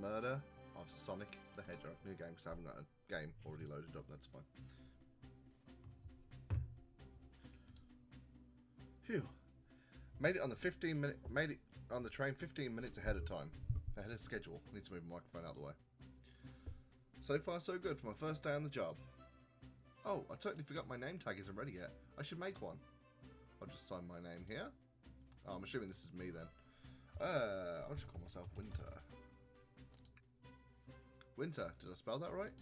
Murder of Sonic the Hedgehog. New game, because I haven't got a game already loaded up, that's fine. Phew. Made it on the train 15 minutes ahead of time. Ahead of schedule. I need to move the microphone out of the way. So far so good for my first day on the job. Oh, I totally forgot my name tag isn't ready yet. I should make one. I'll just sign my name here. Oh, I'm assuming this is me then. I'll just call myself Wynter. Wynter, did I spell that right?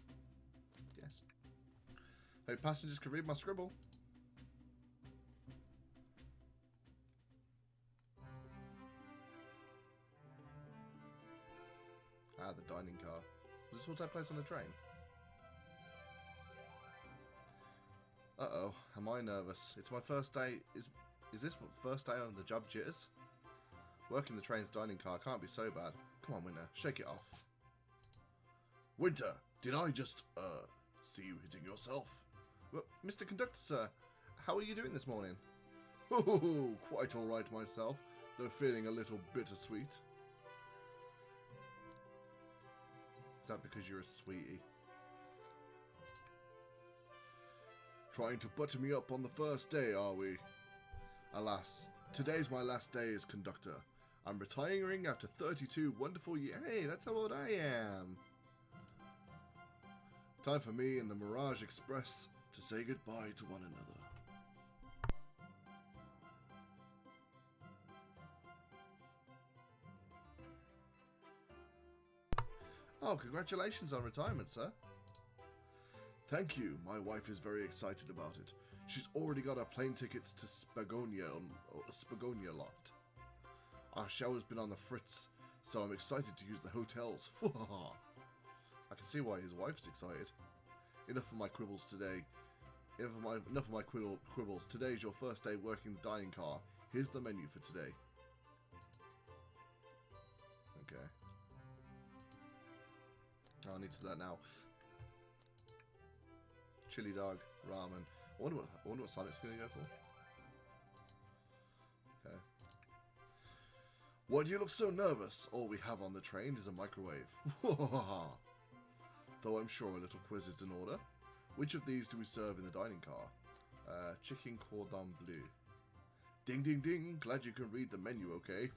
Yes. Hope passengers can read my scribble. Ah, the dining car. Does this all take place on a train? Uh-oh, am I nervous? It's my first day. Is this my first day on the job jitters? Working the train's dining car can't be so bad. Come on, Wynter, shake it off. Wynter, did I just, see you hitting yourself? Well, Mr. Conductor, sir, how are you doing this morning? Oh, quite alright myself, though feeling a little bittersweet. Is that because you're a sweetie? Trying to butter me up on the first day, are we? Alas, today's my last day as conductor. I'm retiring after 32 wonderful years. Hey, that's how old I am. Time for me and the Mirage Express to say goodbye to one another. Oh, congratulations on retirement, sir. Thank you. My wife is very excited about it. She's already got our plane tickets to Spagonia lot. Our shower's been on the fritz, so I'm excited to use the hotels. I can see why his wife's excited. Enough of my quibbles today. Enough of my quibbles. Today's your first day working the dining car. Here's the menu for today. Okay. Oh, I need to do that now. Chili dog, ramen. I wonder what Sonic's going to go for. Okay. Why do you look so nervous? All we have on the train is a microwave. Though I'm sure a little quiz is in order. Which of these do we serve in the dining car? Chicken cordon bleu. Ding ding ding, glad you can read the menu, okay?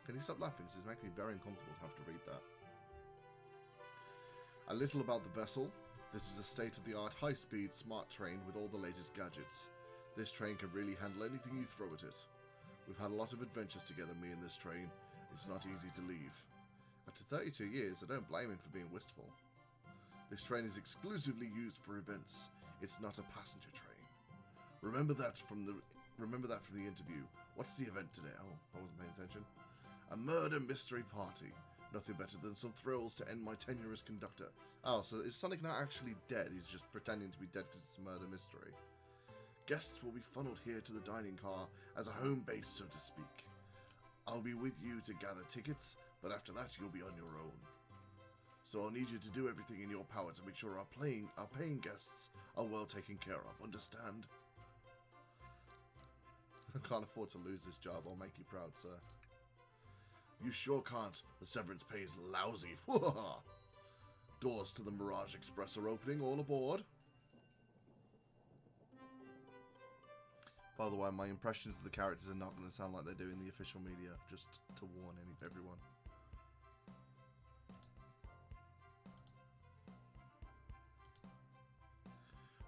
Can you stop laughing? This is making me very uncomfortable to have to read that. A little about the vessel. This is a state-of-the-art, high-speed, smart train with all the latest gadgets. This train can really handle anything you throw at it. We've had a lot of adventures together, me and this train. It's not easy to leave. After 32 years, I don't blame him for being wistful. This train is exclusively used for events. It's not a passenger train. Remember that from the interview. What's the event today? Oh, I wasn't paying attention. A murder mystery party. Nothing better than some thrills to end my tenure as conductor. Oh, so is Sonic not actually dead? He's just pretending to be dead because it's a murder mystery. Guests will be funneled here to the dining car as a home base, so to speak. I'll be with you to gather tickets, but after that you'll be on your own. So I'll need you to do everything in your power to make sure our paying guests are well taken care of. Understand? I can't afford to lose this job. I'll make you proud, sir. You sure can't. The severance pay is lousy. Doors to the Mirage Express are opening. All aboard. By the way, my impressions of the characters are not going to sound like they do in the official media. Just to warn everyone.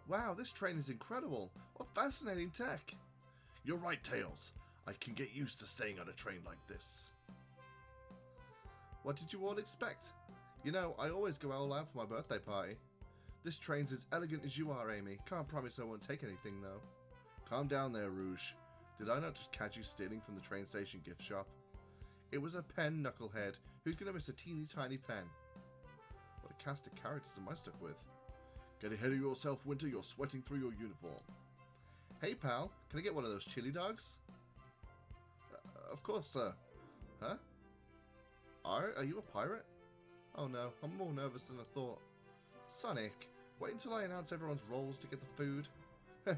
Wow, this train is incredible. What fascinating tech. You're right, Tails. I can get used to staying on a train like this. What did you all expect? You know, I always go all out for my birthday party. This train's as elegant as you are, Amy. Can't promise I won't take anything, though. Calm down there, Rouge. Did I not just catch you stealing from the train station gift shop? It was a pen, knucklehead. Who's going to miss a teeny tiny pen? What a cast of characters am I stuck with? Get ahead of yourself, Wynter. You're sweating through your uniform. Hey, pal. Can I get one of those chili dogs? Of course, sir. Huh? Are you a pirate? Oh no, I'm more nervous than I thought. Sonic, wait until I announce everyone's roles to get the food.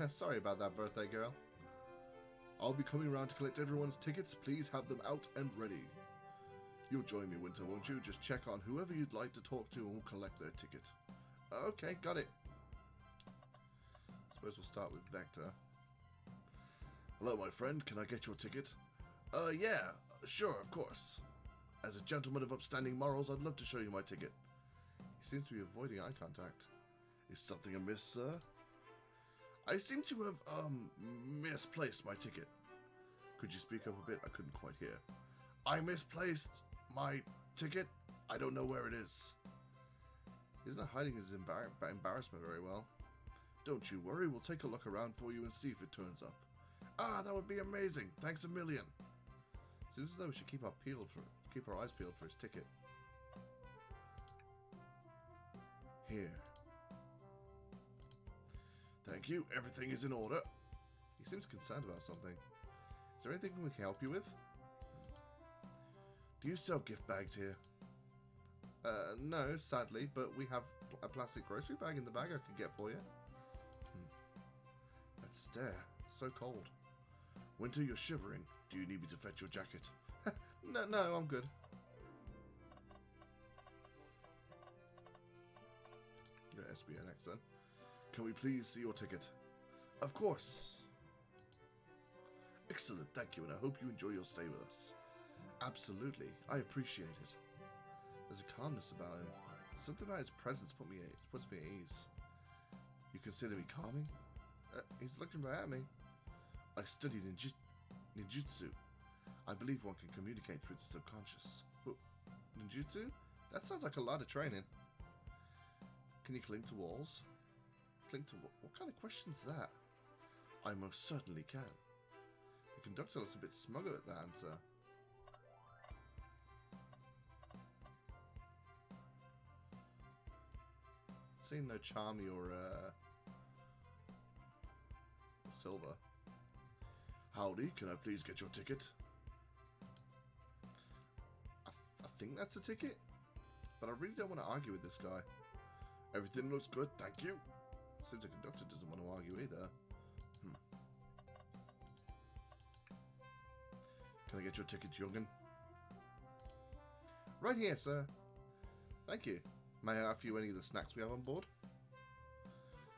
Sorry about that, birthday girl. I'll be coming around to collect everyone's tickets. Please have them out and ready. You'll join me, Wynter, won't you? Just check on whoever you'd like to talk to and we'll collect their ticket. Okay, got it. Suppose we'll start with Vector. Hello, my friend. Can I get your ticket? Yeah, sure, of course. As a gentleman of upstanding morals, I'd love to show you my ticket. He seems to be avoiding eye contact. Is something amiss, sir? I seem to have, misplaced my ticket. Could you speak up a bit? I couldn't quite hear. I misplaced my ticket? I don't know where it is. He's not hiding his embarrassment very well. Don't you worry, we'll take a look around for you and see if it turns up. Ah, that would be amazing. Thanks a million. Seems as though we should keep our eyes peeled for his ticket. Here. Thank you. Everything is in order. He seems concerned about something. Is there anything we can help you with? Do you sell gift bags here? No, sadly, but we have a plastic grocery bag in the bag I could get for you. That stare. So cold. Wynter, you're shivering. Do you need me to fetch your jacket? No, I'm good. Go Espio next then. Can we please see your ticket? Of course. Excellent, thank you, and I hope you enjoy your stay with us. Absolutely, I appreciate it. There's a calmness about him. Something about his presence puts me at ease. You consider me calming? He's looking right at me. I studied ninjutsu. I believe one can communicate through the subconscious. Ninjutsu? That sounds like a lot of training. Can you cling to walls? Cling to what kind of question's that? I most certainly can. The conductor looks a bit smug at that answer. Seeing no Charmy or Silver. Howdy, can I please get your ticket? I think that's a ticket, but I really don't want to argue with this guy. Everything looks good, thank you. Seems the conductor doesn't want to argue either. Can I get your ticket, young'un? Right here, sir. Thank you. May I offer you any of the snacks we have on board?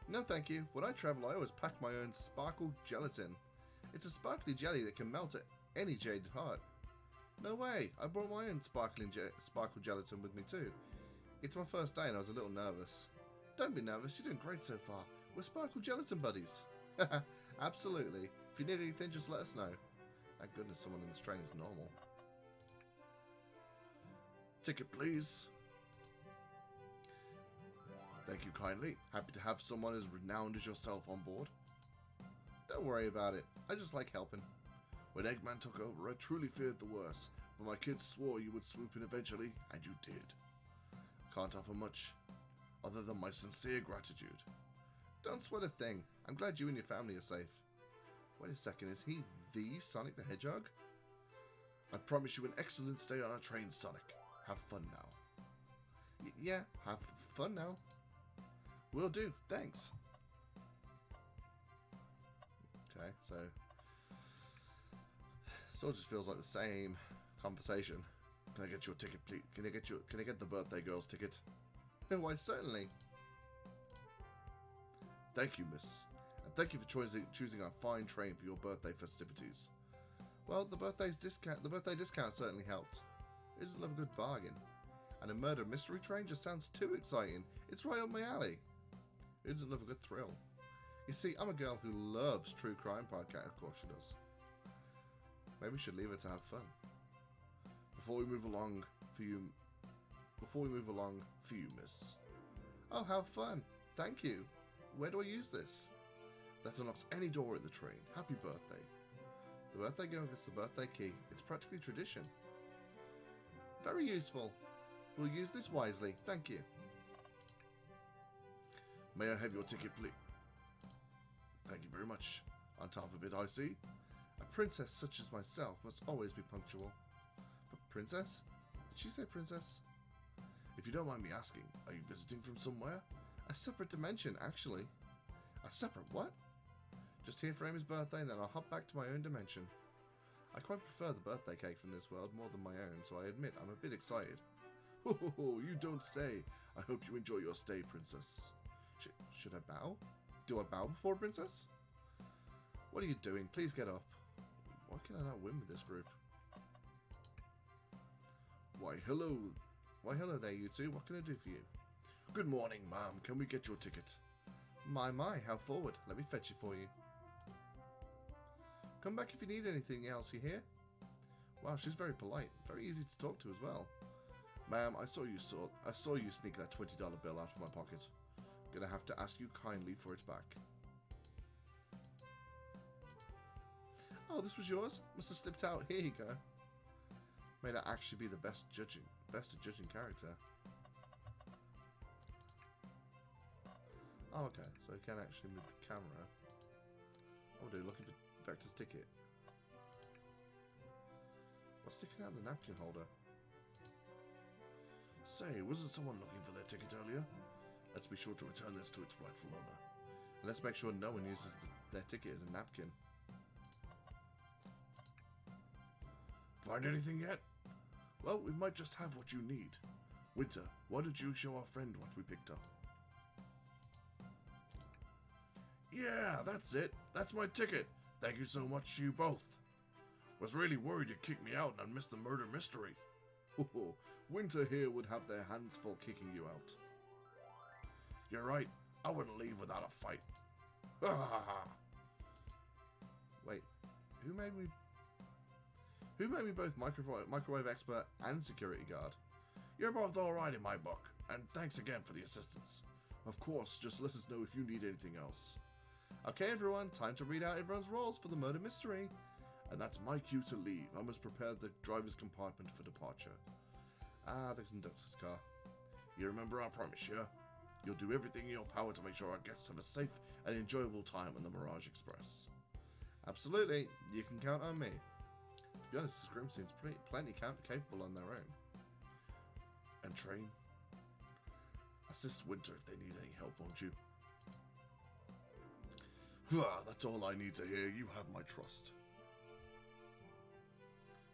No, thank you. When I travel, I always pack my own sparkle gelatin. It's a sparkly jelly that can melt at any jaded heart. No way. I brought my own sparkle gelatin with me too. It's my first day and I was a little nervous. Don't be nervous. You're doing great so far. We're sparkle gelatin buddies. Absolutely. If you need anything, just let us know. Thank goodness someone in this train is normal. Ticket, please. Thank you kindly. Happy to have someone as renowned as yourself on board. Don't worry about it. I just like helping. When Eggman took over, I truly feared the worst, but my kids swore you would swoop in eventually, and you did. Can't offer much, other than my sincere gratitude. Don't sweat a thing. I'm glad you and your family are safe. Wait a second, is he the Sonic the Hedgehog? I promise you an excellent stay on our train, Sonic. Have fun now. Yeah, have fun now. Will do, thanks. Okay, so it all just feels like the same conversation. Can I get your ticket, please? Can I get the birthday girl's ticket? Why, certainly. Thank you, miss. And thank you for choosing our fine train for your birthday festivities. Well, the birthday discount certainly helped. It doesn't love a good bargain. And a murder mystery train just sounds too exciting. It's right up my alley. It doesn't love a good thrill. You see, I'm a girl who loves true crime podcast. Of course she does. Maybe we should leave her to have fun. Before we move along for you, miss. Oh, how fun. Thank you. Where do I use this? That unlocks any door in the train. Happy birthday. The birthday girl gets the birthday key. It's practically tradition. Very useful. We'll use this wisely. Thank you. May I have your ticket, please? Thank you very much. On top of it, I see. A princess such as myself must always be punctual. But princess? Did she say princess? If you don't mind me asking, are you visiting from somewhere? A separate dimension, actually. A separate what? Just here for Amy's birthday and then I'll hop back to my own dimension. I quite prefer the birthday cake from this world more than my own, so I admit I'm a bit excited. Ho ho ho, you don't say. I hope you enjoy your stay, Princess. Should I bow? Do I bow before Princess? What are you doing? Please get up. Why can I not win with this group? Why, hello. Why, hello there, you two. What can I do for you? Good morning, ma'am. Can we get your ticket? My, how forward. Let me fetch it for you. Come back if you need anything else, you hear? Wow, she's very polite. Very easy to talk to as well. Ma'am, I saw you sneak that $20 bill out of my pocket. Gonna have to ask you kindly for it back. Oh, this was yours? Must have slipped out. Here you go. May not actually be the best at judging character. Oh, okay. So you can actually move the camera. Oh, dude, looking for Vector's ticket. What's sticking out of the napkin holder? Say, wasn't someone looking for their ticket earlier? Let's be sure to return this to its rightful owner. And let's make sure no one uses their ticket as a napkin. Find anything yet? Well, we might just have what you need. Wynter, why don't you show our friend what we picked up? Yeah, that's it. That's my ticket. Thank you so much to you both. Was really worried you'd kick me out and I'd miss the murder mystery. Wynter here would have their hands full kicking you out. You're right. I wouldn't leave without a fight. Wait, who made me both microwave expert and security guard? You're both alright in my book, and thanks again for the assistance. Of course, just let us know if you need anything else. Okay everyone, time to read out everyone's roles for the murder mystery. And that's my cue to leave. I must prepare the driver's compartment for departure. Ah, the conductor's car. You remember our promise, yeah? You'll do everything in your power to make sure our guests have a safe and enjoyable time on the Mirage Express. Absolutely, you can count on me. To be honest, this grim seems plenty capable on their own. And train. Assist Wynter if they need any help, won't you? That's all I need to hear. You have my trust.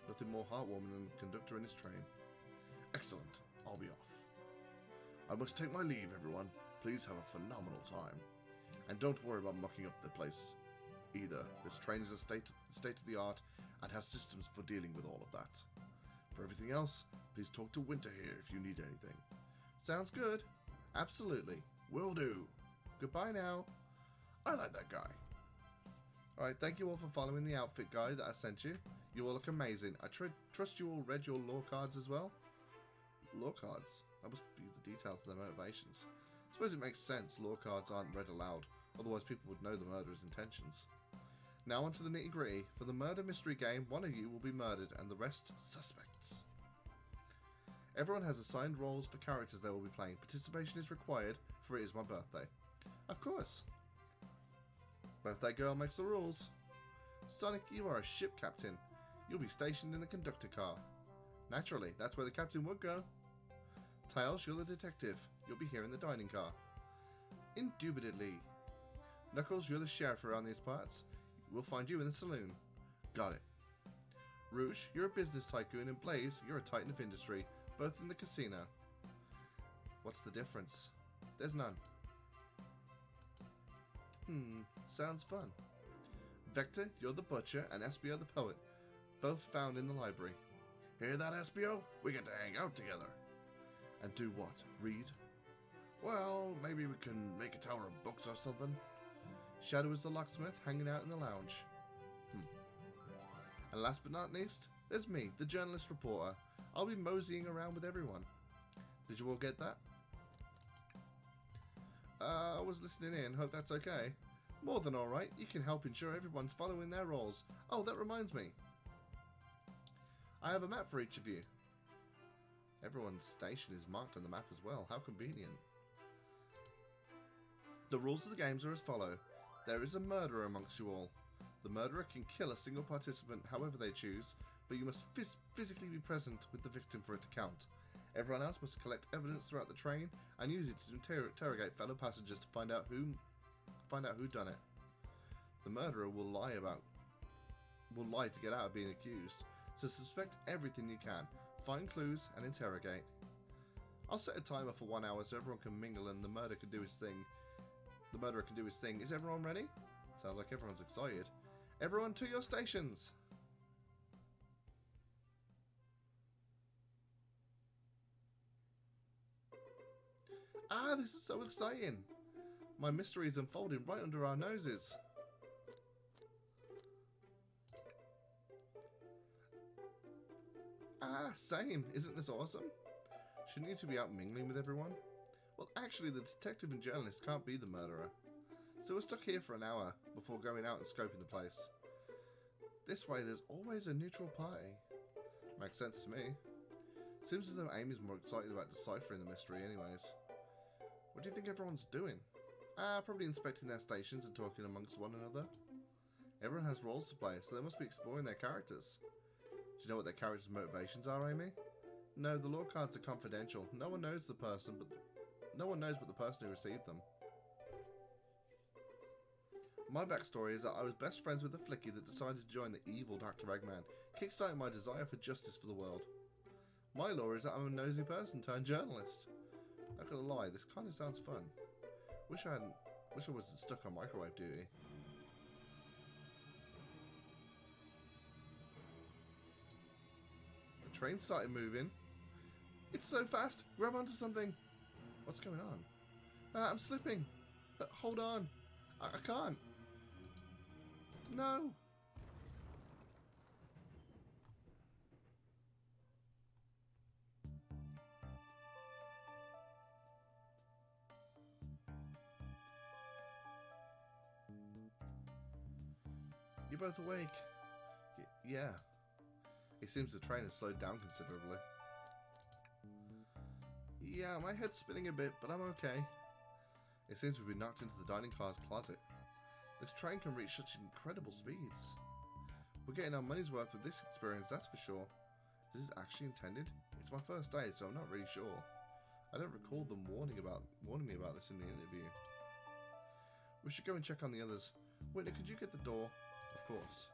Nothing more heartwarming than the conductor in his train. Excellent. I'll be off. I must take my leave, everyone. Please have a phenomenal time. And don't worry about mucking up the place either. This train is a state of the art and has systems for dealing with all of that. For everything else, please talk to Wynter here if you need anything. Sounds good. Absolutely. Will do. Goodbye now. I like that guy. Alright, thank you all for following the outfit guide that I sent you. You all look amazing. I trust you all read your lore cards as well. Lore cards? That must be the details of their motivations. I suppose it makes sense. Lore cards aren't read aloud. Otherwise people would know the murderer's intentions. Now on to the nitty gritty. For the murder mystery game, one of you will be murdered and the rest suspects. Everyone has assigned roles for characters they will be playing. Participation is required, for it is my birthday. Of course. Birthday girl makes the rules. Sonic, you are a ship captain. You'll be stationed in the conductor car. Naturally, that's where the captain would go. Tails, you're the detective. You'll be here in the dining car. Indubitably. Knuckles, you're the sheriff around these parts. We'll find you in the saloon. Got it. Rouge, you're a business tycoon, and Blaze, you're a titan of industry, both in the casino. What's the difference? There's none. Sounds fun. Vector, you're the butcher, and Espio the poet, both found in the library. Hear that, Espio? We get to hang out together. And do what? Read? Well, maybe we can make a tower of books or something. Shadow is the locksmith, hanging out in the lounge. And last but not least, there's me, the journalist reporter. I'll be moseying around with everyone. Did you all get that? I was listening in, hope that's okay. More than alright, you can help ensure everyone's following their roles. Oh, that reminds me. I have a map for each of you. Everyone's station is marked on the map as well. How convenient. The rules of the games are as follow. There is a murderer amongst you all. The murderer can kill a single participant however they choose, but you must physically be present with the victim for it to count. Everyone else must collect evidence throughout the train and use it to interrogate fellow passengers to find out who done it. The murderer will lie about will lie to get out of being accused, so suspect everything you can. Find clues and interrogate. I'll set a timer for 1 hour so everyone can mingle and the murderer can do his thing. Is everyone ready? Sounds like everyone's excited. Everyone to your stations! Ah, this is so exciting! My mystery is unfolding right under our noses. Ah, same. Isn't this awesome? Shouldn't you two be out mingling with everyone? Well, actually, the detective and journalist can't be the murderer. So we're stuck here for an hour before going out and scoping the place. This way, there's always a neutral party. Makes sense to me. Seems as though Amy's more excited about deciphering the mystery anyways. What do you think everyone's doing? Ah, probably inspecting their stations and talking amongst one another. Everyone has roles to play, so they must be exploring their characters. Do you know what their characters' motivations are, Amy? No, the law cards are confidential. No one knows but the person who received them. My backstory is that I was best friends with a flicky that decided to join the evil Dr. Eggman, kickstarting my desire for justice for the world. My law is that I'm a nosy person turned journalist. Not gonna lie, this kind of sounds fun. Wish I wasn't stuck on microwave duty. The train started moving. It's so fast! Grab onto something! What's going on? I'm slipping! Hold on! I can't! No! You're both awake. Yeah. It seems the train has slowed down considerably. Yeah, my head's spinning a bit, but I'm okay. It seems we've been knocked into the dining car's closet. This train can reach such incredible speeds. We're getting our money's worth with this experience, that's for sure. Is this actually intended? It's my first day, so I'm not really sure. I don't recall them warning me about this in the interview. We should go and check on the others. Wynter, could you get the door? Of course.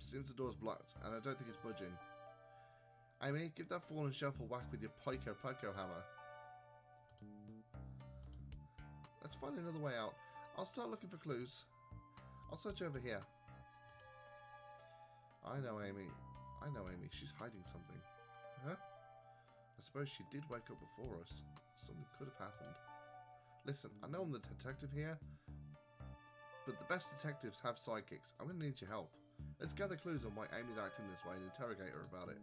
Seems the door's blocked, and I don't think it's budging. Amy, give that fallen shelf a whack with your Pico hammer. Let's find another way out. I'll start looking for clues. I'll search over here. I know Amy. She's hiding something. Huh? I suppose she did wake up before us. Something could have happened. Listen, I know I'm the detective here, but the best detectives have sidekicks. I'm going to need your help. Let's gather clues on why Amy's acting this way and interrogate her about it.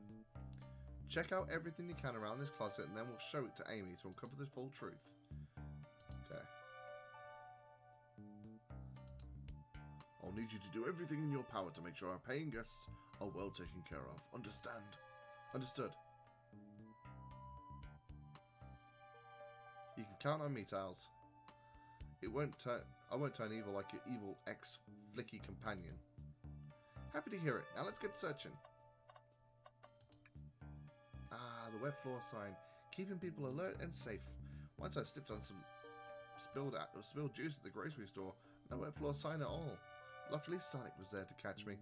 Check out everything you can around this closet and then we'll show it to Amy to uncover the full truth. Okay. I'll need you to do everything in your power to make sure our paying guests are well taken care of. Understand? Understood. You can count on me, Tails. I won't turn evil like your evil ex-flicky companion. Happy to hear it. Now let's get searching. Ah, the wet floor sign. Keeping people alert and safe. Once I slipped on some spilled juice at the grocery store. No wet floor sign at all. Luckily Sonic was there to catch me.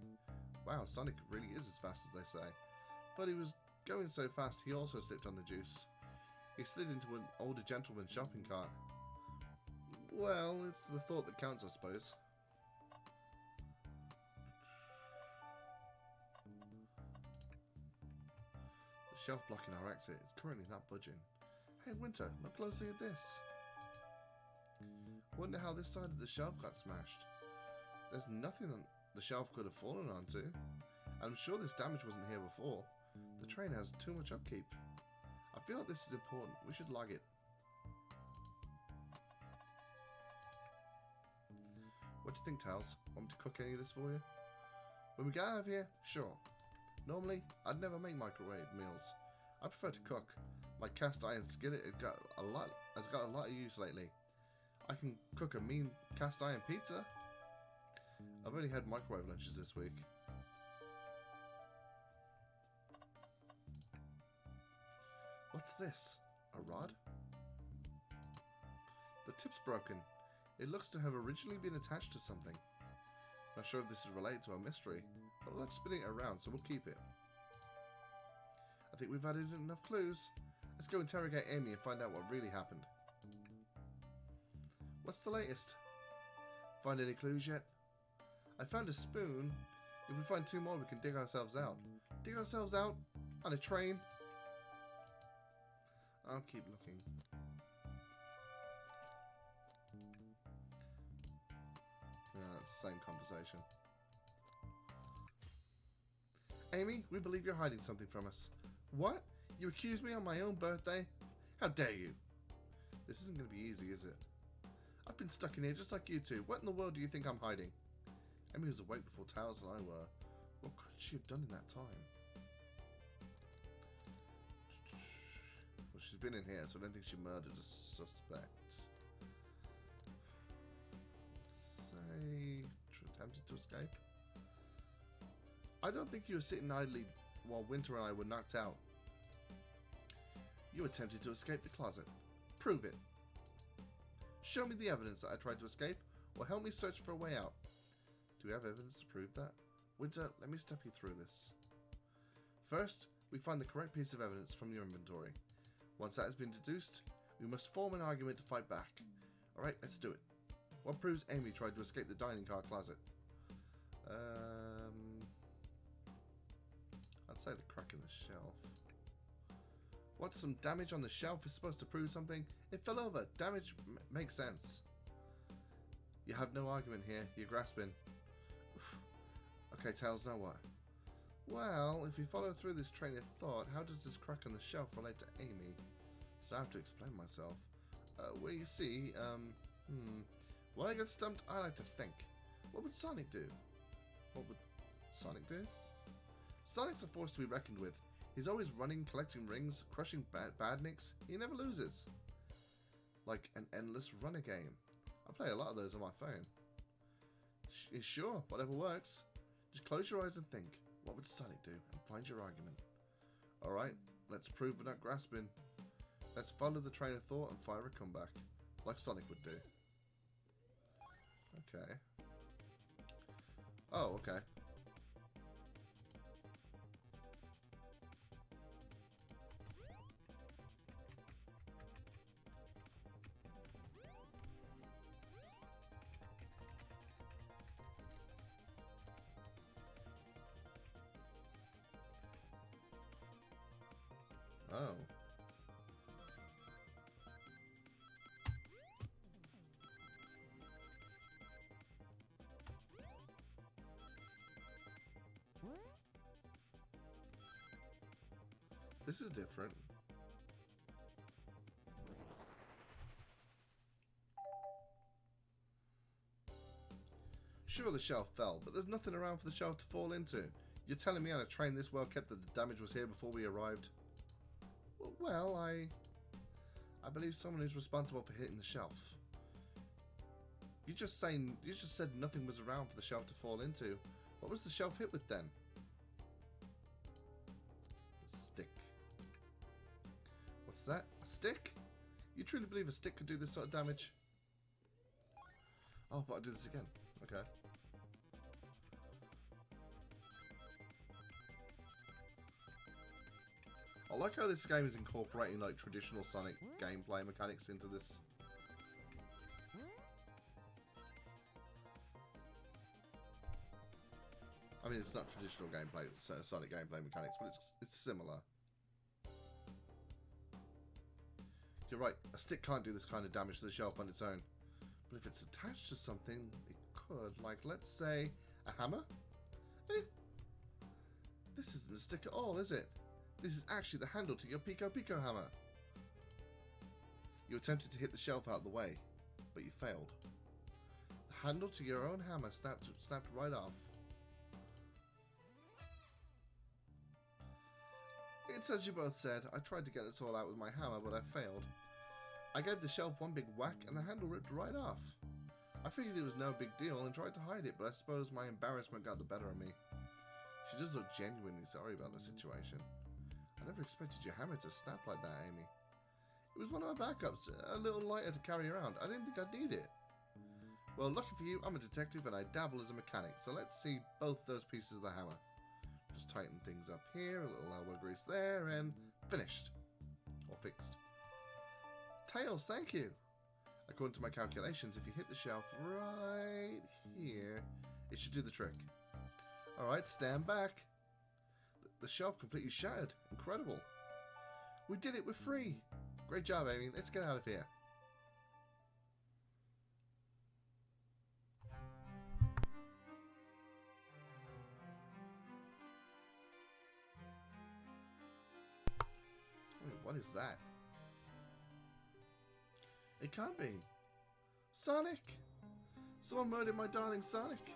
Wow, Sonic really is as fast as they say. But he was going so fast he also slipped on the juice. He slid into an older gentleman's shopping cart. Well, it's the thought that counts, I suppose. The shelf blocking our exit is currently not budging. Hey, Wynter, look closely at this. Wonder how this side of the shelf got smashed. There's nothing that the shelf could have fallen onto. I'm sure this damage wasn't here before. The train has too much upkeep. I feel like this is important. We should log it. What do you think, Tails? Want me to cook any of this for you? When we get out of here, sure. Normally, I'd never make microwave meals. I prefer to cook. My cast iron skillet has got a lot of use lately. I can cook a mean cast iron pizza. I've only had microwave lunches this week. What's this? A rod? The tip's broken. It looks to have originally been attached to something. Not sure if this is related to our mystery, but let's spin it around, so we'll keep it. I think we've added enough clues. Let's go interrogate Amy and find out what really happened. What's the latest? Find any clues yet? I found a spoon. If we find 2 more, we can dig ourselves out. Dig ourselves out? On a train? I'll keep looking. Yeah, it's the same conversation. Amy, we believe you're hiding something from us. What? You accuse me on my own birthday? How dare you? This isn't going to be easy, is it? I've been stuck in here just like you two. What in the world do you think I'm hiding? Amy was awake before Tails and I were. What could she have done in that time? Well, she's been in here, so I don't think she murdered a suspect. Say, attempted to escape? I don't think you were sitting idly while Wynter and I were knocked out. You attempted to escape the closet. Prove it. Show me the evidence that I tried to escape, or help me search for a way out. Do we have evidence to prove that? Wynter, let me step you through this. First, we find the correct piece of evidence from your inventory. Once that has been deduced, we must form an argument to fight back. Alright, let's do it. What proves Amy tried to escape the dining car closet? I'd say the crack in the shelf. What's some damage on the shelf is supposed to prove something? It fell over. Damage makes sense. You have no argument here. You're grasping. Oof. Okay, Tails, now what? Well, if we follow through this train of thought, how does this crack on the shelf relate to Amy? So I have to explain myself. Well, you see, when I get stumped, I like to think. What would Sonic do? What would Sonic do? Sonic's a force to be reckoned with. He's always running, collecting rings, crushing badniks. He never loses. Like an endless runner game. I play a lot of those on my phone. Sure, whatever works. Just close your eyes and think. What would Sonic do? And find your argument. Alright, let's prove we're not grasping. Let's follow the train of thought and fire a comeback. Like Sonic would do. Okay. Oh, okay. Oh. This is different. Sure, the shelf fell, but there's nothing around for the shelf to fall into. You're telling me on a train this well kept that the damage was here before we arrived? Well, I believe someone is responsible for hitting the shelf. You just said nothing was around for the shelf to fall into. What was the shelf hit with then? A stick. What's that? A stick? You truly believe a stick could do this sort of damage? Oh, but I'll do this again. Okay. I like how this game is incorporating like traditional Sonic gameplay mechanics into this. I mean, it's not traditional gameplay, it's Sonic gameplay mechanics, but it's similar. You're right, a stick can't do this kind of damage to the shelf on its own. But if it's attached to something, it could. Like, let's say, a hammer? Eh, this isn't a stick at all, is it? This is actually the handle to your Pico Pico hammer. You attempted to hit the shelf out of the way, but you failed. The handle to your own hammer snapped right off. It's as you both said, I tried to get it all out with my hammer, but I failed. I gave the shelf one big whack and the handle ripped right off. I figured it was no big deal and tried to hide it, but I suppose my embarrassment got the better of me. She does look genuinely sorry about the situation. I never expected your hammer to snap like that, Amy. It was one of my backups, a little lighter to carry around. I didn't think I'd need it. Well, lucky for you, I'm a detective and I dabble as a mechanic, so let's see both those pieces of the hammer. Just tighten things up here, a little elbow grease there, and finished. Or fixed. Tails, thank you! According to my calculations, if you hit the shelf right here, it should do the trick. Alright, stand back. The shelf completely shattered. Incredible. We did it, we're free. Great job, Amy. Let's get out of here. Wait, what is that? It can't be. Sonic! Someone murdered my darling Sonic.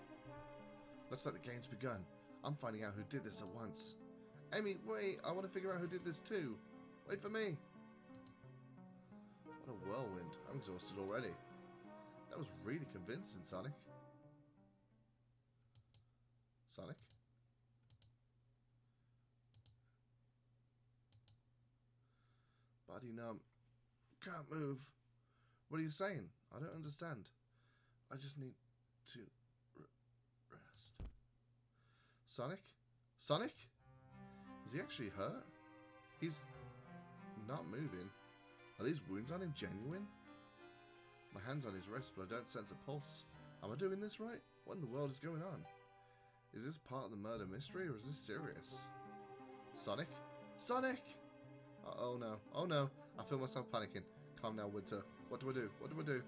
Looks like the game's begun. I'm finding out who did this at once. Amy, wait, I want to figure out who did this too. Wait for me. What a whirlwind. I'm exhausted already. That was really convincing, Sonic. Sonic? Body numb. Can't move. What are you saying? I don't understand. I just need to rest. Sonic? Sonic? Is he actually hurt? He's not moving. Are these wounds on him genuine? My hand's on his wrist, but I don't sense a pulse. Am I doing this right? What in the world is going on? Is this part of the murder mystery, or is this serious? Sonic? Sonic! Oh no. Oh no. I feel myself panicking. Calm down, Wynter. What do I do? What do I do?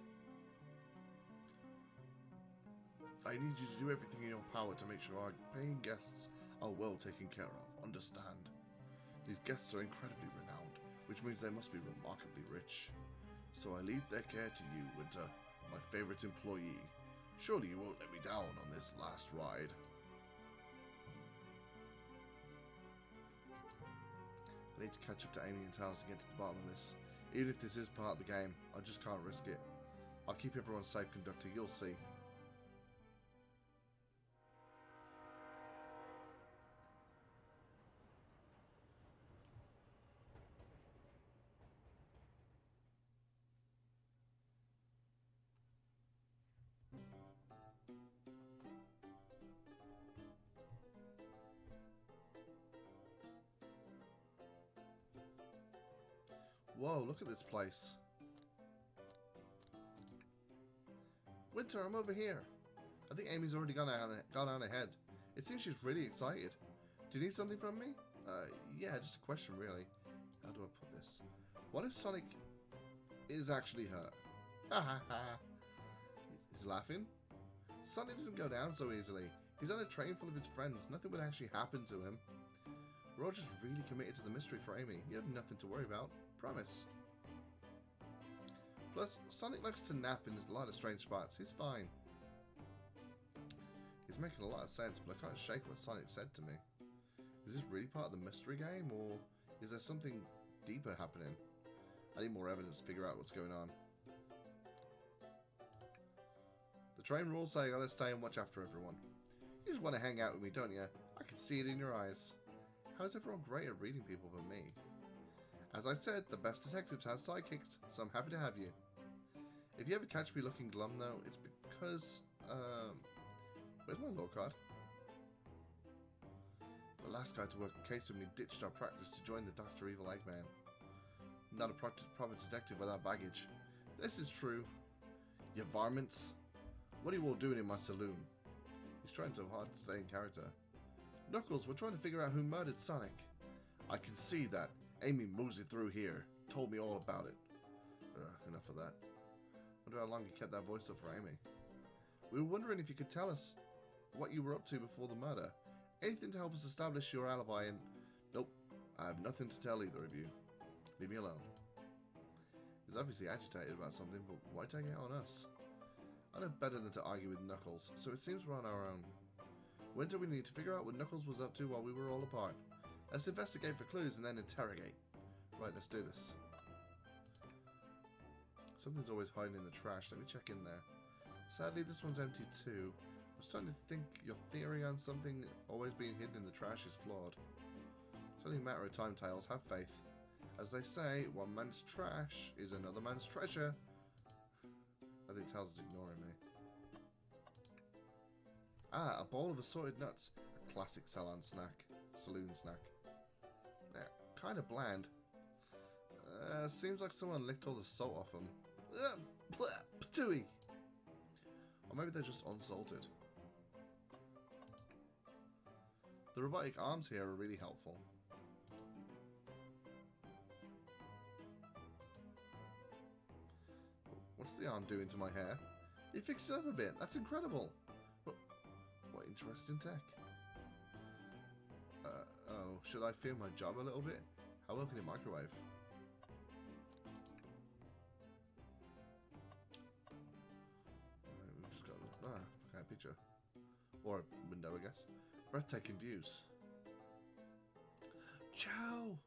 I need you to do everything in your power to make sure our paying guests are well taken care of. Understand? These guests are incredibly renowned, which means they must be remarkably rich. So I leave their care to you, Wynter, my favorite employee. Surely you won't let me down on this last ride. I need to catch up to Amy and Tails to get to the bottom of this. Even if this is part of the game, I just can't risk it. I'll keep everyone safe, Conductor, you'll see. Whoa, look at this place. Wynter, I'm over here. I think Amy's already gone on ahead. It seems she's really excited. Do you need something from me? Yeah, just a question really. How do I put this? What if Sonic is actually hurt? Ha ha ha. He's laughing. Sonic doesn't go down so easily. He's on a train full of his friends. Nothing would actually happen to him. Roger's really committed to the mystery for Amy. You have nothing to worry about. Promise. Plus, Sonic likes to nap in a lot of strange spots. He's fine. He's making a lot of sense, but I can't shake what Sonic said to me. Is this really part of the mystery game, or is there something deeper happening? I need more evidence to figure out what's going on. The train rules say I gotta stay and watch after everyone. You just want to hang out with me, don't you? I can see it in your eyes. How is everyone great at reading people but me? As I said, the best detectives have sidekicks, so I'm happy to have you. If you ever catch me looking glum though, it's because, where's my law card? The last guy to work a case with me ditched our practice to join the Dr. Evil Eggman. Not a proper detective without baggage. This is true. You varmints. What are you all doing in my saloon? He's trying so hard to stay in character. Knuckles, we're trying to figure out who murdered Sonic. I can see that. Amy moseyed through here. Told me all about it. Enough of that. Wonder how long you kept that voice up for Amy. We were wondering if you could tell us what you were up to before the murder. Anything to help us establish your alibi and... Nope. I have nothing to tell either of you. Leave me alone. He's obviously agitated about something, but why take it on us? I know better than to argue with Knuckles, so it seems we're on our own. Wynter, we need to figure out what Knuckles was up to while we were all apart. Let's investigate for clues and then interrogate. Right, let's do this. Something's always hiding in the trash. Let me check in there. Sadly, this one's empty too. I'm starting to think your theory on something always being hidden in the trash is flawed. It's only a matter of time, Tails. Have faith. As they say, one man's trash is another man's treasure. I think Tails is ignoring me. Ah, a bowl of assorted nuts. A classic saloon snack. Yeah, kind of bland. Seems like someone licked all the salt off them. Patooey! Or maybe they're just unsalted. The robotic arms here are really helpful. What's the arm doing to my hair? It fixed it up a bit. That's incredible. What interesting tech. Oh, should I fear my job a little bit? How well can it microwave? We've just got a picture. Or a window, I guess. Breathtaking views. Ciao!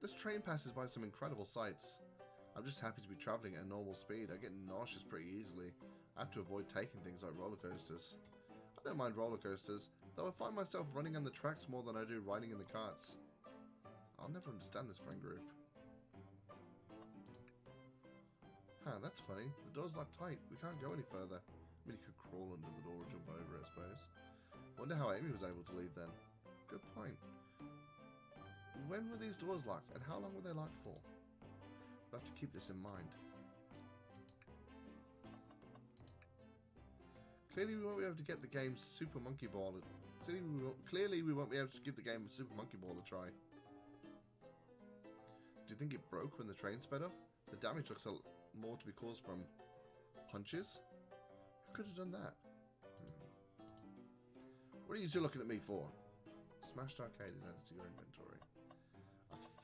This train passes by some incredible sights. I'm just happy to be travelling at a normal speed. I get nauseous pretty easily. I have to avoid taking things like roller coasters. I don't mind roller coasters, though I find myself running on the tracks more than I do riding in the carts. I'll never understand this friend group. Huh, that's funny. The door's locked tight. We can't go any further. I mean, you could crawl under the door or jump over it, I suppose. Wonder how Amy was able to leave then. Good point. When were these doors locked, and how long were they locked for? We'll have to keep this in mind. Clearly we won't be able to get the game Super Monkey Ball. Clearly we won't be able to give the game Super Monkey Ball a try. Do you think it broke when the train sped up? The damage looks more to be caused from punches. Who could have done that? What are you two looking at me for? Smashed Arcade is added to your inventory.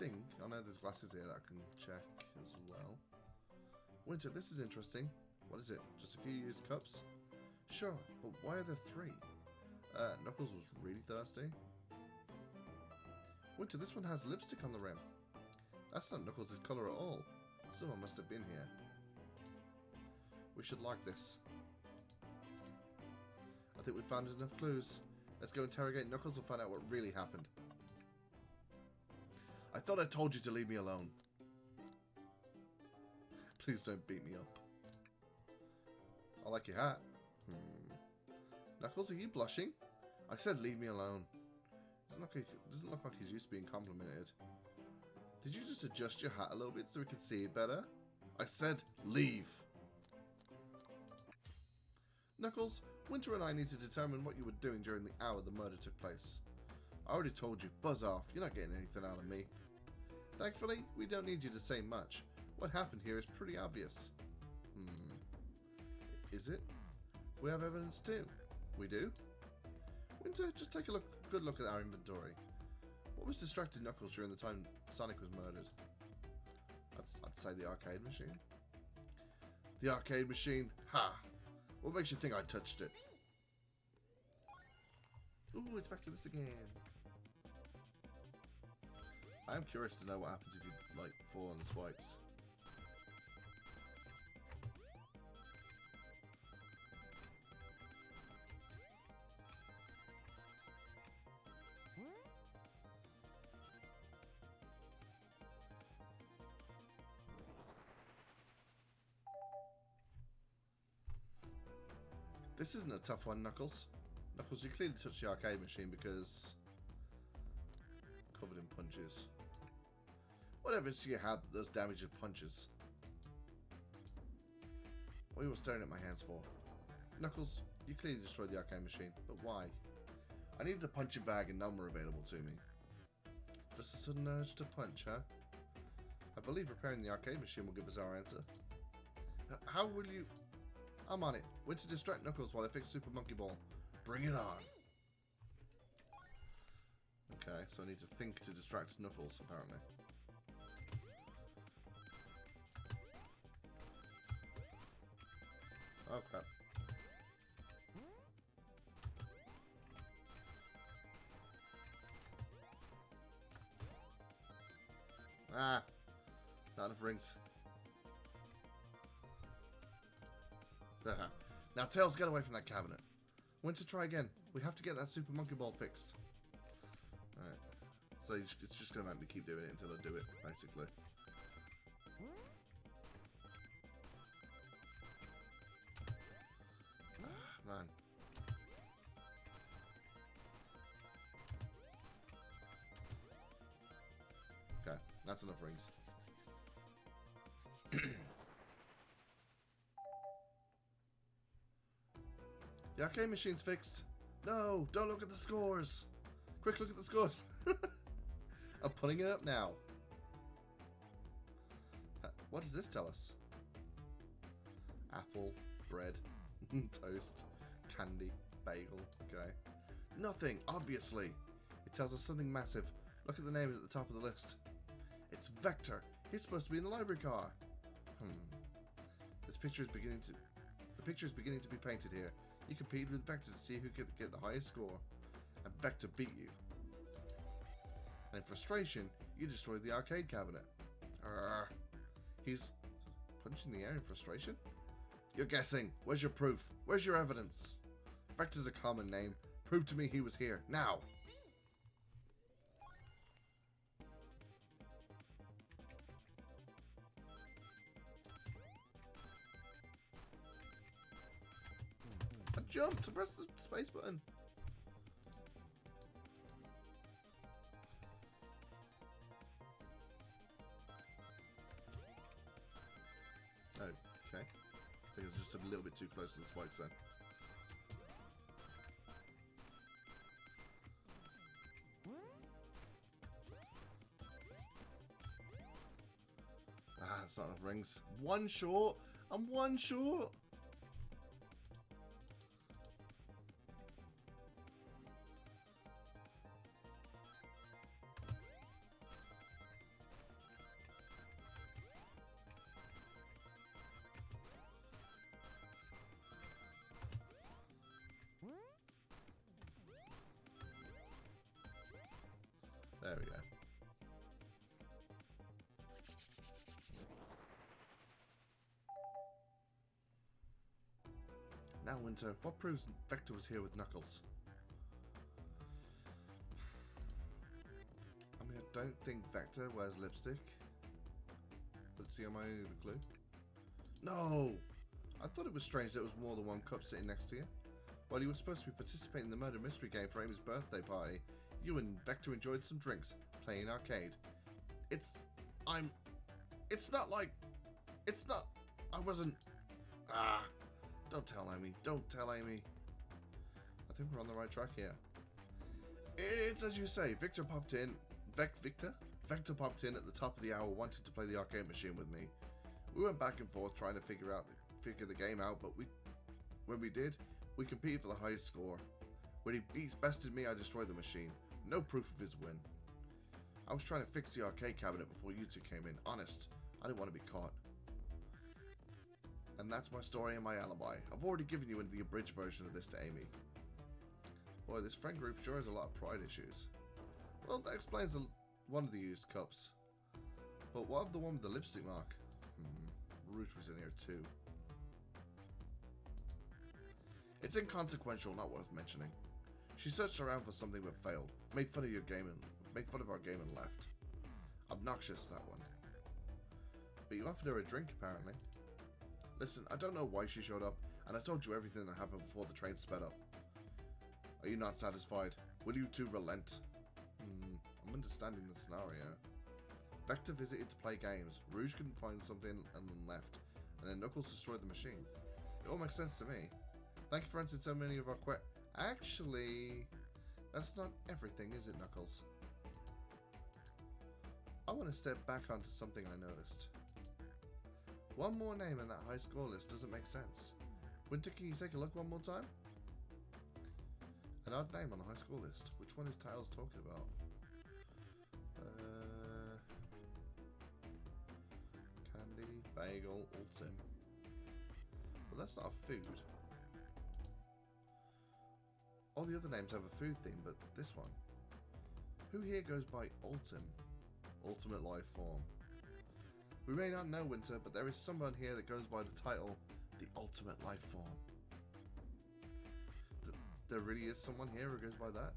I know there's glasses here that I can check as well. Wynter, this is interesting. What is it? Just a few used cups? Sure, but why are there 3? Knuckles was really thirsty. Wynter, this one has lipstick on the rim. That's not Knuckles' colour at all. Someone must have been here. We should like this. I think we've found enough clues. Let's go interrogate Knuckles and find out what really happened. I thought I told you to leave me alone. Please don't beat me up. I like your hat. Knuckles, are you blushing? I said leave me alone. Doesn't look like he's used to being complimented. Did you just adjust your hat a little bit so we could see it better? I said leave. Knuckles, Wynter and I need to determine what you were doing during the hour the murder took place. I already told you, buzz off. You're not getting anything out of me. Thankfully, we don't need you to say much. What happened here is pretty obvious. Is it? We have evidence too. We do? Wynter, just take a good look at our inventory. What was distracting Knuckles during the time Sonic was murdered? I'd say the arcade machine. The arcade machine? Ha! What makes you think I touched it? Ooh, it's back to this again. I am curious to know what happens if you, like, fall on the swipes. This isn't a tough one, Knuckles. Knuckles, you clearly touched the arcade machine because... covered in punches. What evidence do you have that those damaged punches? What are you all staring at my hands for? Knuckles, you clearly destroyed the arcade machine, but why? I needed a punching bag and none were available to me. Just a sudden urge to punch, huh? I believe repairing the arcade machine will give us our answer. How will you... I'm on it. Went to distract Knuckles while I fix Super Monkey Ball. Bring it on. Okay, so I need to think to distract Knuckles, apparently. Oh, crap. Ah! Not enough rings. Now, Tails, get away from that cabinet. When to try again? We have to get that Super Monkey Ball fixed. Alright. So it's just going to make me keep doing it until I do it, basically. Man. That's enough rings. The arcade machine's fixed. No, don't look at the scores. Quick, look at the scores. I'm putting it up now. What does this tell us? Apple, bread, toast, candy, bagel. Okay. Nothing, obviously. It tells us something massive. Look at the name at the top of the list. It's Vector. He's supposed to be in the library car. The picture is beginning to be painted here. You compete with Vector to see who could get the highest score. And Vector beat you. And in frustration, you destroyed the arcade cabinet. He's punching the air in frustration? You're guessing. Where's your proof? Where's your evidence? Vector's a common name. Prove to me he was here. Now! I jumped to press the space button. Okay. I think it's just a little bit too close to the spikes then. That's not enough rings. One short. I'm one short. There we go. Now, Wynter, what proves Vector was here with Knuckles? I mean, I don't think Vector wears lipstick. But see, am I the clue? No! I thought it was strange there was more than one cup sitting next to you. While you were supposed to be participating in the murder mystery game for Amy's birthday party, you and Vector enjoyed some drinks, playing arcade. I wasn't... Don't tell Amy. Don't tell Amy. I think we're on the right track here. It's as you say. Vector popped in at the top of the hour wanting to play the arcade machine with me. We went back and forth trying to figure the game out, but when we did, we competed for the highest score. When he bested me, I destroyed the machine. No proof of his win. I was trying to fix the arcade cabinet before you two came in. Honest, I didn't want to be caught. And that's my story and my alibi. I've already given you the abridged version of this to Amy. Boy, this friend group sure has a lot of pride issues. Well, that explains one of the used cups. But what of the one with the lipstick mark? Rouge was in here too. It's inconsequential, not worth mentioning. She searched around for something but failed. Made fun of our game and left. Obnoxious, that one. But you offered her a drink, apparently. Listen, I don't know why she showed up, and I told you everything that happened before the train sped up. Are you not satisfied? Will you two relent? I'm understanding the scenario. Vector visited to play games. Rouge couldn't find something and then left. And then Knuckles destroyed the machine. It all makes sense to me. Thank you for answering so many of our questions. Actually, that's not everything, is it, Knuckles? I want to step back onto something I noticed. One more name in that high score list doesn't make sense. Wynter, can you take a look one more time? An odd name on the high score list. Which one is Tails talking about? Candy, bagel, Ultim. Well, that's not a food. All the other names have a food theme, but this one. Who here goes by Ultim? Ultimate Life Form. We may not know Wynter, but there is someone here that goes by the title, the Ultimate Life Form. There really is someone here who goes by that?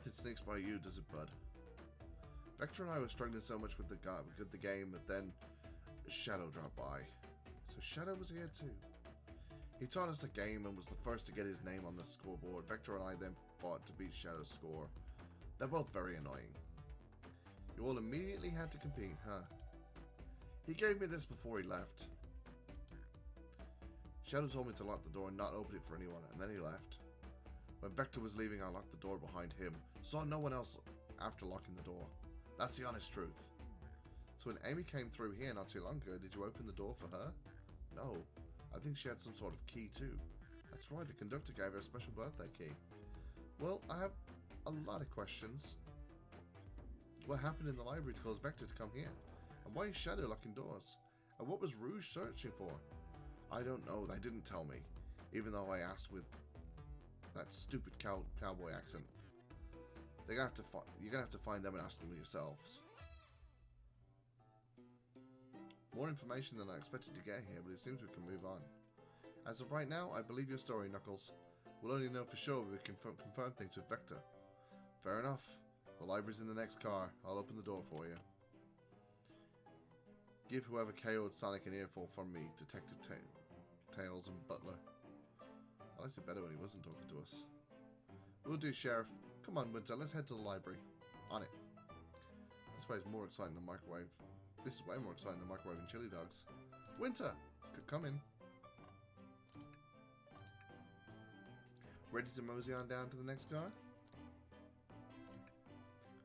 It sneaks by you, does it, bud? Vector and I were struggling so much with the game, but then Shadow dropped by. So Shadow was here too. He taught us the game and was the first to get his name on the scoreboard. Vector and I then fought to beat Shadow's score. They're both very annoying. You all immediately had to compete, huh? He gave me this before he left. Shadow told me to lock the door and not open it for anyone, and then he left. When Vector was leaving, I locked the door behind him. Saw no one else after locking the door. That's the honest truth. So when Amy came through here not too long ago, did you open the door for her? No. I think she had some sort of key too. That's right, the conductor gave her a special birthday key. Well, I have a lot of questions. What happened in the library to cause Vector to come here? And why is Shadow locking doors? And what was Rouge searching for? I don't know, they didn't tell me. Even though I asked with that stupid cowboy accent. You're gonna have to find them and ask them yourselves. More information than I expected to get here, but it seems we can move on. As of right now, I believe your story, Knuckles. We'll only know for sure when we can confirm things with Vector. Fair enough. The library's in the next car. I'll open the door for you. Give whoever KO'd Sonic an earful from me, Detective Tails and Butler. I liked it better when he wasn't talking to us. We'll do, Sheriff. Come on, Wynter, let's head to the library. On it. This way is more exciting than microwave. This is way more exciting than microwave and chili dogs. Wynter! Come in. Ready to mosey on down to the next car?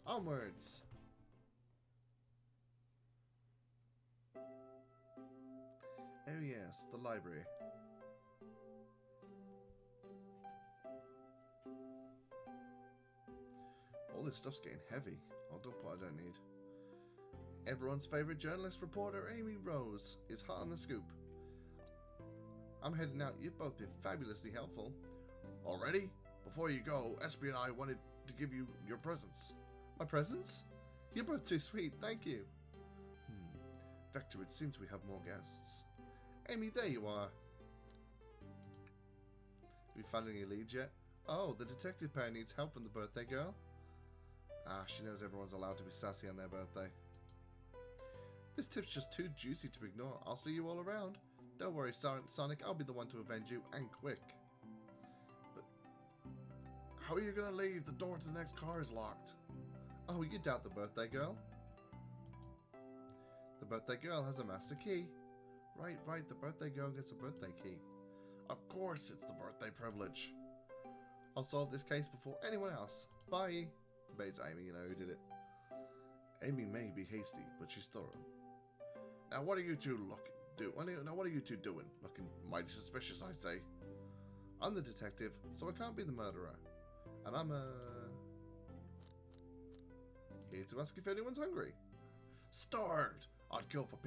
Onwards! Oh yes, the library. All this stuff's getting heavy. I'll dump what I don't need. Everyone's favourite journalist reporter, Amy Rose, is hot on the scoop. I'm heading out. You've both been fabulously helpful. Already? Before you go, Espio and I wanted to give you your presents. My presents? You're both too sweet, thank you. Vector, it seems we have more guests. Amy, there you are. Have you found any leads yet? Oh, the detective pair needs help from the birthday girl. Ah, she knows everyone's allowed to be sassy on their birthday. This tip's just too juicy to ignore. I'll see you all around. Don't worry, Sonic, I'll be the one to avenge you, and quick. But how are you gonna leave? The door to the next car is locked. Oh, you doubt the birthday girl? The birthday girl has a master key. Right, the birthday girl gets a birthday key. Of course, it's the birthday privilege. I'll solve this case before anyone else. Bye. Bates Amy, you know who did it. Amy may be hasty, but she's thorough. Now what are you two doing? Looking mighty suspicious, I'd say. I'm the detective, so I can't be the murderer. And I'm here to ask if anyone's hungry. Starved! I'd kill for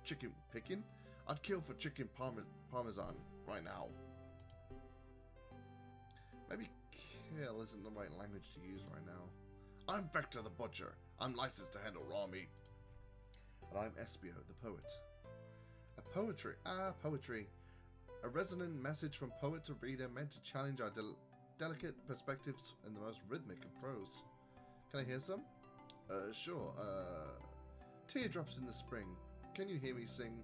chicken. I'd kill for chicken parmesan right now. Maybe kill isn't the right language to use right now. I'm Vector the Butcher. I'm licensed to handle raw meat. And I'm Espio the Poet. Poetry. A resonant message from poet to reader meant to challenge our delicate perspectives in the most rhythmic of prose. Can I hear some? Sure. Teardrops in the spring. Can you hear me sing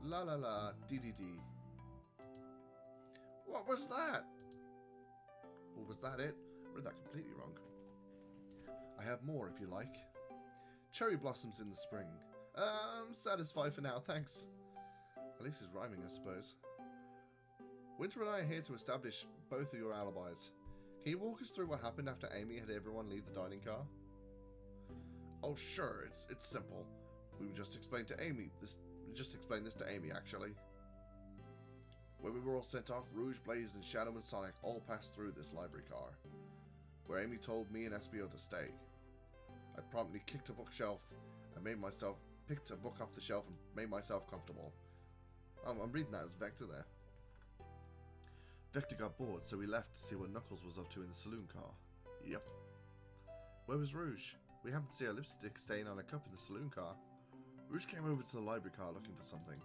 la la la dee dee dee? What was that? Or was that it? I read that completely wrong. I have more if you like. Cherry blossoms in the spring. I'm satisfied for now, thanks. At least it's rhyming, I suppose. Wynter and I are here to establish both of your alibis. Can you walk us through what happened after Amy had everyone leave the dining car? Oh sure, it's simple. We just explained to Amy this. Just explained this to Amy actually. When we were all sent off, Rouge, Blaze, and Shadow and Sonic all passed through this library car, where Amy told me and Espio to stay. I promptly kicked a bookshelf and picked a book off the shelf and made myself comfortable. I'm reading that as Vector there. Vector got bored, so we left to see what Knuckles was up to in the saloon car. Yep. Where was Rouge? We happened to see her lipstick stain on a cup in the saloon car. Rouge came over to the library car looking for something.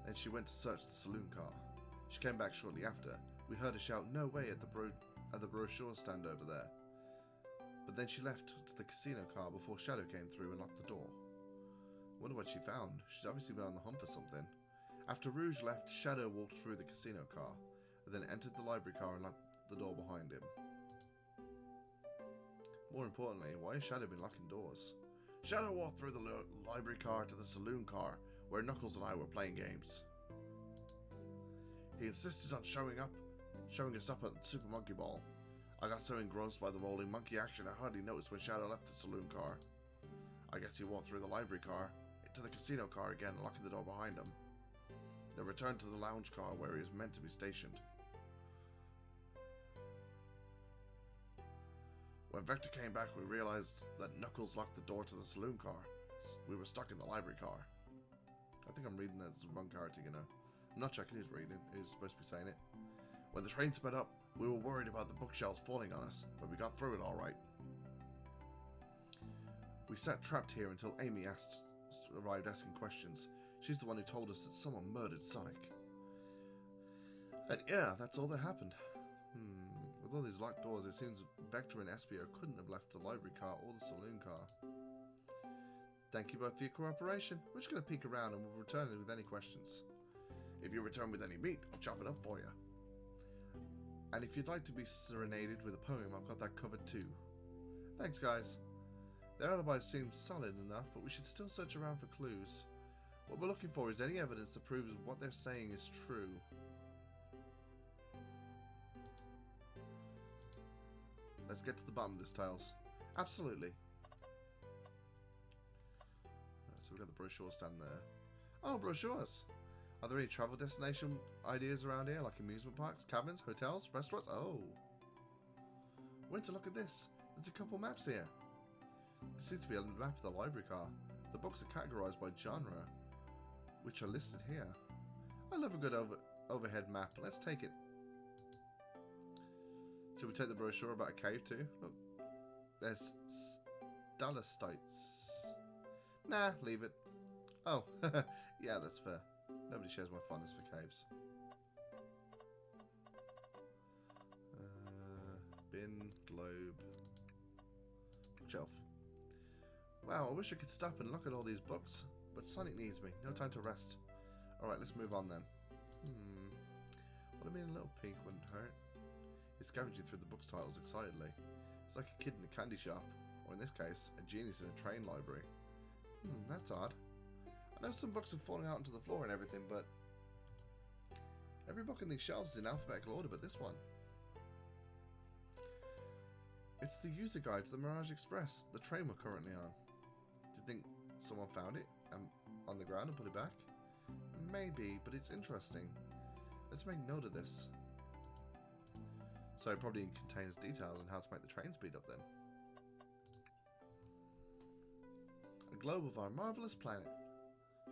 Then she went to search the saloon car. She came back shortly after. We heard her shout, "No way," at the brochure stand over there. But then she left to the casino car before Shadow came through and locked the door. Wonder what she found. She's obviously been on the hunt for something. After Rouge left, Shadow walked through the casino car, and then entered the library car and locked the door behind him. More importantly, why has Shadow been locking doors? Shadow walked through the library car to the saloon car, where Knuckles and I were playing games. He insisted on showing us up at the Super Monkey Ball. I got so engrossed by the rolling monkey action I hardly noticed when Shadow left the saloon car. I guess he walked through the library car, into the casino car again, locking the door behind him. Then returned to the lounge car where he was meant to be stationed. When Vector came back, we realized that Knuckles locked the door to the saloon car. We were stuck in the library car. I think I'm reading that as the wrong character, you know. I'm not checking who's reading. Who's supposed to be saying it. When the train sped up, we were worried about the bookshelves falling on us, but we got through it all right. We sat trapped here until Amy arrived asking questions. She's the one who told us that someone murdered Sonic. And yeah, that's all that happened. With all these locked doors, it seems Vector and Espio couldn't have left the library car or the saloon car. Thank you both for your cooperation. We're just going to peek around and we'll return with any questions. If you return with any meat, I'll chop it up for you. And if you'd like to be serenaded with a poem, I've got that covered too. Thanks, guys. Their alibi seems solid enough, but we should still search around for clues. What we're looking for is any evidence that proves what they're saying is true. Let's get to the bottom of this, Tails. Absolutely. Right, so we've got the brochure stand there. Oh, brochures! Are there any travel destination ideas around here, like amusement parks, cabins, hotels, restaurants? Oh. Wynter, look at this. There's a couple maps here. There seems to be a map of the library car. The books are categorized by genre, which are listed here. I love a good overhead map. Let's take it. Should we take the brochure about a cave too? Look, there's stalactites. Nah, leave it. Oh, yeah, that's fair. Nobody shares my fondness for caves. Bin, globe, bookshelf. Wow, I wish I could stop and look at all these books, but Sonic needs me. No time to rest. Alright, let's move on then. What I mean, a little peek wouldn't hurt. He's scavenging through the books titles excitedly. It's like a kid in a candy shop, or in this case, a genius in a train library. That's odd. I know some books have fallen out onto the floor and everything, but every book in these shelves is in alphabetical order but this one. It's the user guide to the Mirage Express, the train we're currently on. Do you think someone found it on the ground and put it back? Maybe, but it's interesting. Let's make note of this. So it probably contains details on how to make the train speed up then. A globe of our marvelous planet.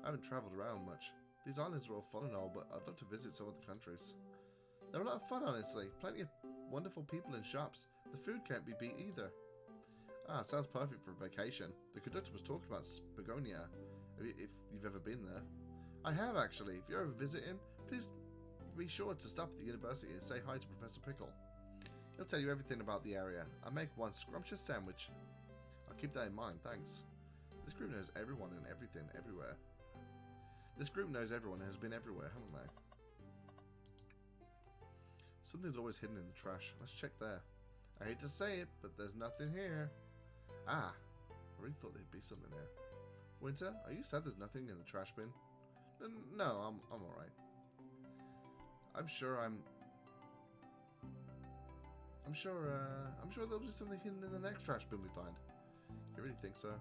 I haven't travelled around much. These islands are all fun and all, but I'd love to visit some of the countries. They're a lot of fun, honestly. Plenty of wonderful people and shops. The food can't be beat either. Ah, sounds perfect for a vacation. The conductor was talking about Spagonia, if you've ever been there. I have, actually. If you're ever visiting, please be sure to stop at the university and say hi to Professor Pickle. He'll tell you everything about the area. I make one scrumptious sandwich. I'll keep that in mind, thanks. This group knows everyone and everything, everywhere. This group knows everyone and has been everywhere, haven't they? Something's always hidden in the trash. Let's check there. I hate to say it, but there's nothing here. Ah, I really thought there'd be something here. Wynter, are you sad there's nothing in the trash bin? No, I'm alright. I'm sure there'll be something hidden in the next trash bin we find. You really think so?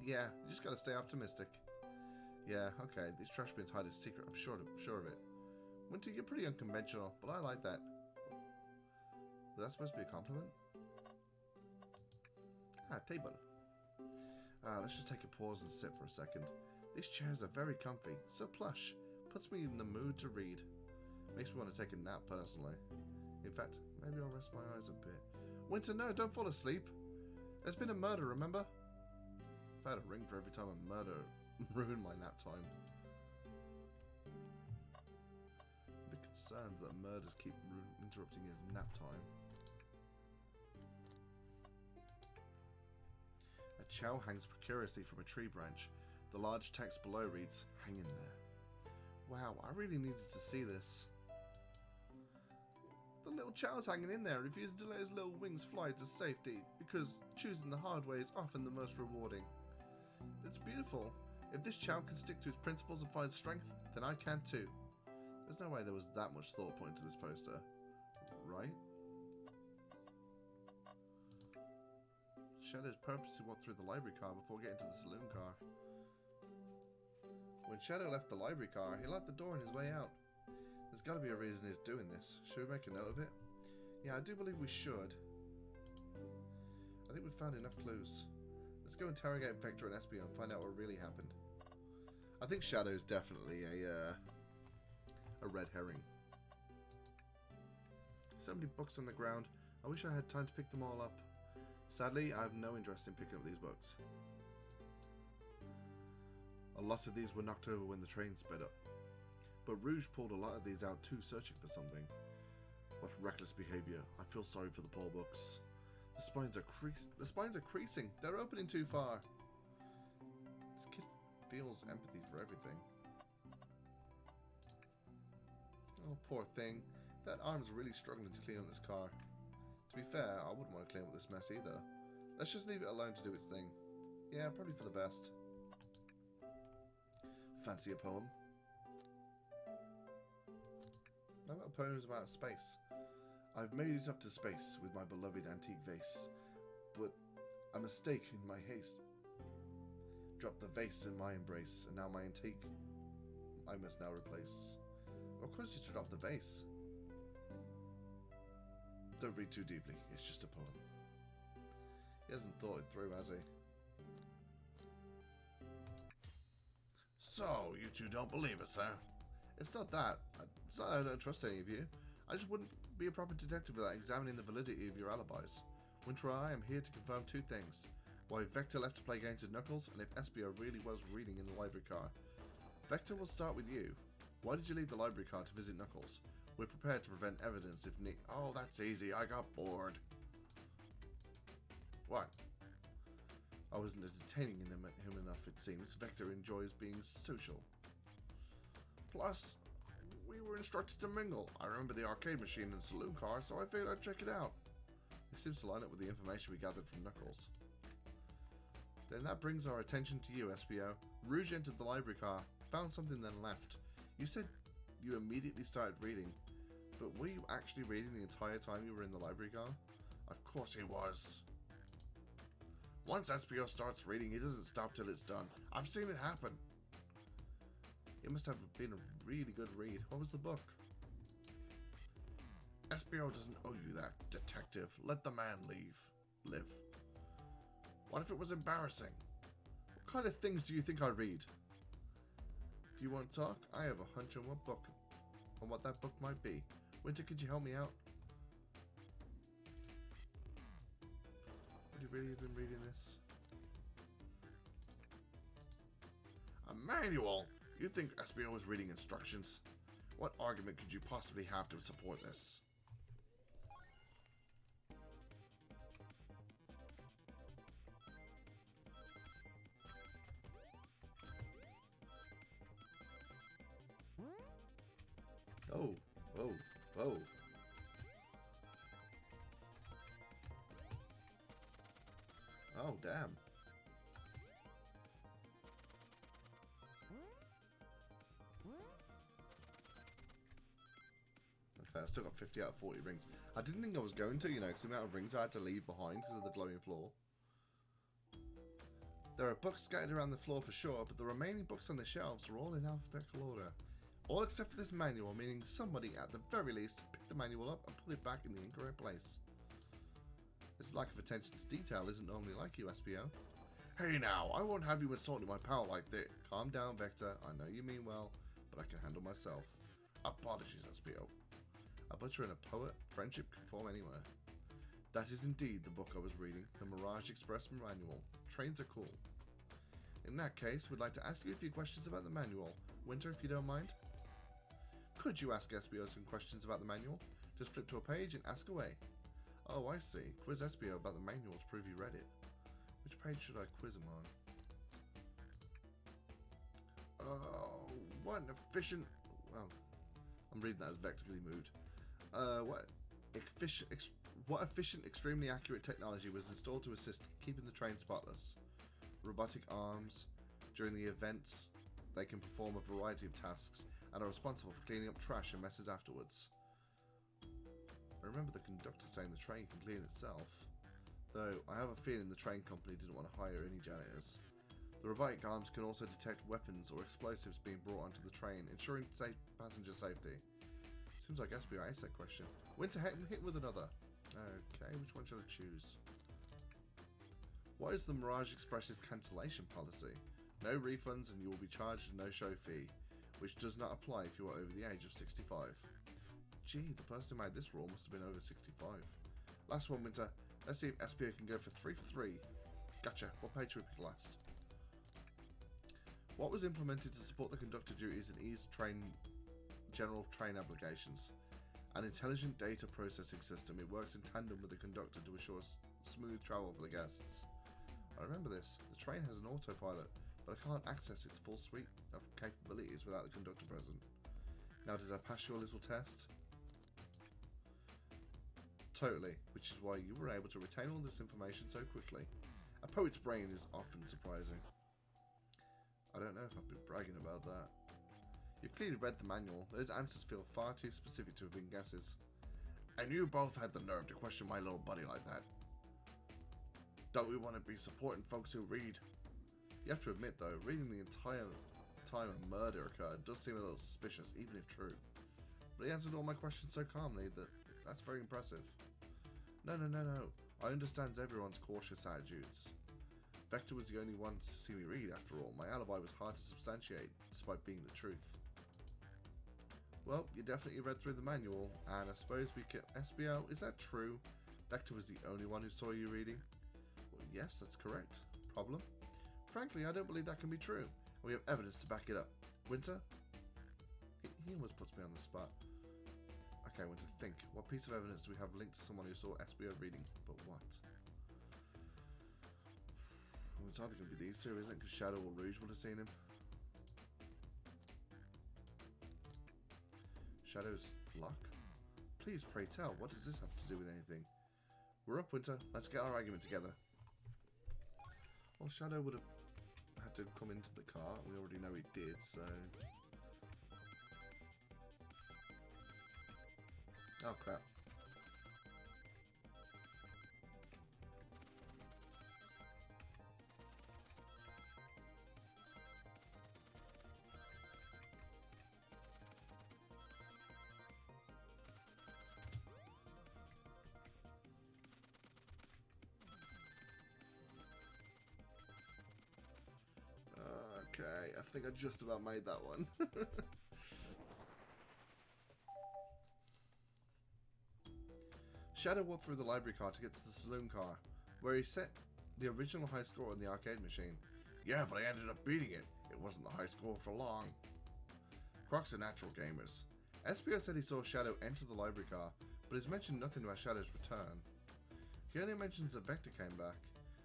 Yeah, you just gotta stay optimistic. Yeah, okay, these trash bins hide a secret, I'm sure of it. Wynter, you're pretty unconventional, but I like that. Was that supposed to be a compliment? Ah, table. Let's just take a pause and sit for a second. These chairs are very comfy, so plush. Puts me in the mood to read. Makes me want to take a nap, personally. In fact, maybe I'll rest my eyes a bit. Wynter, no, don't fall asleep. There's been a murder, remember? If I had a ring for every time a murder ruined my nap time. I'm a bit concerned that murders keep interrupting his nap time. A chow hangs precariously from a tree branch. The large text below reads, "Hang in there." Wow, I really needed to see this. The little chow's hanging in there, refusing to let his little wings fly to safety, because choosing the hard way is often the most rewarding. It's beautiful. If this chow can stick to his principles and find strength, then I can too. There's no way there was that much thought put into this poster. Right? Shadow's purposely walked through the library car before getting to the saloon car. When Shadow left the library car, he locked the door on his way out. There's got to be a reason he's doing this. Should we make a note of it? Yeah, I do believe we should. I think we've found enough clues. Let's go interrogate Vector and Espio and find out what really happened. I think Shadow's definitely a red herring. So many books on the ground. I wish I had time to pick them all up. Sadly, I have no interest in picking up these books. A lot of these were knocked over when the train sped up. But Rouge pulled a lot of these out too, searching for something. What reckless behaviour. I feel sorry for the poor books. The spines are creasing. They're opening too far. This kid feels empathy for everything. Oh, poor thing. That arm's really struggling to clean up this car. To be fair, I wouldn't want to clean up this mess either. Let's just leave it alone to do its thing. Yeah, probably for the best. Fancy a poem? I've got poems about space. I've made it up to space with my beloved antique vase, but a mistake in my haste dropped the vase in my embrace, and now my antique I must now replace. Of course you should drop the vase. Don't read too deeply, it's just a poem. He hasn't thought it through, has he? So, you two don't believe us, huh? It's not that. It's not that I don't trust any of you. I just wouldn't be a proper detective without examining the validity of your alibis. Wynter and I am here to confirm two things. Why Vector left to play games with Knuckles, and if Espio really was reading in the library car. Vector, will start with you. Why did you leave the library car to visit Knuckles? We're prepared to prevent evidence if need. Oh, that's easy. I got bored. What? I wasn't entertaining him enough, it seems. Vector enjoys being social. Plus, we were instructed to mingle. I remember the arcade machine and saloon car, so I figured I'd check it out. It seems to line up with the information we gathered from Knuckles. Then that brings our attention to you, Espio. Rouge entered the library car, found something, then left. You said you immediately started reading, but were you actually reading the entire time you were in the library car? Of course he was. Once Espio starts reading, he doesn't stop till it's done. I've seen it happen. It must have been a really good read. What was the book? Espio doesn't owe you that, detective. Let the man live. What if it was embarrassing? What kind of things do you think I read? If you won't talk, I have a hunch on what that book might be. Wynter, could you help me out? Would you really have been reading this? A manual? You think Espio was reading instructions? What argument could you possibly have to support this? Oh, whoa, whoa. Oh, damn. Okay, I still got 50 out of 40 rings. I didn't think I was going to, because the amount of rings I had to leave behind because of the glowing floor. There are books scattered around the floor for sure, but the remaining books on the shelves are all in alphabetical order. All except for this manual, meaning somebody at the very least picked the manual up and put it back in the incorrect place. This lack of attention to detail isn't normally like you, Espio. Hey now, I won't have you insulting my pal like this. Calm down, Vector. I know you mean well, but I can handle myself. Apologies, Espio. A butcher and a poet, friendship can form anywhere. That is indeed the book I was reading, the Mirage Express Manual. Trains are cool. In that case, we'd like to ask you a few questions about the manual. Wynter, if you don't mind? Could you ask Espio some questions about the manual? Just flip to a page and ask away. Oh, I see. Quiz Espio about the manual to prove you read it. Which page should I quiz him on? Oh, what an efficient... Well, I'm reading that as Vector because he moved. What? What efficient, extremely accurate technology was installed to assist keeping the train spotless? Robotic arms. During the events, they can perform a variety of tasks and are responsible for cleaning up trash and messes afterwards. I remember the conductor saying the train can clean itself, though I have a feeling the train company didn't want to hire any janitors. The robotic arms can also detect weapons or explosives being brought onto the train, ensuring passenger safety. Seems like Espio asked that question. Wynter, hit with another. Okay, which one should I choose? What is the Mirage Express's cancellation policy? No refunds and you will be charged a no-show fee, which does not apply if you are over the age of 65. Gee, the person who made this rule must have been over 65. Last one, Wynter. Let's see if Espio can go for 3 for 3. Gotcha. What page should we pick last? What was implemented to support the conductor duties and ease general train applications? An intelligent data processing system. It works in tandem with the conductor to ensure smooth travel for the guests. I remember this. The train has an autopilot, but I can't access its full suite of capabilities without the conductor present. Now, did I pass your little test? Totally, which is why you were able to retain all this information so quickly. A poet's brain is often surprising. I don't know if I've been bragging about that. You've clearly read the manual. Those answers feel far too specific to have been guesses. And you both had the nerve to question my little buddy like that. Don't we want to be supporting folks who read? You have to admit though, reading the entire time a murder occurred does seem a little suspicious, even if true. But he answered all my questions so calmly that's very impressive. No. I understand everyone's cautious attitudes. Vector was the only one to see me read, after all. My alibi was hard to substantiate, despite being the truth. Well, you definitely read through the manual, and I suppose we can... Espio, is that true? Vector was the only one who saw you reading? Well, yes, that's correct. Problem? Frankly, I don't believe that can be true. We have evidence to back it up. Wynter? He almost puts me on the spot. Okay, Wynter, think. What piece of evidence do we have linked to someone who saw Espio reading? But what? Well, it's either going to be these two, isn't it? Because Shadow or Rouge would have seen him. Shadow's luck? Please, pray tell, what does this have to do with anything? We're up, Wynter. Let's get our argument together. Well, Shadow would have had to come into the car. We already know he did, so... Oh, crap. Okay, I think I just about made that one. Shadow walked through the library car to get to the saloon car, where he set the original high score on the arcade machine. Yeah, but I ended up beating it. It wasn't the high score for long. Crocs are natural gamers. Espio said he saw Shadow enter the library car, but has mentioned nothing about Shadow's return. He only mentions that Vector came back.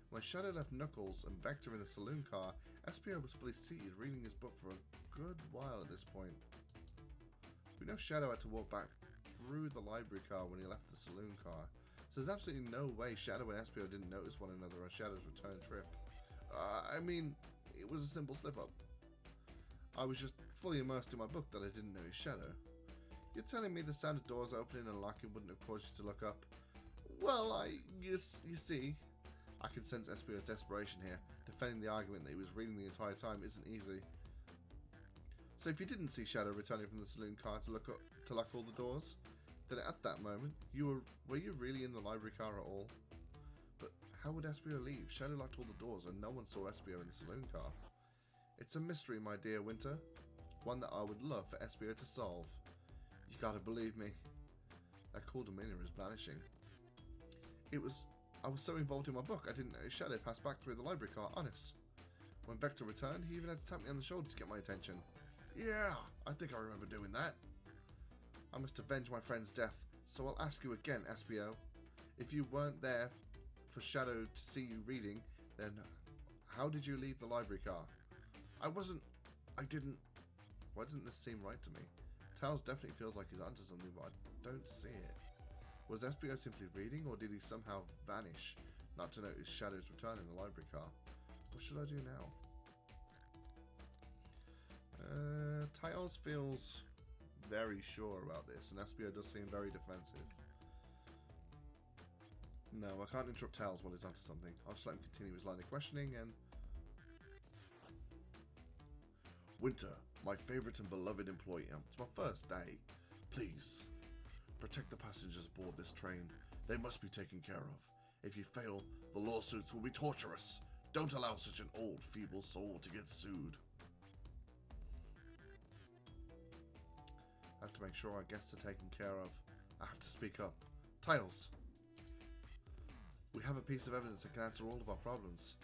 When Shadow left Knuckles and Vector in the saloon car, Espio was fully seated reading his book for a good while at this point. We know Shadow had to walk back through the library car when he left the saloon car, so there's absolutely no way Shadow and Espio didn't notice one another on Shadow's return trip. I mean, it was a simple slip-up. I was just fully immersed in my book that I didn't notice Shadow. You're telling me the sound of doors opening and locking wouldn't have caused you to look up? Well, you see... I can sense Espio's desperation here. Defending the argument that he was reading the entire time isn't easy. So if you didn't see Shadow returning from the saloon car to lock all the doors, then at that moment, were you really in the library car at all? But how would Espio leave? Shadow locked all the doors and no one saw Espio in the saloon car. It's a mystery, my dear Wynter. One that I would love for Espio to solve. You gotta believe me. That cool demeanor is vanishing. I was so involved in my book, I didn't notice Shadow passed back through the library car, honest. When Vector returned, he even had to tap me on the shoulder to get my attention. Yeah, I think I remember doing that. I must avenge my friend's death, so I'll ask you again, Espio. If you weren't there for Shadow to see you reading, then how did you leave the library car? I didn't... Why doesn't this seem right to me? Tails definitely feels like he's onto something, but I don't see it. Was Espio simply reading, or did he somehow vanish, not to notice Shadow's return in the library car? What should I do now? Tails feels very sure about this, and Espio does seem very defensive. No, I can't interrupt Tails while he's onto something. I'll just let him continue his line of questioning and... Wynter, my favourite and beloved employee. It's my first day. Please, protect the passengers aboard this train. They must be taken care of. If you fail, the lawsuits will be torturous. Don't allow such an old, feeble soul to get sued. I have to make sure our guests are taken care of. I have to speak up. Tails! We have a piece of evidence that can answer all of our problems.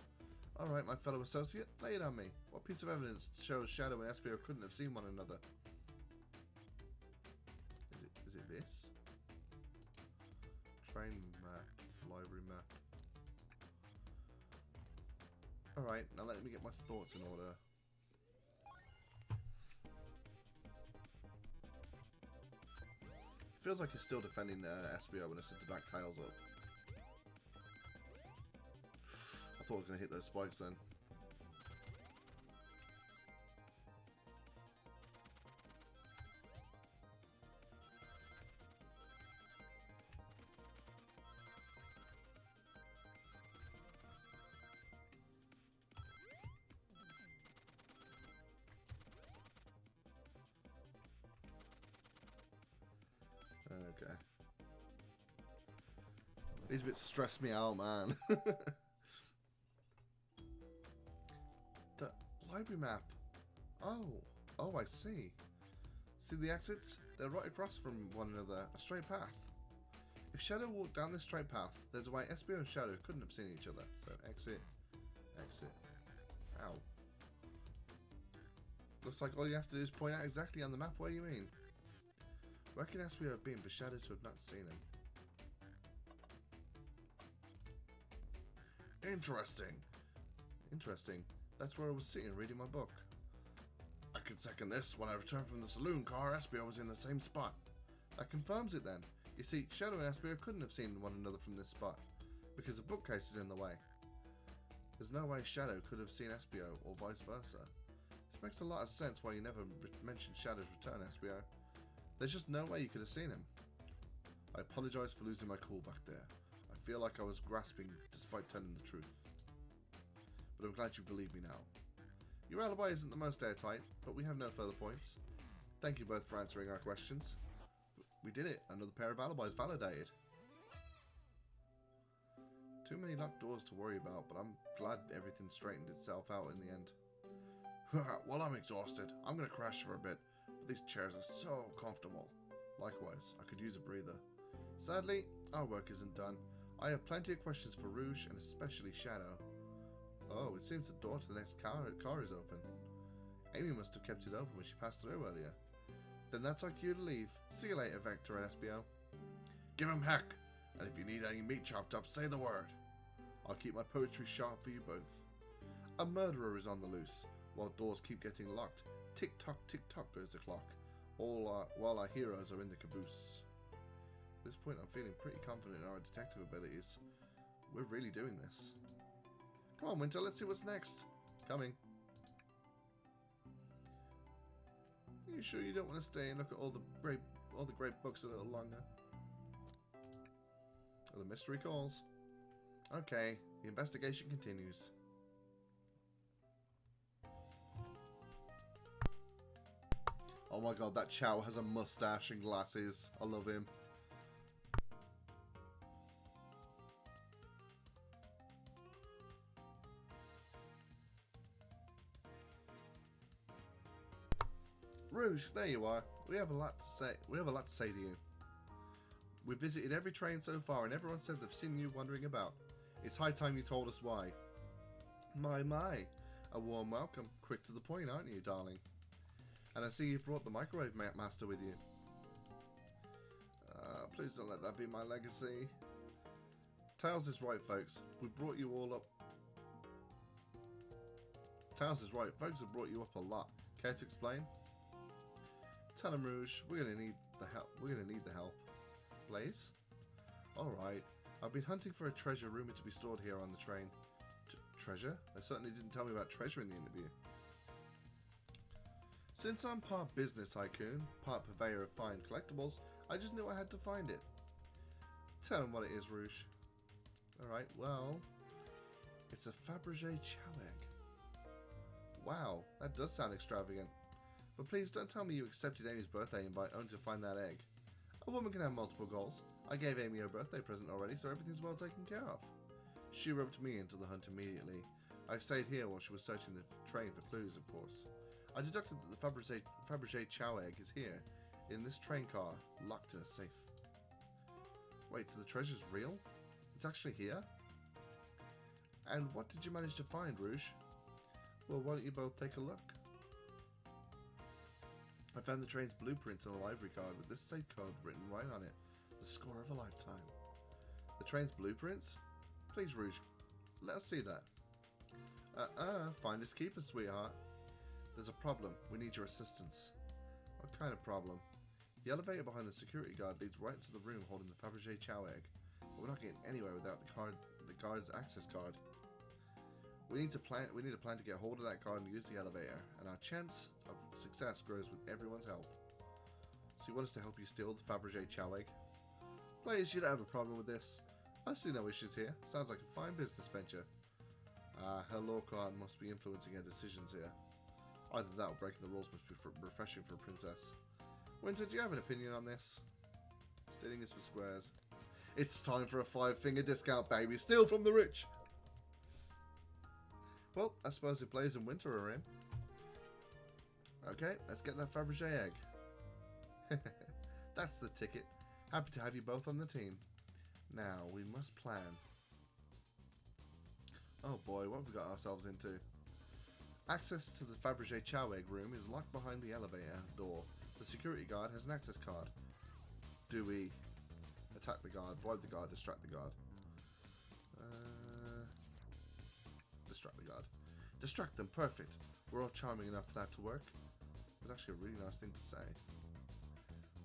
Alright, my fellow associate, lay it on me. What piece of evidence shows Shadow and Espio couldn't have seen one another? Is it this? Train map. Library map. Alright, now let me get my thoughts in order. Feels like he's still defending Espio when I said to back Tails up. I thought I was going to hit those spikes then. Okay. These bits stress me out, man. The library map. Oh, I see. See the exits? They're right across from one another, a straight path. If Shadow walked down this straight path, there's a way Espio and Shadow couldn't have seen each other. So exit, exit. Ow. Looks like all you have to do is point out exactly on the map where you mean. Where can Espio have been for Shadow to have not seen him? Interesting. Interesting. That's where I was sitting reading my book. I could second this. When I returned from the saloon car, Espio was in the same spot. That confirms it then. You see, Shadow and Espio couldn't have seen one another from this spot, because the bookcase is in the way. There's no way Shadow could have seen Espio, or vice versa. This makes a lot of sense why you never mentioned Shadow's return, Espio. There's just no way you could have seen him. I apologise for losing my cool back there. I feel like I was grasping despite telling the truth. But I'm glad you believe me now. Your alibi isn't the most airtight, but we have no further points. Thank you both for answering our questions. We did it. Another pair of alibis validated. Too many locked doors to worry about, but I'm glad everything straightened itself out in the end. Well, I'm exhausted. I'm going to crash for a bit, but these chairs are so comfortable. Likewise, I could use a breather. Sadly, our work isn't done. I have plenty of questions for Rouge and especially Shadow. Oh, it seems the door to the next car is open. Amy must have kept it open when she passed through earlier. Then that's our cue to leave. See you later, Vector and Espio. Give him heck, and if you need any meat chopped up, say the word. I'll keep my poetry sharp for you both. A murderer is on the loose, while doors keep getting locked. Tick-tock, tick-tock goes the clock, while our heroes are in the caboose. At this point, I'm feeling pretty confident in our detective abilities. We're really doing this. Come on, Wynter, let's see what's next. Coming. Are you sure you don't want to stay and look at all the great books a little longer? Oh, the mystery calls. Okay, the investigation continues. Oh my god, that Chow has a mustache and glasses. I love him. Rouge, there you are. We have a lot to say. We have a lot to say to you. We've visited every train so far, and everyone said they've seen you wandering about. It's high time you told us why. My, a warm welcome. Quick to the point, aren't you, darling? And I see you brought the microwave master with you. Please don't let that be my legacy. Tails is right, folks. We brought you all up. Tails is right. Folks have brought you up a lot. Care to explain? Tell him, Rouge. We're gonna need the help. We're gonna need the help. Blaze? Alright. I've been hunting for a treasure rumored to be stored here on the train. Treasure? They certainly didn't tell me about treasure in the interview. Since I'm part business tycoon, part purveyor of fine collectibles, I just knew I had to find it. Tell them what it is, Rouge. Alright, well, it's a Fabergé chow egg. Wow, that does sound extravagant. But please don't tell me you accepted Amy's birthday invite only to find that egg. A woman can have multiple goals. I gave Amy her birthday present already, so everything's well taken care of. She roped me into the hunt immediately. I stayed here while she was searching the train for clues, of course. I deducted that the Fabergé chow egg is here, in this train car, locked in a safe. Wait, so the treasure's real? It's actually here? And what did you manage to find, Rouge? Well, why don't you both take a look? I found the train's blueprints on a library card with this safe code written right on it. The score of a lifetime. The train's blueprints? Please, Rouge, let us see that. Finders keepers, sweetheart. There's a problem. We need your assistance. What kind of problem? The elevator behind the security guard leads right into the room holding the Fabergé chow egg. But we're not getting anywhere without the guard's access card. We need a plan to get hold of that card and use the elevator, and our chance of success grows with everyone's help. So you want us to help you steal the Fabergé chow egg? Please, you don't have a problem with this. I see no issues here. Sounds like a fine business venture. Her law card must be influencing her decisions here. Either that or breaking the rules must be refreshing for a princess. Wynter, do you have an opinion on this? Stealing is for squares. It's time for a 5-finger discount, baby. Steal from the rich! Well, I suppose if Blaze and Wynter are in. Okay, let's get that Fabergé egg. That's the ticket. Happy to have you both on the team. Now, we must plan. Oh boy, what have we got ourselves into? Access to the Fabergé chow egg room is locked behind the elevator door. The security guard has an access card. Do we attack the guard, bribe the guard, distract the guard? Distract the guard. Distract them, perfect. We're all charming enough for that to work. It's actually a really nice thing to say.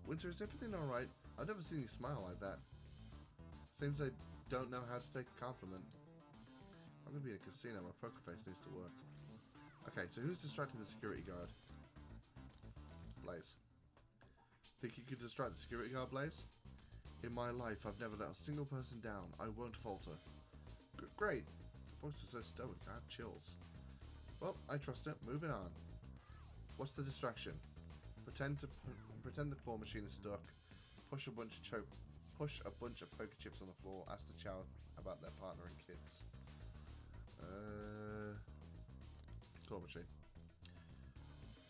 Wynter, is everything alright? I've never seen you smile like that. Seems I don't know how to take a compliment. I'm gonna be in a casino, my poker face needs to work. Okay, so who's distracting the security guard? Blaze. Think you could distract the security guard, Blaze? In my life, I've never let a single person down. I won't falter. Great. The voice was so stoic, I have chills. Well, I trust it. Moving on. What's the distraction? Pretend the claw machine is stuck. Push a bunch of poker chips on the floor. Ask the chow about their partner and kids. Claw machine.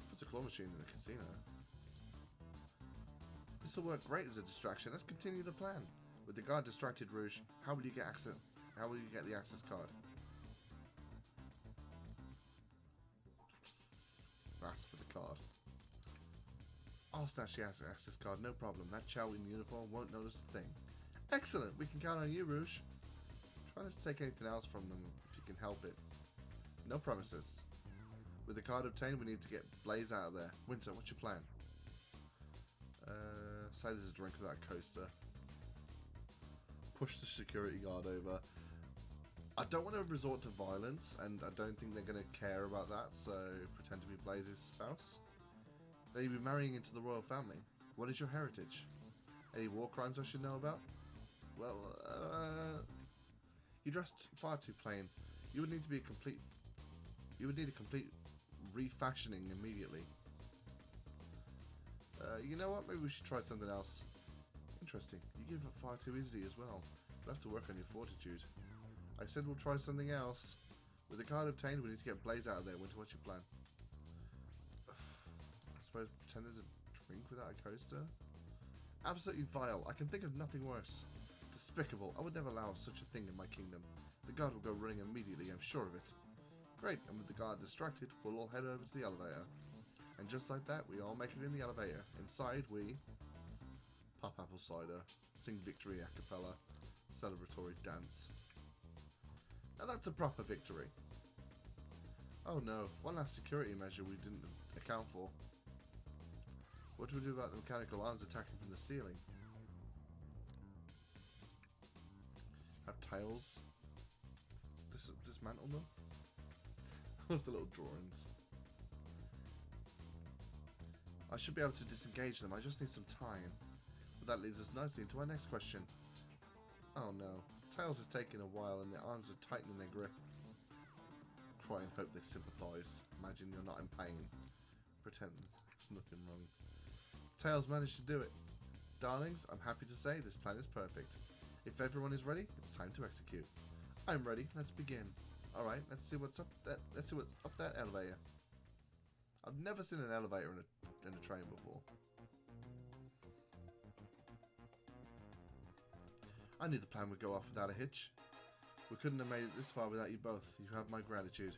What's a claw machine in a casino? This will work great as a distraction. Let's continue the plan. With the guard distracted, Rouge, how will you get access? How will you get the access card? Ask for the card. I'll snatch the access card, no problem. That chow in uniform won't notice a thing. Excellent, we can count on you, Rouge. Try not to take anything else from them if you can help it. No promises. With the card obtained, we need to get Blaze out of there. Wynter, what's your plan? Say there's a drink without a coaster. Push the security guard over. I don't want to resort to violence, and I don't think they're going to care about that, so pretend to be Blaze's spouse. Then you'll be marrying into the royal family. What is your heritage? Any war crimes I should know about? Well, you dressed far too plain. You would need a complete refashioning immediately. You know what? Maybe we should try something else. Interesting. You give up far too easily as well. We'll have to work on your fortitude. I said we'll try something else. With the card obtained, we need to get Blaze out of there. Wynter, what's your plan? I suppose pretend there's a drink without a coaster? Absolutely vile. I can think of nothing worse. Despicable. I would never allow such a thing in my kingdom. The guard will go running immediately, I'm sure of it. Great, and with the guard distracted, we'll all head over to the elevator. And just like that, we all make it in the elevator. Inside, we pop apple cider, sing victory a cappella, celebratory dance. Now that's a proper victory. Oh no, one last security measure we didn't account for. What do we do about the mechanical arms attacking from the ceiling? Have tails. Dismantle them. With the little drawings. I should be able to disengage them. I just need some time. But that leads us nicely into our next question. Oh no. Tails is taking a while and their arms are tightening their grip. Cry and hope they sympathise. Imagine you're not in pain. Pretend there's nothing wrong. Tails managed to do it. Darlings, I'm happy to say this plan is perfect. If everyone is ready, it's time to execute. I'm ready. Let's begin. Alright, let's see what's up that elevator. I've never seen an elevator in a train before. I knew the plan would go off without a hitch. We couldn't have made it this far without you both. You have my gratitude.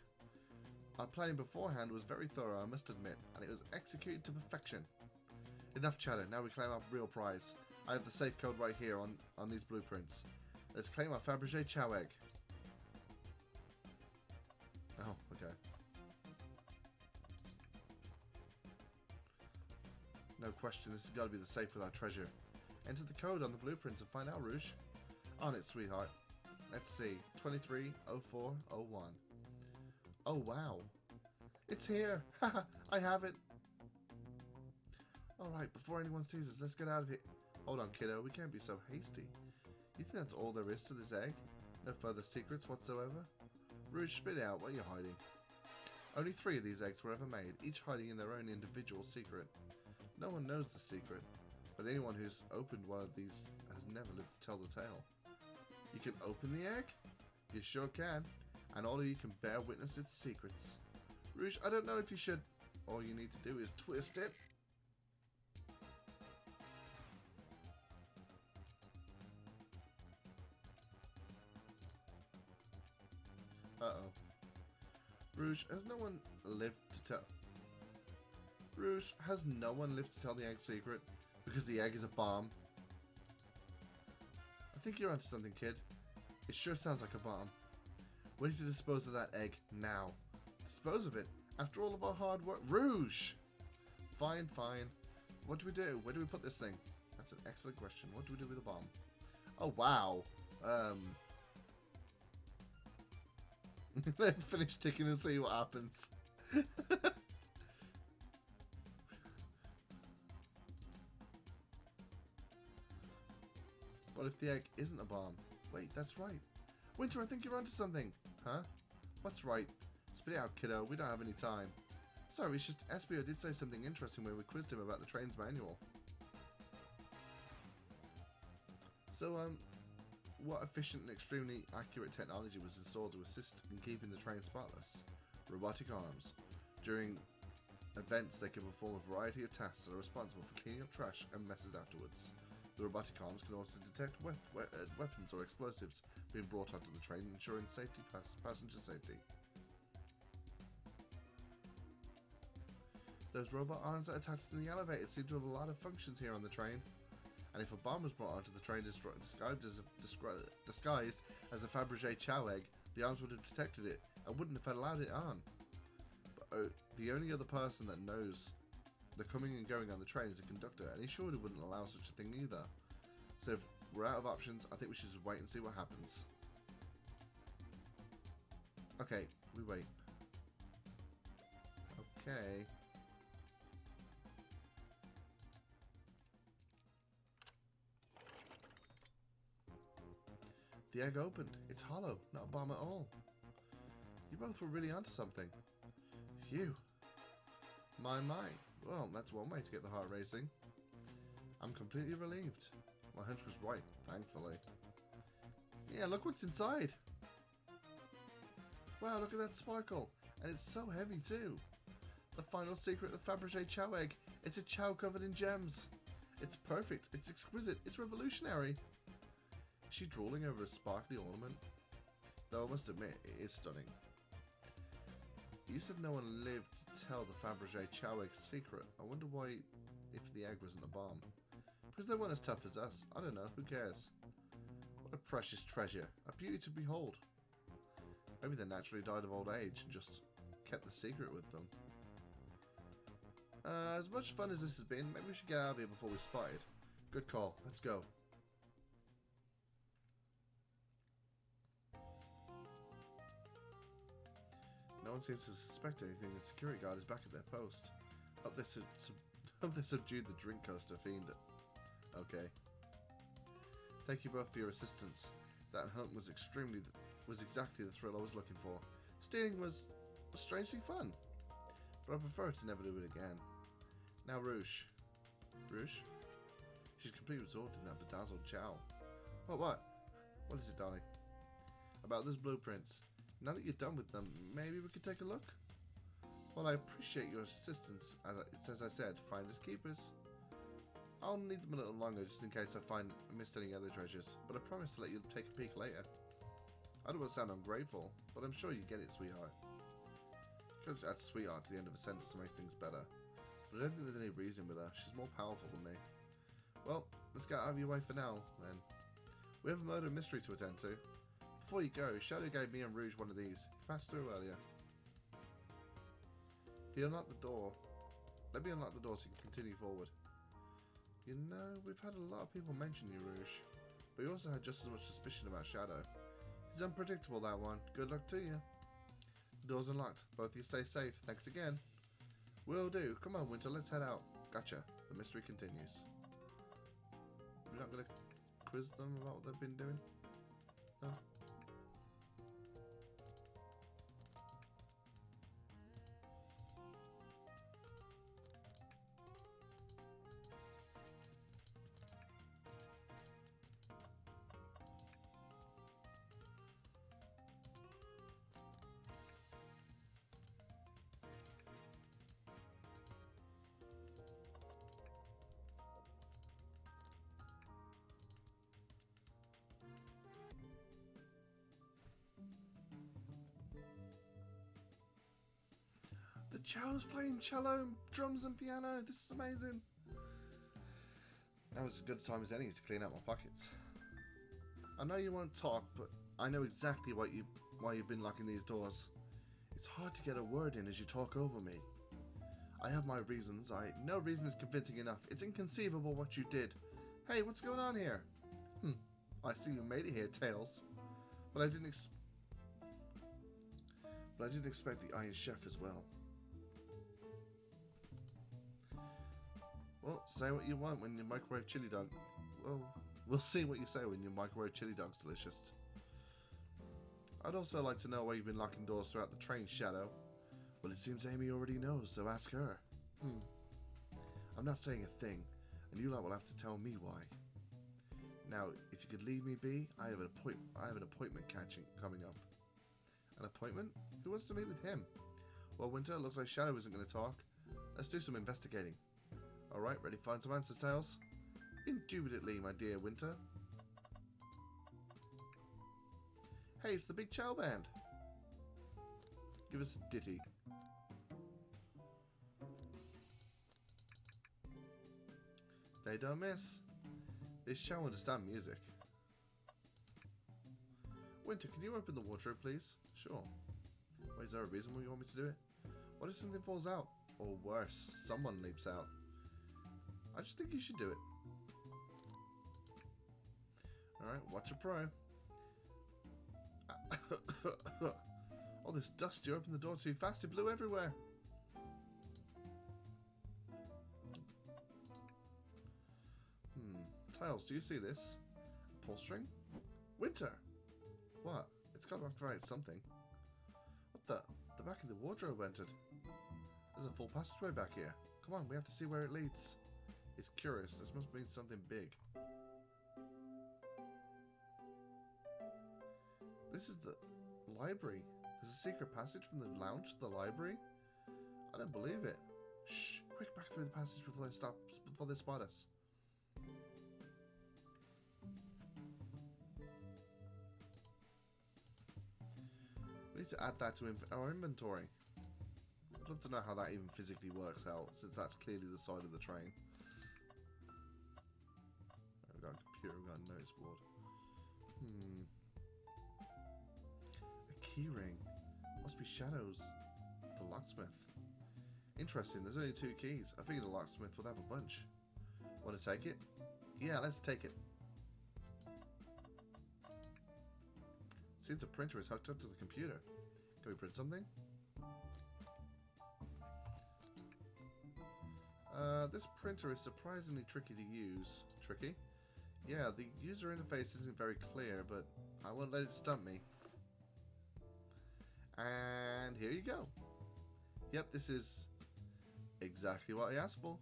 Our planning beforehand was very thorough, I must admit, and it was executed to perfection. Enough chatter, now we claim our real prize. I have the safe code right here on these blueprints. Let's claim our Fabergé Chow egg. Oh, okay. No question, this has got to be the safe with our treasure. Enter the code on the blueprints and find out, Rouge. On it, sweetheart. Let's see. 230401. Oh, wow. It's here. Haha, I have it. Alright, before anyone sees us, let's get out of here. Hold on, kiddo. We can't be so hasty. You think that's all there is to this egg? No further secrets whatsoever? Rouge, spit out. What are you hiding? Only 3 of these eggs were ever made, each hiding in their own individual secret. No one knows the secret, but anyone who's opened one of these has never lived to tell the tale. You can open the egg? You sure can, and all of you can bear witness its secrets. Rouge, I don't know if you should. All you need to do is twist it. Uh-oh. Rouge, has no one lived to tell... Rouge, has no one lived to tell the egg secret? Because the egg is a bomb? I think you're onto something, kid. It sure sounds like a bomb. We need to dispose of that egg now. Dispose of it? After all of our hard work? Rouge! Fine, fine. What do we do? Where do we put this thing? That's an excellent question. What do we do with the bomb? Oh, wow. Let me finish ticking and see what happens. What if the egg isn't a bomb? Wait, that's right. Wynter, I think you're onto something. Huh? What's right? Spit it out, kiddo. We don't have any time. Sorry, it's just Espio did say something interesting when we quizzed him about the train's manual. So, what efficient and extremely accurate technology was installed to assist in keeping the train spotless? Robotic arms. During events, they can perform a variety of tasks that are responsible for cleaning up trash and messes afterwards. The robotic arms can also detect weapons or explosives being brought onto the train, ensuring passenger safety. Those robot arms that attached in the elevator seem to have a lot of functions here on the train. And if a bomb was brought onto the train disguised as a Fabergé Chow egg, the arms would have detected it and wouldn't have allowed it on. But the only other person that knows the coming and going on the train is the conductor, and he surely wouldn't allow such a thing either. So if we're out of options, I think we should just wait and see what happens. Okay, we wait. Okay. The egg opened. It's hollow, not a bomb at all. You both were really onto something. Phew. My. Well, that's one way to get the heart racing. I'm completely relieved. My hunch was right, thankfully. Yeah, look what's inside. Wow, look at that sparkle. And it's so heavy too. The final secret of the Fabergé Chow egg. It's a chow covered in gems. It's perfect. It's exquisite. It's revolutionary. Is she drooling over a sparkly ornament? Though I must admit, it is stunning. You said no one lived to tell the Fabergé Chow egg's secret. I wonder why, if the egg wasn't a bomb. Because they weren't as tough as us. I don't know, who cares? What a precious treasure. A beauty to behold. Maybe they naturally died of old age and just kept the secret with them. As much fun as this has been, maybe we should get out of here before we're spotted. Good call. Let's go. No one seems to suspect anything. The security guard is back at their post. Hope they subdued the drink coaster fiend. Okay. Thank you both for your assistance. That hunt was exactly the thrill I was looking for. Stealing was strangely fun, but I prefer to never do it again. Now Rouge. Rouge? She's completely absorbed in that bedazzled chow. What? What is it, darling? About those blueprints. Now that you're done with them, maybe we could take a look? Well, I appreciate your assistance. As I said, finders keepers. I'll need them a little longer just in case I missed any other treasures, but I promise to let you take a peek later. I don't want to sound ungrateful, but I'm sure you get it, sweetheart. You could add sweetheart to the end of a sentence to make things better, but I don't think there's any reason with her. She's more powerful than me. Well, let's get out of your way for now, then. We have a murder mystery to attend to. Before you go, Shadow gave me and Rouge one of these. He passed through earlier. He unlocked the door. Let me unlock the door so you can continue forward. You know, we've had a lot of people mention you, Rouge, but we also had just as much suspicion about Shadow. He's unpredictable, that one. Good luck to you. The door's unlocked. Both of you stay safe. Thanks again. Will do. Come on, Wynter, let's head out. Gotcha. The mystery continues. We're not going to quiz them about what they've been doing? No? The chow's playing cello, drums and piano. This is amazing. That was as good a time as any to clean out my pockets. I know you won't talk, but I know exactly why you've been locking these doors. It's hard to get a word in as you talk over me. I have my reasons. No reason is convincing enough. It's inconceivable what you did. Hey, what's going on here? I see you made it here, Tails. But I didn't expect the Iron Chef as well. Well, say what you want when your microwave chili dog... Well, we'll see what you say when your microwave chili dog's delicious. I'd also like to know why you've been locking doors throughout the train, Shadow. Well, it seems Amy already knows, so ask her. I'm not saying a thing, and you lot will have to tell me why. Now, if you could leave me be, I have an appointment coming up. An appointment? Who wants to meet with him? Well, Wynter, looks like Shadow isn't going to talk. Let's do some investigating. Alright, ready to find some answers, Tails? Indubitably, my dear Wynter. Hey, it's the Big Chow Band. Give us a ditty. They don't miss. They shall understand music. Wynter, can you open the wardrobe, please? Sure. Wait, is there a reason why you want me to do it? What if something falls out? Or worse, someone leaps out? I just think you should do it. Alright, watch a pro. All this dust, you opened the door too fast, it blew everywhere. Tails, do you see this? A pull string? Wynter! What? It's got to activate something. What the? The back of the wardrobe entered. There's a full passageway back here. Come on, we have to see where it leads. It's curious. This must mean something big. This is the library. There's a secret passage from the lounge to the library? I don't believe it. Shh! Quick, back through the passage before they spot us. We need to add that to our inventory. I'd love to know how that even physically works out, since that's clearly the side of the train. We've got a computer, we've got a notice board. A key ring. Must be Shadow's. The locksmith. Interesting, there's only 2 keys. I figured the locksmith would have a bunch. Want to take it? Yeah, let's take it. Seems the printer is hooked up to the computer. Can we print something? This printer is surprisingly tricky to use. Tricky? Yeah, the user interface isn't very clear, but I won't let it stump me. And here you go. Yep, this is exactly what I asked for.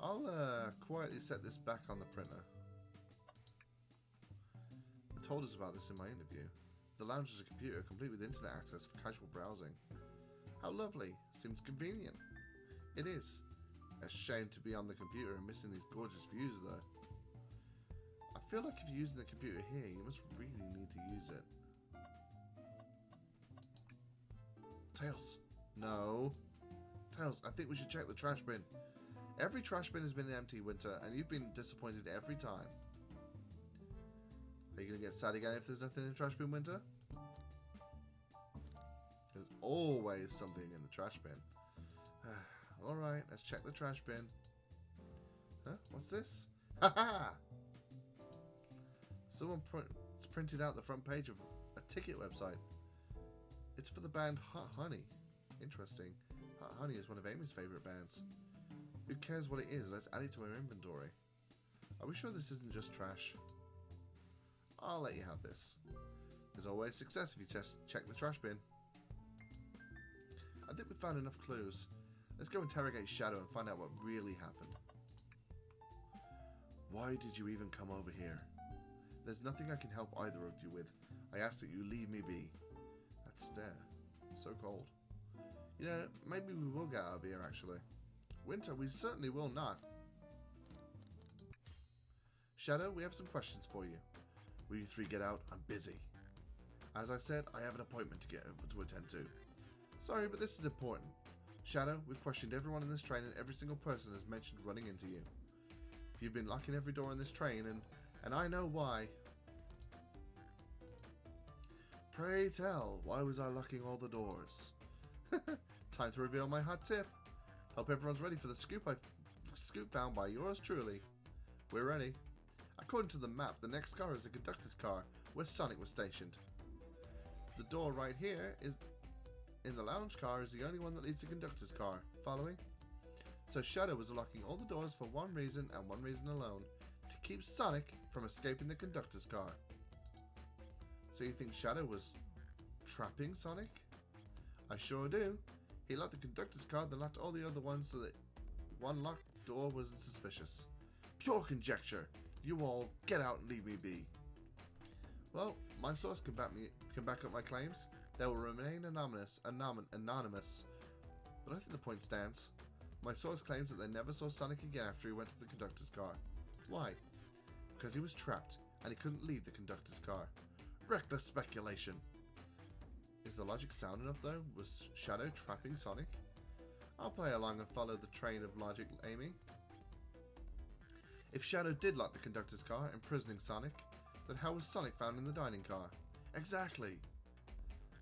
I'll quietly set this back on the printer. I told us about this in my interview. The lounge is a computer complete with internet access for casual browsing. How lovely. Seems convenient. It is. A shame to be on the computer and missing these gorgeous views though. I feel like if you're using the computer here, you must really need to use it. Tails. No. Tails, I think we should check the trash bin. Every trash bin has been empty, Wynter, and you've been disappointed every time. Are you going to get sad again if there's nothing in the trash bin, Wynter? There's always something in the trash bin. Alright, let's check the trash bin. Huh? What's this? Haha! Someone printed out the front page of a ticket website. It's for the band Hot Honey. Interesting. Hot Honey is one of Amy's favourite bands. Who cares what it is? Let's add it to our inventory. Are we sure this isn't just trash? I'll let you have this. There's always success if you just check the trash bin. I think we found enough clues. Let's go interrogate Shadow and find out what really happened. Why did you even come over here? There's nothing I can help either of you with. I ask that you leave me be. That stare. So cold. You know, maybe we will get out of here actually. Wynter, we certainly will not. Shadow, we have some questions for you. Will you three get out? I'm busy. As I said, I have an appointment to attend to. Sorry, but this is important. Shadow, we've questioned everyone in this train and every single person has mentioned running into you. You've been locking every door in this train and I know why. Pray tell, why was I locking all the doors? Time to reveal my hot tip. Hope everyone's ready for the scoop found by yours truly. We're ready. According to the map, the next car is a conductor's car, where Sonic was stationed. The door right here is in the lounge car is the only one that leads to the conductor's car. Following? So Shadow was locking all the doors for one reason and one reason alone. To keep Sonic from escaping the conductor's car. So you think Shadow was trapping Sonic? I sure do. He locked the conductor's car, then locked all the other ones so that one locked door wasn't suspicious. Pure conjecture. You all get out and leave me be. Well, my source can back up my claims. They will remain anonymous. But I think the point stands. My source claims that they never saw Sonic again after he went to the conductor's car. Why? Because he was trapped and he couldn't leave the conductor's car. Reckless speculation. Is the logic sound enough though? Was Shadow trapping Sonic? I'll play along and follow the train of logic, Amy. If Shadow did lock the conductor's car, imprisoning Sonic, then how was Sonic found in the dining car? Exactly.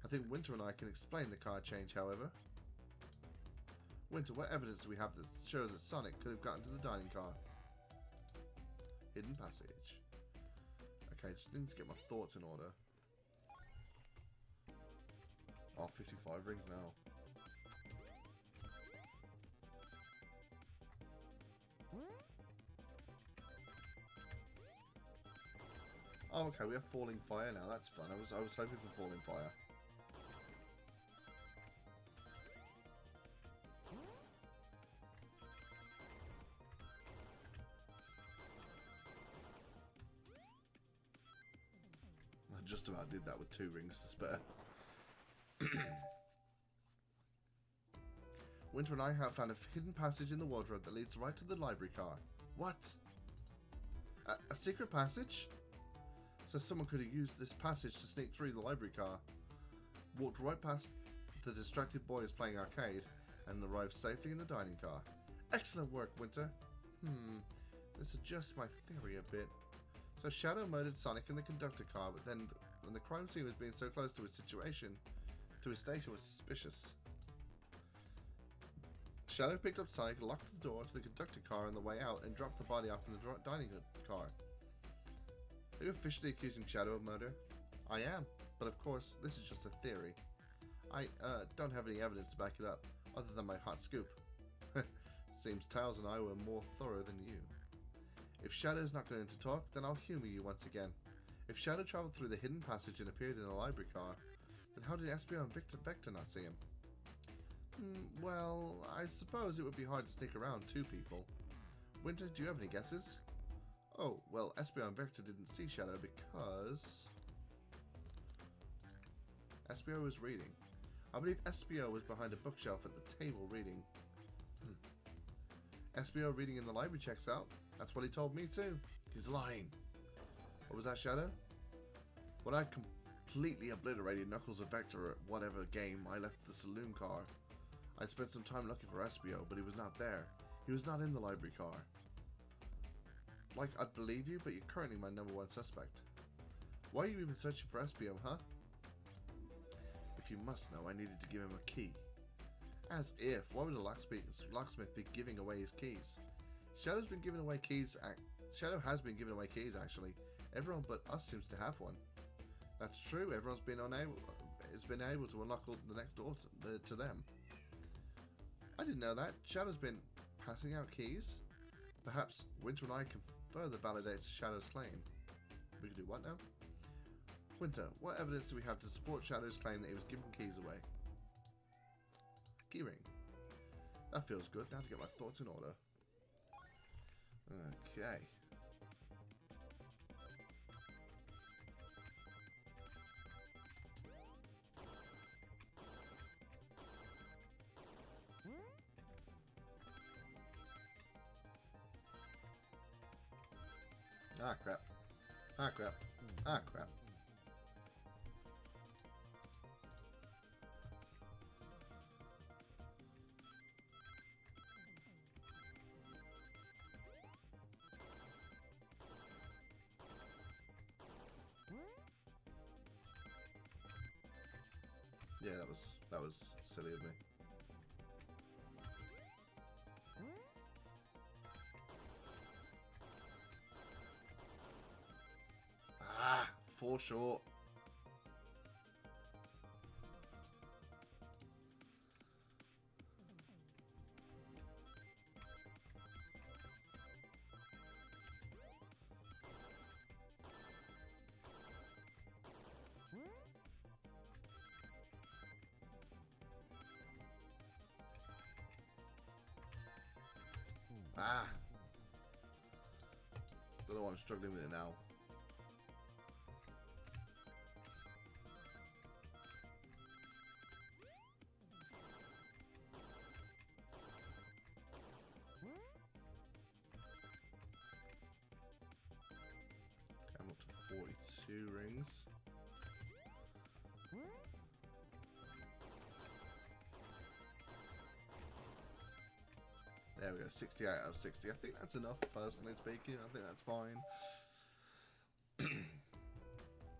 I think Wynter and I can explain the car change, however. Wynter, what evidence do we have that shows that Sonic could have gotten to the dining car? Hidden passage. Okay, just need to get my thoughts in order. Oh, 55 rings now. Oh, okay, we have Falling Fire now. That's fun. I was hoping for Falling Fire. I just about did that with 2 rings to spare. Wynter and I have found a hidden passage in the wardrobe that leads right to the library car. What? A secret passage? So someone could have used this passage to sneak through the library car, walked right past the distracted boys playing arcade, and arrived safely in the dining car. Excellent work, Wynter. This adjusts my theory a bit. So Shadow murdered Sonic in the conductor car, but then when the crime scene was being so close to his station was suspicious. Shadow picked up Sonic, locked the door to the conductor car on the way out, and dropped the body off in the dining car. Are you officially accusing Shadow of murder? I am, but of course, this is just a theory. I don't have any evidence to back it up, other than my hot scoop. Seems Tails and I were more thorough than you. If Shadow's not going to talk, then I'll humour you once again. If Shadow travelled through the hidden passage and appeared in a library car, then how did Espio and Vector not see him? Well, I suppose it would be hard to stick around two people. Wynter, do you have any guesses? Oh, well, Espio and Vector didn't see Shadow because Espio was reading. I believe Espio was behind a bookshelf at the table reading. Espio reading in the library checks out. That's what he told me too. He's lying. What was that, Shadow? When I completely obliterated Knuckles and Vector at whatever game, I left the saloon car. I spent some time looking for Espio, but he was not there. He was not in the library car. Like, I'd believe you, but you're currently my #1 suspect. Why are you even searching for Espio, huh? If you must know, I needed to give him a key. As if. Why would a locksmith be giving away his keys? Shadow has been giving away keys, actually. Everyone but us seems to have one. That's true, everyone's been able to unlock the next door to them. I didn't know that. Shadow's been passing out keys. Perhaps Wynter and I can further validate Shadow's claim. We can do what now? Wynter, what evidence do we have to support Shadow's claim that he was giving keys away? Keyring. That feels good. Now to get my thoughts in order. Okay. Ah, crap. Ah, crap. Ah, crap. Yeah, that was silly of me. Ah, 4 short. Ah. Don't know why I'm struggling with it now. Okay, I'm up to 42 rings. There we go, 68 out of 60. I think that's enough, personally speaking. I think that's fine.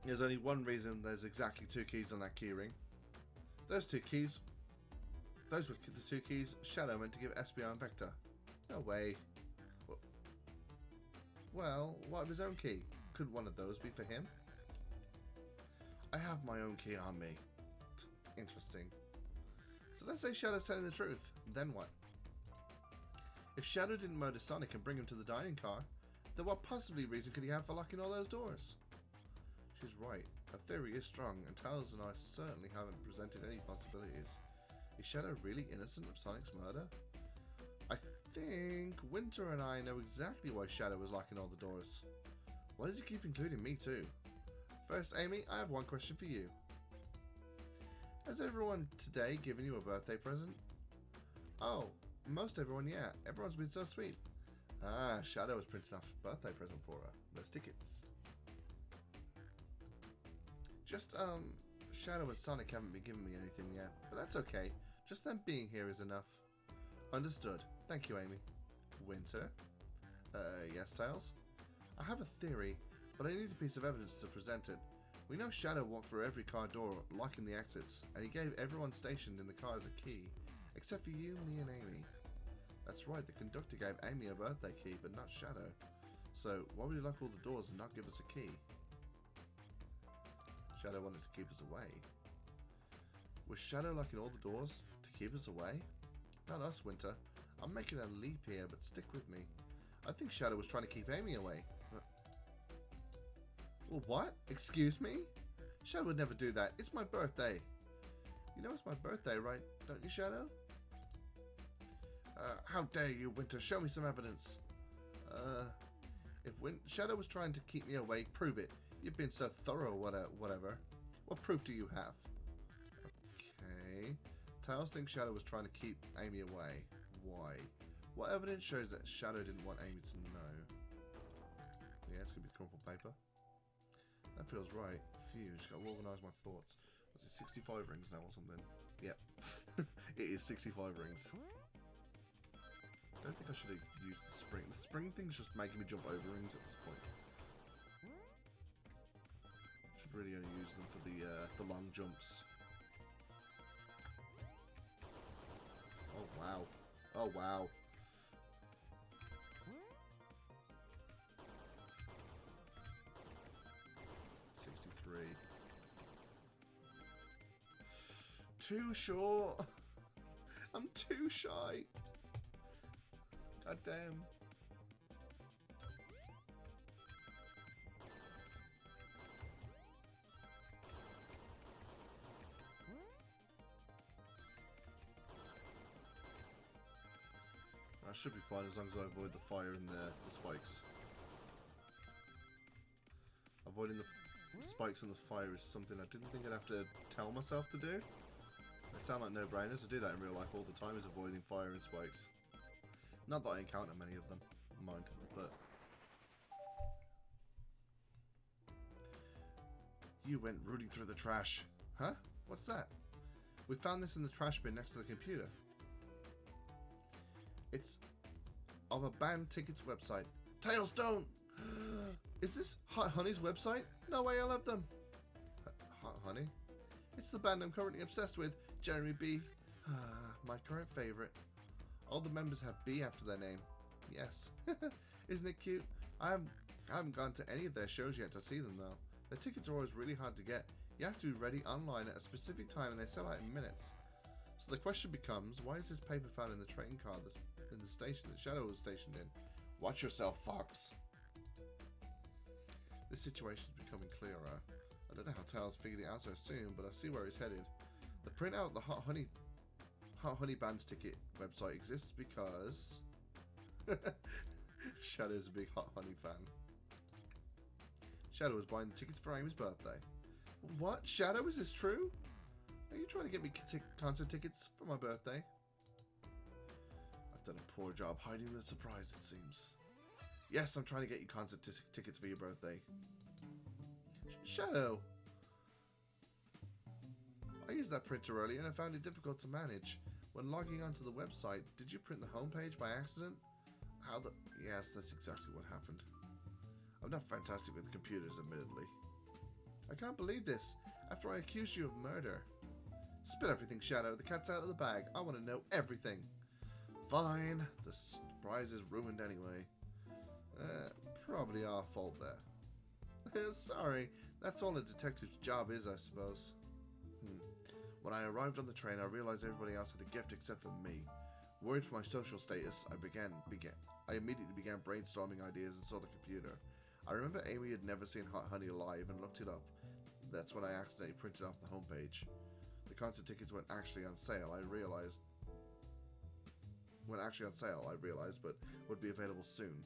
There's only one reason there's exactly 2 keys on that key ring. Those 2 keys, those were the 2 keys Shadow meant to give Espio and Vector. No way. Well, what of his own key? Could one of those be for him? I have my own key on me. Interesting. So let's say Shadow's telling the truth. Then what? If Shadow didn't murder Sonic and bring him to the dining car, then what possibly reason could he have for locking all those doors? She's right. Her theory is strong, and Tails and I certainly haven't presented any possibilities. Is Shadow really innocent of Sonic's murder? I think Wynter and I know exactly why Shadow was locking all the doors. Why does he keep including me too? First, Amy, I have one question for you. Has everyone today given you a birthday present? Oh, most everyone, yeah. Everyone's been so sweet. Ah, Shadow was printing off a birthday present for her. Those tickets. Just, Shadow and Sonic haven't been giving me anything yet, but that's okay. Just them being here is enough. Understood. Thank you, Amy. Wynter? Yes, Tails? I have a theory, but I need a piece of evidence to present it. We know Shadow walked through every car door, locking the exits, and he gave everyone stationed in the cars a key, except for you, me, and Amy. That's right, the conductor gave Amy a birthday key, but not Shadow. So, why would he lock all the doors and not give us a key? Shadow wanted to keep us away. Was Shadow locking all the doors to keep us away? Not us, Wynter. I'm making a leap here, but stick with me. I think Shadow was trying to keep Amy away. Well, what? Excuse me? Shadow would never do that. It's my birthday. You know it's my birthday, right? Don't you, Shadow? How dare you, Wynter? Show me some evidence. If Shadow was trying to keep me awake, prove it. You've been so thorough, whatever. What proof do you have? Okay. Tails thinks Shadow was trying to keep Amy away. Why? What evidence shows that Shadow didn't want Amy to know? Yeah, it's gonna be crumpled paper. That feels right. Phew, just gotta organise my thoughts. Was it 65 rings now or something? Yep. It is 65 rings. I don't think I should have used the spring. The spring thing's just making me jump over rings at this point. Should really only use them for the long jumps. Oh wow. Oh wow. Too short. I'm too shy. God damn. I should be fine as long as I avoid the fire and the spikes. Avoiding the spikes and the fire is something I didn't think I'd have to tell myself to do. They sound like no-brainers. I do that in real life all the time, is avoiding fire and spikes. Not that I encounter many of them, mind, but... You went rooting through the trash. Huh? What's that? We found this in the trash bin next to the computer. It's of a banned tickets website. Tails, don't! Is this Hot Honey's website? No way, I love them. Hot Honey? It's the band I'm currently obsessed with. Jeremy B. My current favourite. All the members have B after their name. Yes. Isn't it cute? I haven't gone to any of their shows yet to see them though. Their tickets are always really hard to get. You have to be ready online at a specific time and they sell out in minutes. So the question becomes, why is this paper found in the train car that's in the station that Shadow was stationed in? Watch yourself, Fox. This situation is becoming clearer. I don't know how Tails figured it out so soon, but I see where he's headed. The printout of the Hot Honey Band's ticket website exists because Shadow's a big Hot Honey fan. Shadow was buying the tickets for Amy's birthday. What? Shadow, is this true? Are you trying to get me concert tickets for my birthday? I've done a poor job hiding the surprise, it seems. Yes, I'm trying to get you concert tickets for your birthday. Shadow! I used that printer earlier and I found it difficult to manage. When logging onto the website, did you print the homepage by accident? Yes, that's exactly what happened. I'm not fantastic with computers, admittedly. I can't believe this. After I accused you of murder. Spit everything, Shadow. The cat's out of the bag. I want to know everything. Fine. The surprise is ruined anyway. Probably our fault there. Sorry. That's all a detective's job is, I suppose. When I arrived on the train, I realized everybody else had a gift except for me. Worried for my social status, I immediately began brainstorming ideas and saw the computer. I remember Amy had never seen Hot Honey live and looked it up. That's when I accidentally printed off the homepage. The concert tickets weren't actually on sale, I realized, but would be available soon.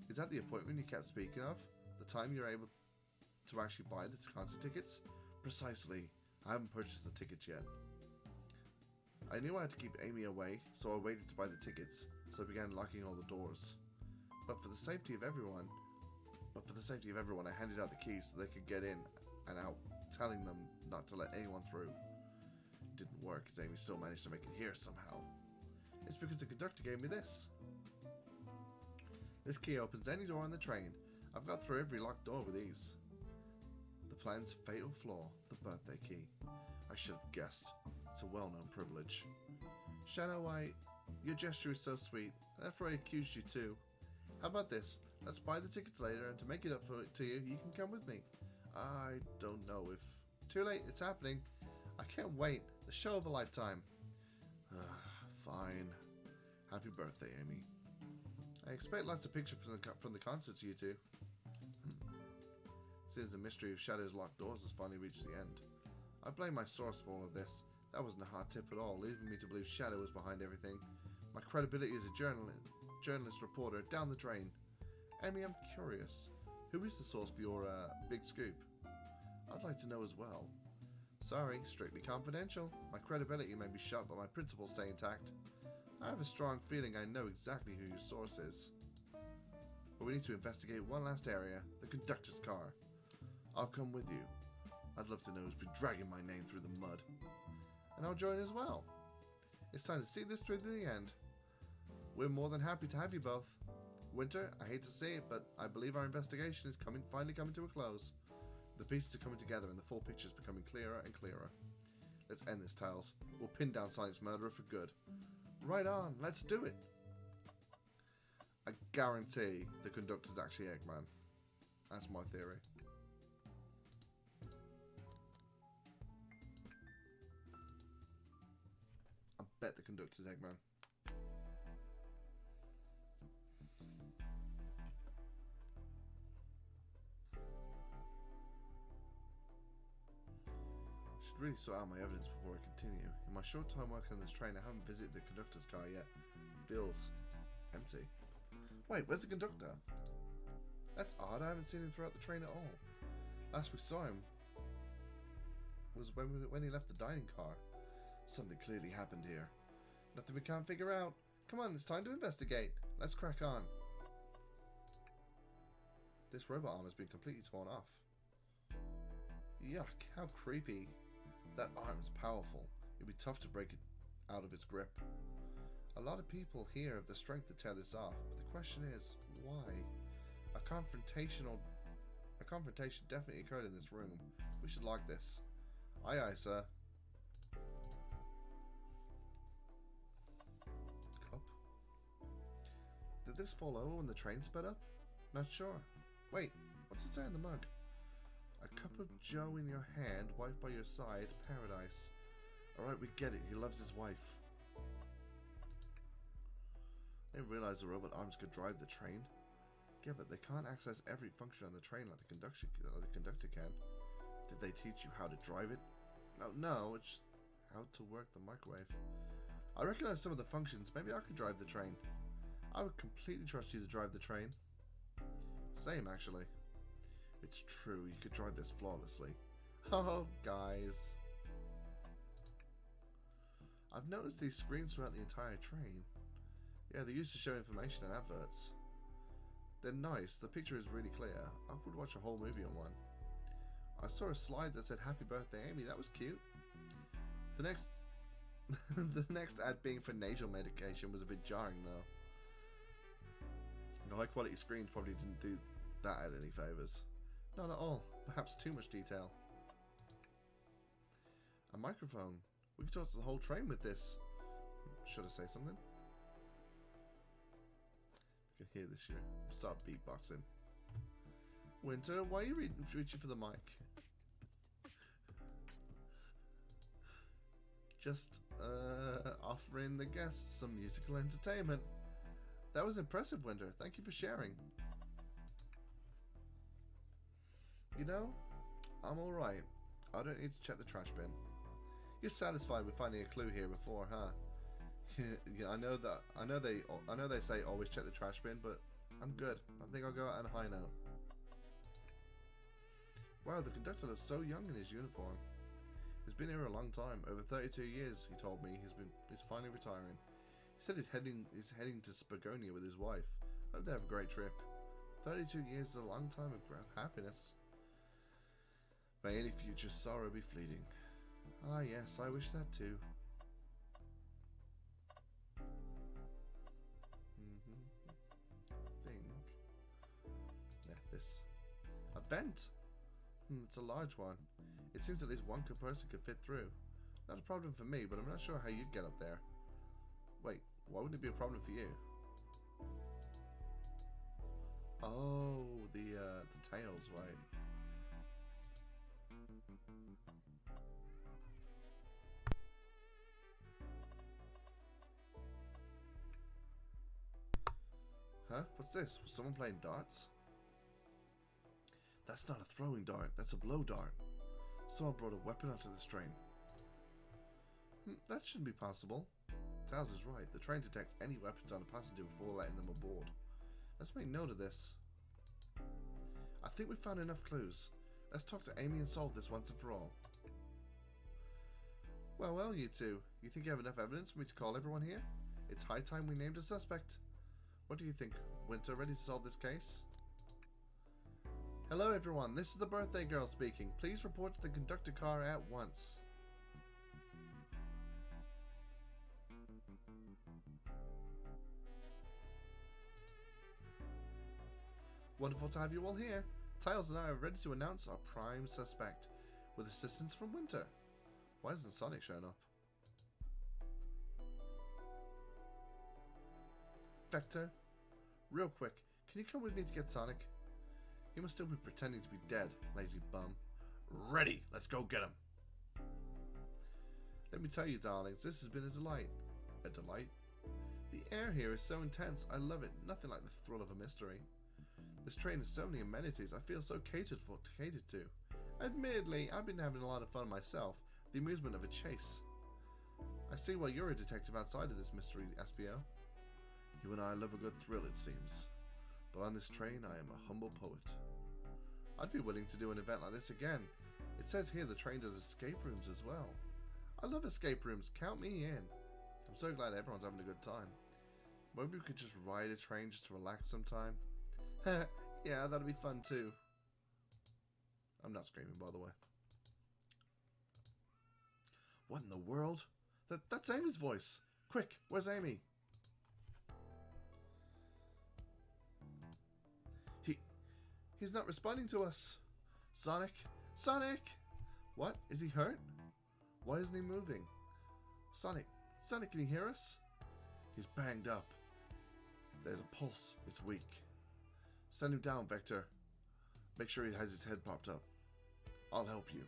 Is that the appointment you kept speaking of? The time you're able to actually buy the concert tickets? Precisely. I haven't purchased the tickets yet. I knew I had to keep Amy away, so I waited to buy the tickets, so I began locking all the doors. But for the safety of everyone, I handed out the keys so they could get in and out, telling them not to let anyone through. It didn't work, as Amy still managed to make it here somehow. It's because the conductor gave me this. This key opens any door on the train. I've got through every locked door with ease. The plan's fatal flaw, the birthday key. I should have guessed. It's a well-known privilege. Shadow, your gesture is so sweet. After I accused you too. How about this? Let's buy the tickets later, and to make it up to you, you can come with me. I don't know if... Too late, it's happening. I can't wait. The show of a lifetime. Fine. Happy birthday, Amy. I expect lots of pictures from the concert, you two. Seems the mystery of Shadow's locked doors has finally reached the end. I blame my source for all of this. That wasn't a hard tip at all, leaving me to believe Shadow was behind everything. My credibility as a journalist reporter down the drain. Amy, I'm curious. Who is the source for your big scoop? I'd like to know as well. Sorry, strictly confidential. My credibility may be shot, but my principles stay intact. I have a strong feeling I know exactly who your source is. But we need to investigate one last area, the conductor's car. I'll come with you. I'd love to know who's been dragging my name through the mud. And I'll join as well. It's time to see this through to the end. We're more than happy to have you both. Wynter, I hate to say it, but I believe our investigation is finally coming to a close. The pieces are coming together and the full picture is becoming clearer and clearer. Let's end this, Tails. We'll pin down Sonic's murderer for good. Right on, let's do it. I guarantee the conductor's actually Eggman. That's my theory. I bet the conductor's Eggman. Should really sort out my evidence before I continue. In my short time working on this train, I haven't visited the conductor's car yet. Feels empty. Wait, where's the conductor? That's odd, I haven't seen him throughout the train at all. Last we saw him was when he left the dining car. Something clearly happened here. Nothing we can't figure out. Come on, it's time to investigate. Let's crack on. This robot arm has been completely torn off. Yuck, how creepy. That arm's powerful. It'd be tough to break it out of its grip. A lot of people here have the strength to tear this off, but the question is, why? A confrontation definitely occurred in this room. We should lock this. Aye aye, sir. Cup? Did this fall over when the train sped up? Not sure. Wait, what's it say in the mug? A cup of joe in your hand, wife by your side, paradise. Alright, we get it. He loves his wife. I didn't realize the robot arms could drive the train. Yeah, but they can't access every function on the train like the conductor can. Did they teach you how to drive it? No, it's just how to work the microwave. I recognize some of the functions. Maybe I could drive the train. I would completely trust you to drive the train. Same, actually. It's true, you could drive this flawlessly. Oh, guys. I've noticed these screens throughout the entire train. Yeah, they're used to show information and adverts. They're nice, the picture is really clear. I would watch a whole movie on one. I saw a slide that said happy birthday Amy, that was cute. The next the next ad being for nasal medication was a bit jarring though. The high quality screens probably didn't do that ad any favours. Not at all, perhaps too much detail. A microphone. We could talk to the whole train with this. Should I say something? You can hear this here. Start beatboxing. Wynter, why are you reaching for the mic? Just offering the guests some musical entertainment. That was impressive, Wynter. Thank you for sharing. You know, I'm alright. I don't need to check the trash bin. You're satisfied with finding a clue here before, huh? Yeah, I know they say always check the trash bin, but I'm good. I think I'll go out on a high note. Wow, the conductor looks so young in his uniform. He's been here a long time, over 32 years. He told me he's finally retiring. He said he's heading to Spagonia with his wife. Hope they have a great trip. 32 years is a long time of happiness. May any future sorrow be fleeting. Ah yes, I wish that too. This. A vent? It's a large one. It seems at least one person could fit through. Not a problem for me, but I'm not sure how you'd get up there. Wait, why wouldn't it be a problem for you? Oh, the tails, right. Huh? What's this? Was someone playing darts? That's not a throwing dart. That's a blow dart. Someone brought a weapon onto this train. That shouldn't be possible. Tails is right. The train detects any weapons on a passenger before letting them aboard. Let's make note of this. I think we've found enough clues. Let's talk to Amy and solve this once and for all. Well, you two. You think you have enough evidence for me to call everyone here? It's high time we named a suspect. What do you think, Wynter? Ready to solve this case? Hello, everyone. This is the birthday girl speaking. Please report to the conductor car at once. Wonderful to have you all here. Tails and I are ready to announce our prime suspect, with assistance from Wynter. Why hasn't Sonic shown up? Vector, real quick, can you come with me to get Sonic? He must still be pretending to be dead, lazy bum. Ready, let's go get him. Let me tell you, darlings, this has been a delight. A delight? The air here is so intense, I love it. Nothing like the thrill of a mystery. This train has so many amenities, I feel so catered to. Admittedly, I've been having a lot of fun myself, the amusement of a chase. I see why you're a detective outside of this mystery, Espio. You and I love a good thrill, it seems. But on this train, I am a humble poet. I'd be willing to do an event like this again. It says here the train does escape rooms as well. I love escape rooms, count me in. I'm so glad everyone's having a good time. Maybe we could just ride a train just to relax sometime. Yeah, that'd be fun too. I'm not screaming, by the way. What in the world? That's Amy's voice. Quick, where's Amy? He's not responding to us. Sonic? Sonic! What? Is he hurt? Why isn't he moving? Sonic, can you hear us? He's banged up. There's a pulse. It's weak. Send him down, Vector. Make sure he has his head propped up. I'll help you.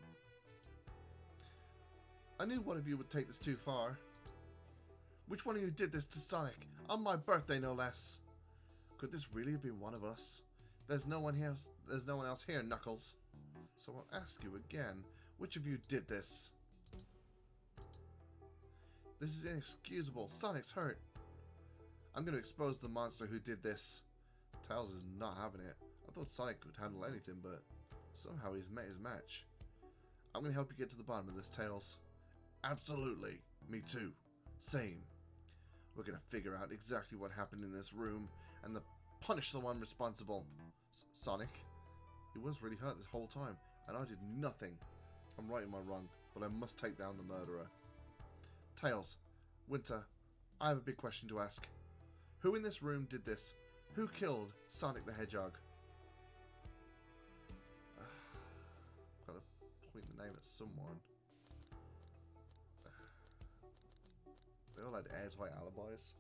I knew one of you would take this too far. Which one of you did this to Sonic? On my birthday, no less. Could this really have been one of us? There's no one else here, Knuckles. So I'll ask you again, which of you did this? This is inexcusable. Sonic's hurt. I'm going to expose the monster who did this. Tails is not having it. I thought Sonic could handle anything, but somehow he's met his match. I'm going to help you get to the bottom of this, Tails. Absolutely. Me too. Same. We're going to figure out exactly what happened in this room and punish the one responsible. Sonic? He was really hurt this whole time, and I did nothing. I'm right in my wrong, but I must take down the murderer. Tails, Wynter, I have a big question to ask. Who in this room did this? Who killed Sonic the Hedgehog? Gotta point the name at someone. They all had airtight alibis.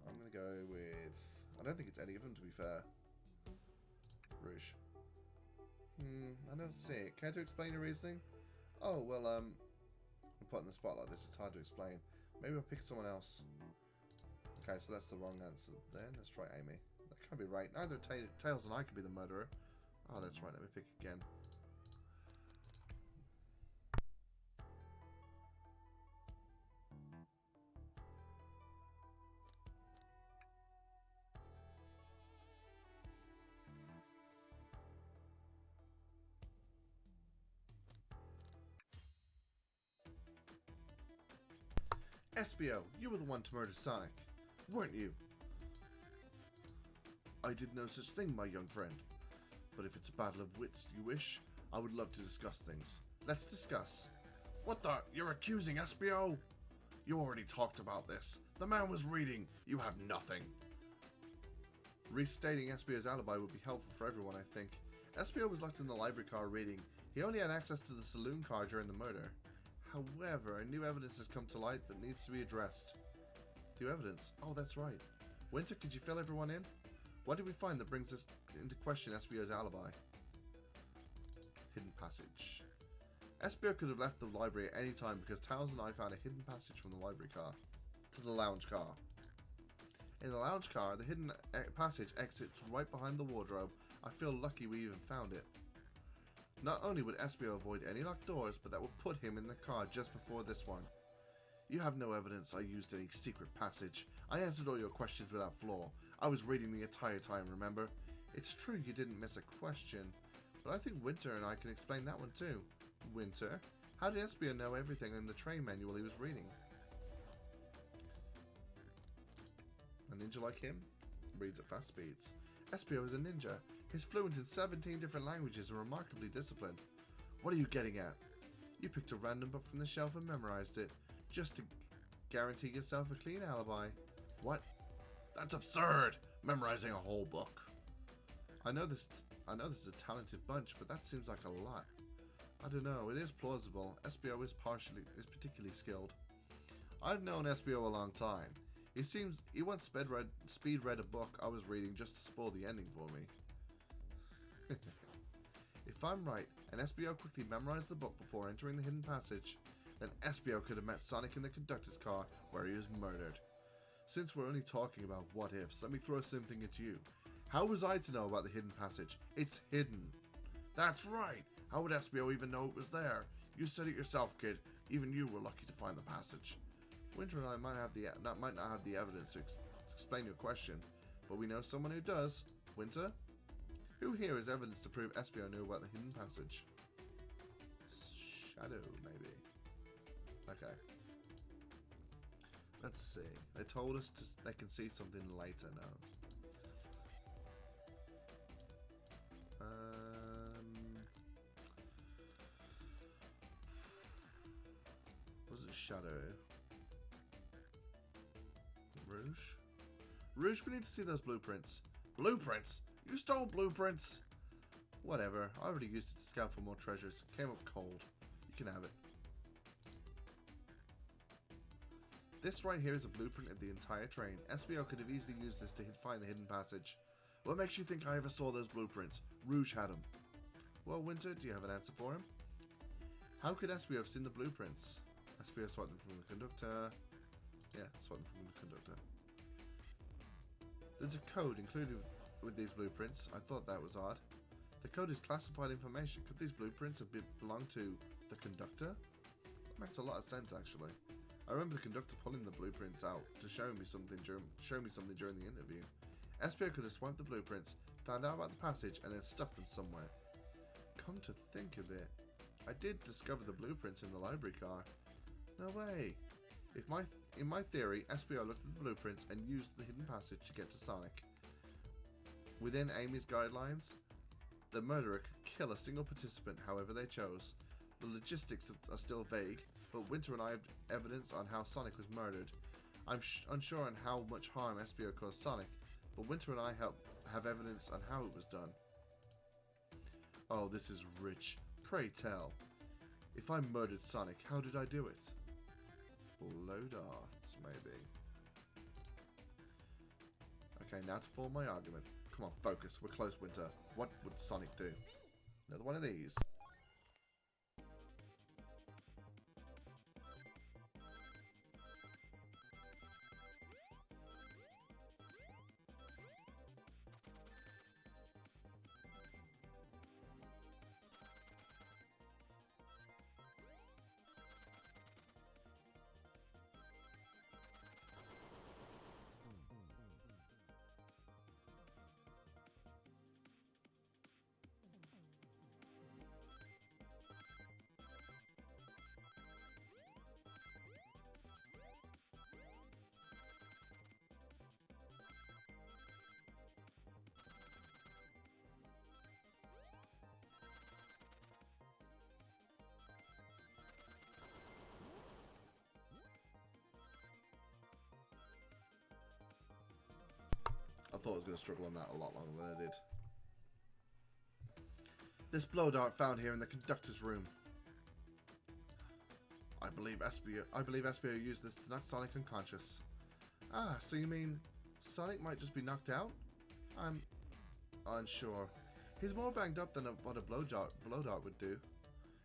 I'm gonna go with... I don't think it's any of them, to be fair. Rouge. I don't see it. Care to explain your reasoning? Oh, well, I'm put in the spot like this. It's hard to explain. Maybe I'll pick someone else. Okay, so that's the wrong answer then. Let's try Amy. That can't be right. Neither Tails and I could be the murderer. Oh, that's right. Let me pick again. Espio, you were the one to murder Sonic, weren't you? I did no such thing, my young friend. But if it's a battle of wits you wish, I would love to discuss things. Let's discuss. What the? You're accusing Espio? You already talked about this. The man was reading. You have nothing. Restating Espio's alibi would be helpful for everyone, I think. Espio was locked in the library car reading. He only had access to the saloon car during the murder. However, new evidence has come to light that needs to be addressed. New evidence? Oh, that's right. Wynter, could you fill everyone in? What did we find that brings us into question Espio's alibi? Hidden passage. Espio could have left the library at any time because Tails and I found a hidden passage from the library car to the lounge car. In the lounge car, the hidden passage exits right behind the wardrobe. I feel lucky we even found it. Not only would Espio avoid any locked doors, but that would put him in the car just before this one. You have no evidence I used any secret passage. I answered all your questions without flaw. I was reading the entire time, remember? It's true you didn't miss a question, but I think Wynter and I can explain that one too. Wynter? How did Espio know everything in the train manual he was reading? A ninja like him reads at fast speeds. Espio is a ninja. He's fluent in 17 different languages and remarkably disciplined. What are you getting at? You picked a random book from the shelf and memorized it, just to guarantee yourself a clean alibi. What? That's absurd! Memorizing a whole book. I know this is a talented bunch, but that seems like a lot. I don't know, it is plausible. Espio is particularly skilled. I've known Espio a long time. He once speed read a book I was reading just to spoil the ending for me. If I'm right, and Espio quickly memorized the book before entering the hidden passage, then Espio could have met Sonic in the conductor's car where he was murdered. Since we're only talking about what-ifs, let me throw something at you. How was I to know about the hidden passage? It's hidden. That's right! How would Espio even know it was there? You said it yourself, kid. Even you were lucky to find the passage. Wynter and I might not have the evidence to explain your question, but we know someone who does. Wynter? Who here is evidence to prove Espio knew about the hidden passage? Shadow, maybe. Okay. Let's see. They told us they can see something later now. Was it Shadow? Rouge? Rouge, we need to see those blueprints. Blueprints? You stole blueprints? Whatever. I already used it to scout for more treasures. Came up cold. You can have it. This right here is a blueprint of the entire train. Espio could have easily used this to find the hidden passage. What makes you think I ever saw those blueprints? Rouge had them. Well, Wynter, do you have an answer for him? How could Espio have seen the blueprints? Espio swiped them from the conductor. Yeah, swiped them from the conductor. There's a code included with these blueprints. I thought that was odd. The code is classified information. Could these blueprints have belonged to the conductor? That makes a lot of sense, actually. I remember the conductor pulling the blueprints out to show me something during the interview. Espio could have swiped the blueprints, found out about the passage, and then stuffed them somewhere. Come to think of it, I did discover the blueprints in the library car. No way. In my theory, Espio looked at the blueprints and used the hidden passage to get to Sonic. Within Amy's guidelines, the murderer could kill a single participant however they chose. The logistics are still vague, but Wynter and I have evidence on how Sonic was murdered. I'm unsure on how much harm Espio caused Sonic, but Wynter and I have evidence on how it was done. Oh, this is rich. Pray tell. If I murdered Sonic, how did I do it? Blow darts, maybe. Okay, now to form my argument. Come on, focus. We're close, Wynter. What would Sonic do? Another one of these. I thought I was going to struggle on that a lot longer than I did. This blow dart found here in the conductor's room. I believe Espio used this to knock Sonic unconscious. Ah, so you mean Sonic might just be knocked out? I'm unsure. He's more banged up than what a blow dart would do.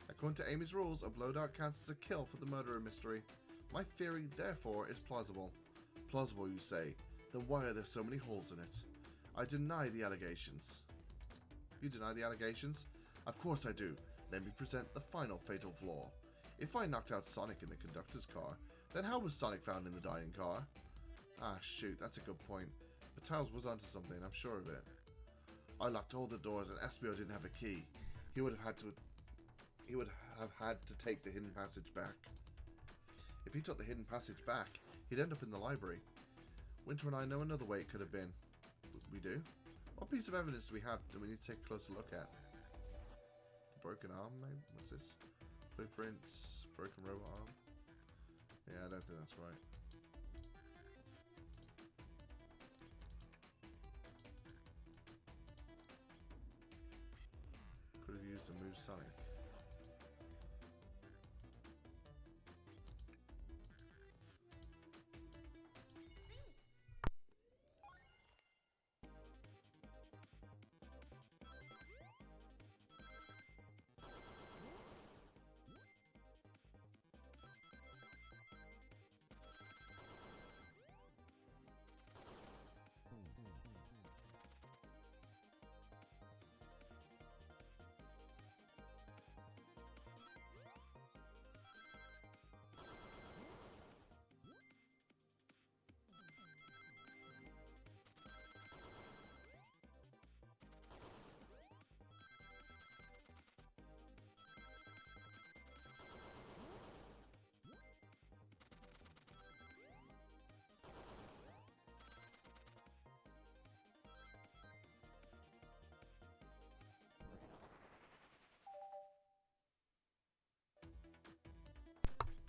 According to Amy's rules, a blow dart counts as a kill for the murderer mystery. My theory, therefore, is plausible. Plausible, you say? Then why are there so many holes in it? I deny the allegations. You deny the allegations? Of course I do. Let me present the final fatal flaw. If I knocked out Sonic in the conductor's car, then how was Sonic found in the dining car? Ah, shoot, that's a good point. But Tails was onto something, I'm sure of it. I locked all the doors and Espio didn't have a key. He would have had to take the hidden passage back. If he took the hidden passage back, he'd end up in the library. Wynter and I know another way it could have been. We do? What piece of evidence do we have we need to take a closer look at? The broken arm, maybe? What's this? Blueprints, broken robot arm. Yeah, I don't think that's right. Could have used to move Sonic.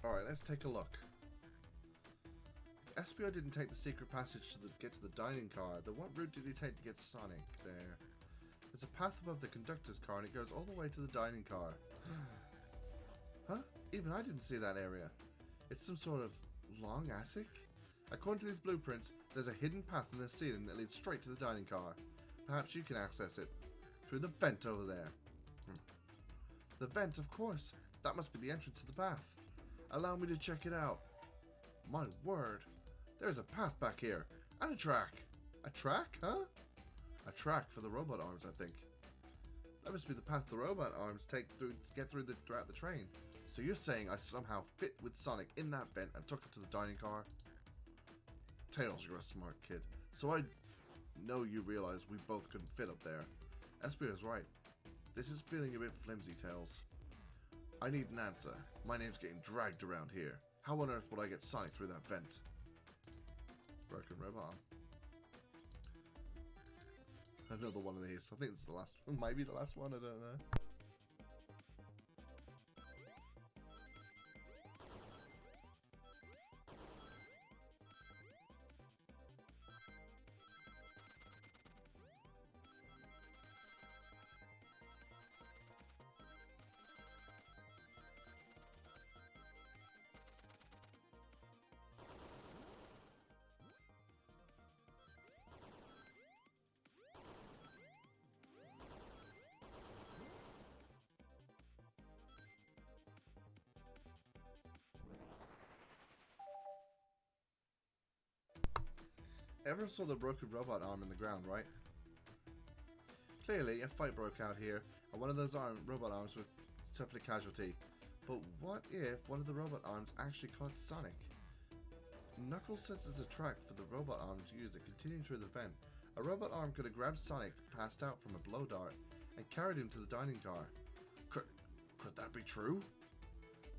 Alright, let's take a look. If Espio didn't take the secret passage to get to the dining car, then what route did he take to get Sonic there? There's a path above the conductor's car and it goes all the way to the dining car. Huh? Even I didn't see that area. It's some sort of long attic? According to these blueprints, there's a hidden path in the ceiling that leads straight to the dining car. Perhaps you can access it. Through the vent over there. The vent, of course. That must be the entrance to the path. Allow me to check it out. My word. There's a path back here. And a track. A track, huh? A track for the robot arms, I think. That must be the path the robot arms take to get throughout the train. So you're saying I somehow fit with Sonic in that vent and took it to the dining car? Tails, you're a smart kid. So I know you realize we both couldn't fit up there. Espio's right. This is feeling a bit flimsy, Tails. I need an answer. My name's getting dragged around here. How on earth would I get Sonic through that vent? Broken robot. Another one of these. I think it's the last one. Maybe the last one, I don't know. Everyone saw the broken robot arm in the ground, right? Clearly, a fight broke out here, and one of those robot arms would suffer a casualty. But what if one of the robot arms actually caught Sonic? Knuckles says there's a track for the robot arm to use to continue through the vent. A robot arm could have grabbed Sonic, passed out from a blow dart, and carried him to the dining car. Could that be true?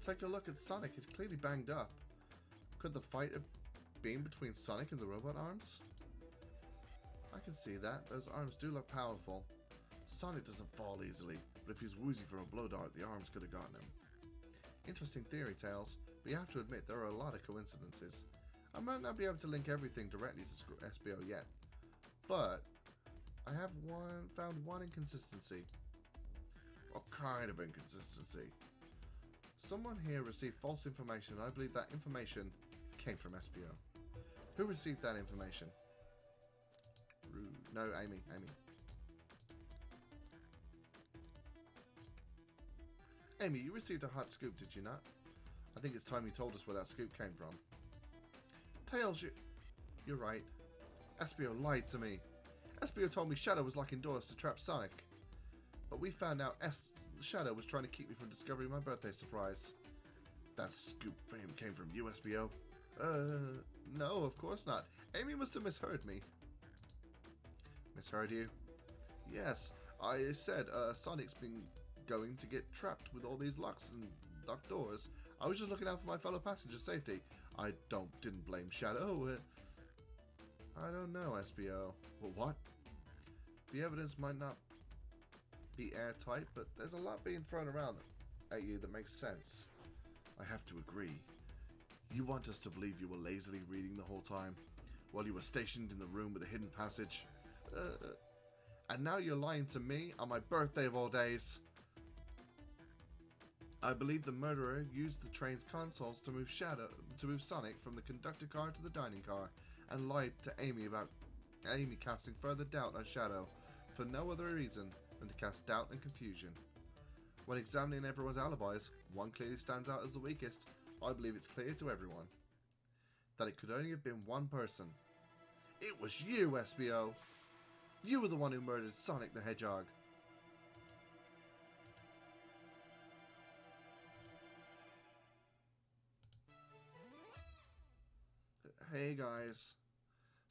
Take a look at Sonic, he's clearly banged up. Could the fight have been between Sonic and the robot arms? I can see that. Those arms do look powerful. Sonic doesn't fall easily, but if he's woozy from a blow dart, the arms could have gotten him. Interesting theory, Tails, but you have to admit there are a lot of coincidences. I might not be able to link everything directly to Espio yet, but I have found one inconsistency. What kind of inconsistency? Someone here received false information, and I believe that information came from Espio. Who received that information? No, Amy. Amy, you received a hot scoop, did you not? I think it's time you told us where that scoop came from. Tails, you're right. Espio lied to me. Espio told me Shadow was locking doors to trap Sonic. But we found out Shadow was trying to keep me from discovering my birthday surprise. That scoop fame came from you, Espio? No, of course not. Amy must have misheard me. Misheard you? Yes, I said Sonic's been going to get trapped with all these locks and locked doors. I was just looking out for my fellow passengers' safety. I didn't blame Shadow. I don't know, Espio. Well, what? The evidence might not be airtight, but there's a lot being thrown around at you that makes sense. I have to agree. You want us to believe you were lazily reading the whole time, while you were stationed in the room with a hidden passage? And now you're lying to me on my birthday of all days. I believe the murderer used the train's consoles to move Sonic from the conductor car to the dining car, and lied to Amy about Amy casting further doubt on Shadow for no other reason than to cast doubt and confusion. When examining everyone's alibis, one clearly stands out as the weakest. I believe it's clear to everyone that it could only have been one person. It was you, Espio. You were the one who murdered Sonic the Hedgehog. Hey guys.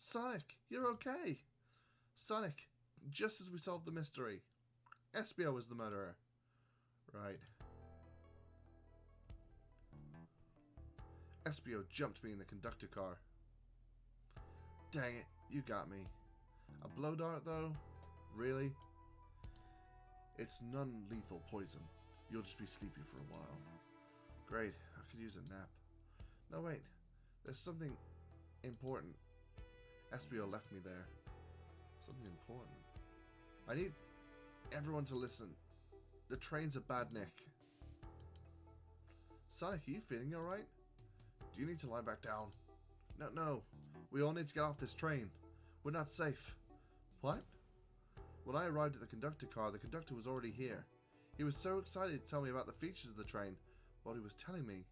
Sonic, you're okay. Sonic, just as we solved the mystery, Espio was the murderer. Right. Espio jumped me in the conductor car. Dang it, you got me. A blow dart though? Really? It's non-lethal poison. You'll just be sleepy for a while. Great, I could use a nap. No wait, there's something important. Espio left me there. Something important. I need everyone to listen. The train's a bad nick. Sonic, are you feeling alright? Do you need to lie back down? No. We all need to get off this train. We're not safe. What? When I arrived at the conductor car, the conductor was already here. He was so excited to tell me about the features of the train. What he was telling me,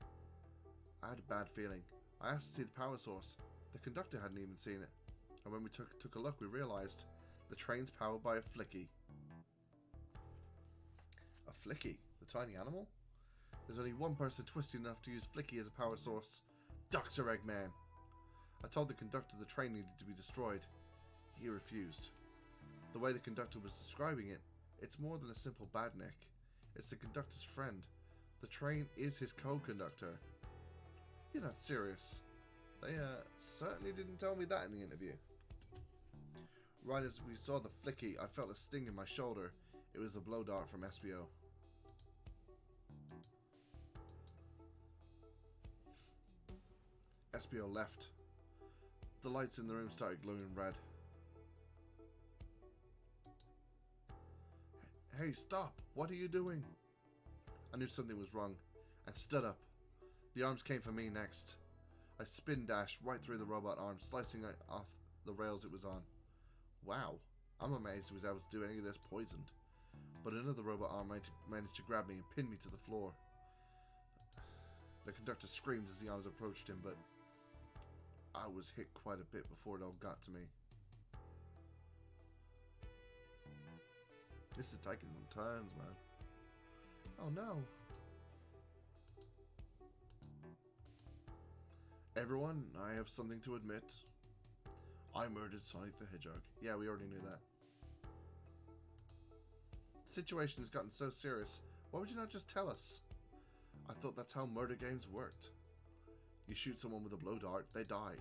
I had a bad feeling. I asked to see the power source. The conductor hadn't even seen it. And when we took a look, we realized the train's powered by a flicky. A flicky? The tiny animal? There's only one person twisted enough to use flicky as a power source. Dr. Eggman. I told the conductor the train needed to be destroyed. He refused. The way the conductor was describing it, it's more than a simple badnik. It's the conductor's friend. The train is his co-conductor. You're not serious. They certainly didn't tell me that in the interview. Right as we saw the flicky, I felt a sting in my shoulder. It was the blow dart from Espio. Espio left. The lights in the room started glowing red. Hey, stop! What are you doing? I knew something was wrong, and stood up. The arms came for me next. I spin dashed right through the robot arm, slicing it off the rails it was on. Wow, I'm amazed he was able to do any of this poisoned. But another robot arm managed to grab me and pin me to the floor. The conductor screamed as the arms approached him, but I was hit quite a bit before it all got to me. This is taking some turns, man. Oh no. Everyone, I have something to admit. I murdered Sonic the Hedgehog. Yeah, we already knew that. The situation has gotten so serious. Why would you not just tell us? I thought that's how murder games worked. You shoot someone with a blow dart, they die.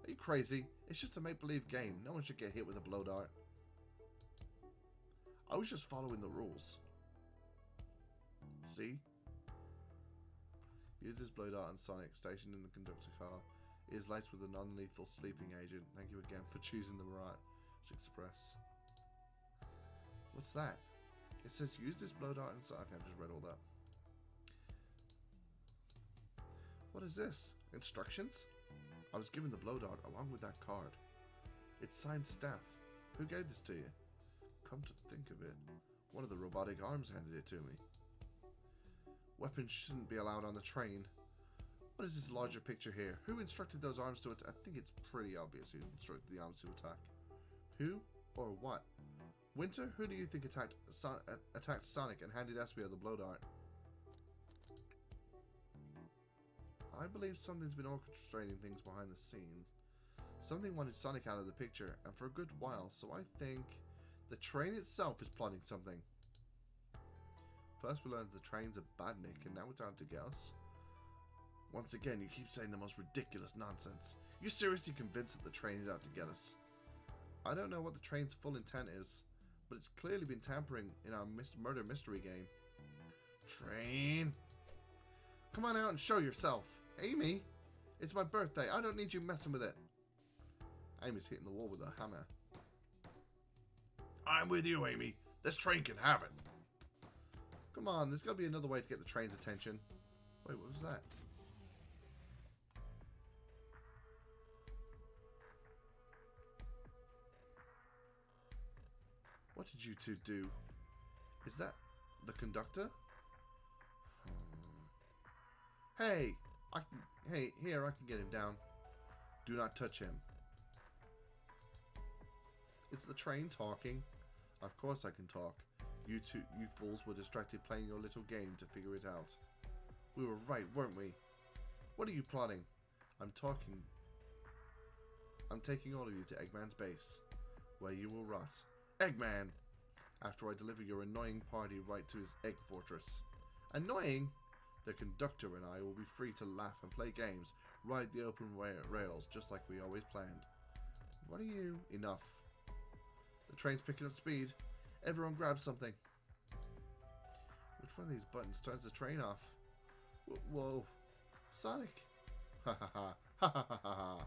Are you crazy? It's just a make-believe game. No one should get hit with a blow dart. I was just following the rules. See? Use this blow dart on Sonic, stationed in the conductor car. It is laced with a non-lethal sleeping agent. Thank you again for choosing the Mirage Express. What's that? It says use this blow dart on Sonic. Okay, I've just read all that. What is this? Instructions? I was given the blow dart along with that card. It's signed staff. Who gave this to you? Come to think of it, one of the robotic arms handed it to me. Weapons shouldn't be allowed on the train. What is this larger picture here? Who instructed those arms to attack? I think it's pretty obvious who instructed the arms to attack. Who or what? Wynter, who do you think attacked Sonic and handed Espio the blow dart? I believe something's been orchestrating things behind the scenes. Something wanted Sonic out of the picture, and for a good while, so I think the train itself is plotting something. First we learned the train's a badnik, and now it's out to get us. Once again, you keep saying the most ridiculous nonsense. You're seriously convinced that the train is out to get us? I don't know what the train's full intent is, but it's clearly been tampering in our murder mystery game. Train! Come on out and show yourself! Amy! It's my birthday, I don't need you messing with it! Amy's hitting the wall with a hammer. I'm with you, Amy. This train can have it. Come on, there's got to be another way to get the train's attention. Wait, what was that? What did you two do? Is that the conductor? Hey! Here, I can get him down. Do not touch him. It's the train talking. Of course I can talk. You fools were distracted playing your little game to figure it out. We were right, weren't we? What are you plotting? I'm taking all of you to Eggman's base, where you will rot. Eggman! After I deliver your annoying party right to his egg fortress. Annoying? The conductor and I will be free to laugh and play games, ride the open rails, just like we always planned. What are you? Enough. The train's picking up speed. Everyone grab something. Which one of these buttons turns the train off? Whoa. Sonic. Ha ha ha. Ha ha ha ha.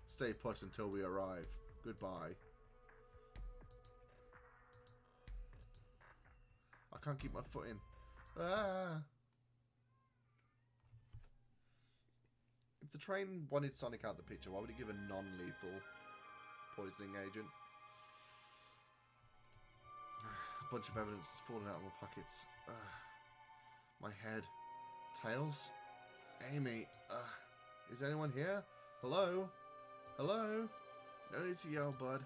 Stay put until we arrive. Goodbye. I can't keep my foot in. Ah. If the train wanted Sonic out of the picture, why would it give a non-lethal poisoning agent? A bunch of evidence is falling out of my pockets. My head. Tails? Amy. Is anyone here? Hello? Hello? No need to yell, bud.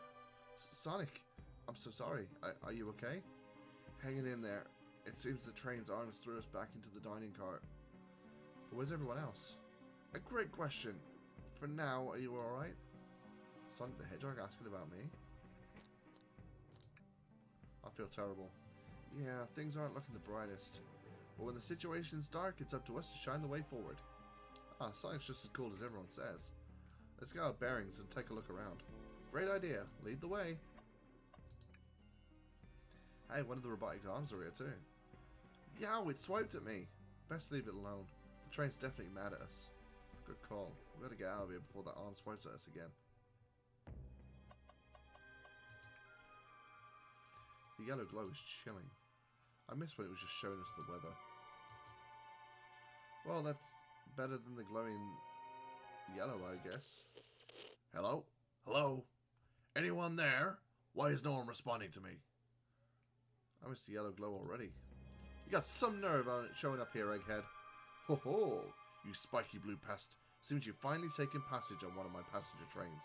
Sonic, I'm so sorry. Are you okay? Hanging in there. It seems the train's arms threw us back into the dining cart. But where's everyone else? A great question. For now, are you alright? Sonic the Hedgehog asking about me? I feel terrible. Yeah, things aren't looking the brightest. But when the situation's dark, it's up to us to shine the way forward. Sonic's just as cool as everyone says. Let's get our bearings and take a look around. Great idea. Lead the way. Hey, one of the robotic arms are here too. Yow, it swiped at me. Best leave it alone. The train's definitely mad at us. Good call. We gotta get out of here before that arm swipes at us again. The yellow glow is chilling. I miss when it was just showing us the weather. Well, that's better than the glowing yellow, I guess. Hello? Hello? Anyone there? Why is no one responding to me? I missed the yellow glow already. You got some nerve on it showing up here, Egghead. Ho ho! You spiky blue pest. Seems you've finally taken passage on one of my passenger trains.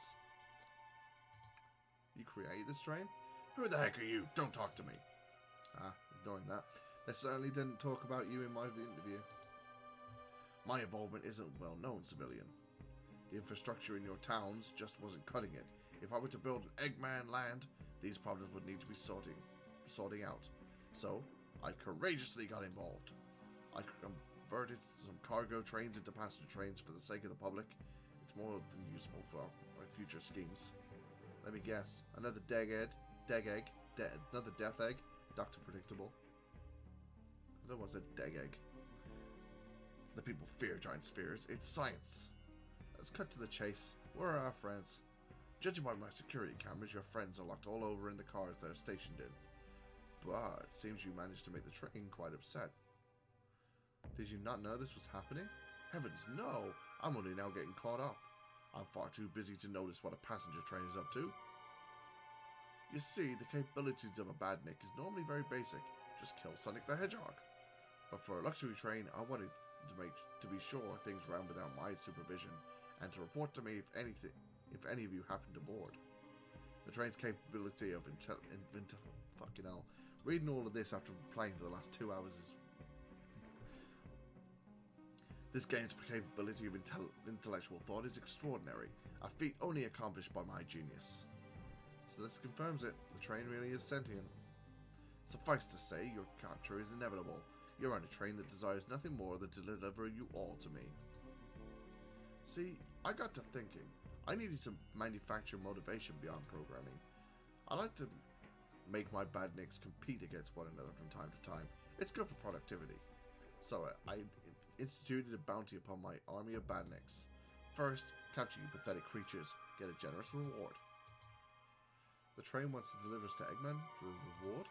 You created this train? Who the heck are you? Don't talk to me. Ignoring that. They certainly didn't talk about you in my interview. My involvement isn't well known, civilian. The infrastructure in your towns just wasn't cutting it. If I were to build an Eggman land, these problems would need to be sorting out. So, I courageously got involved. I converted some cargo trains into passenger trains for the sake of the public. It's more than useful for our future schemes. Let me guess. Another another death egg. Dr. Predictable. I don't know what's a deg egg. The people fear giant spheres. It's science. Let's cut to the chase. Where are our friends? Judging by my security cameras, your friends are locked all over in the cars they're stationed in. But it seems you managed to make the train quite upset. Did you not know this was happening? Heavens no! I'm only now getting caught up. I'm far too busy to notice what a passenger train is up to. You see, the capabilities of a badnik is normally very basic. Just kill Sonic the Hedgehog. But for a luxury train, I wanted to be sure things ran without my supervision, and to report to me if any of you happened aboard. The train's capability of fucking hell. Reading all of this after playing for the last 2 hours is... This game's capability of intellectual thought is extraordinary, a feat only accomplished by my genius. So this confirms it. The train really is sentient. Suffice to say, your capture is inevitable. You're on a train that desires nothing more than to deliver you all to me. See, I got to thinking. I needed some manufacture motivation beyond programming. I like to make my badniks compete against one another from time to time. It's good for productivity. So I instituted a bounty upon my army of badniks. First, capture you pathetic creatures. Get a generous reward. The train wants to deliver us to Eggman for a reward?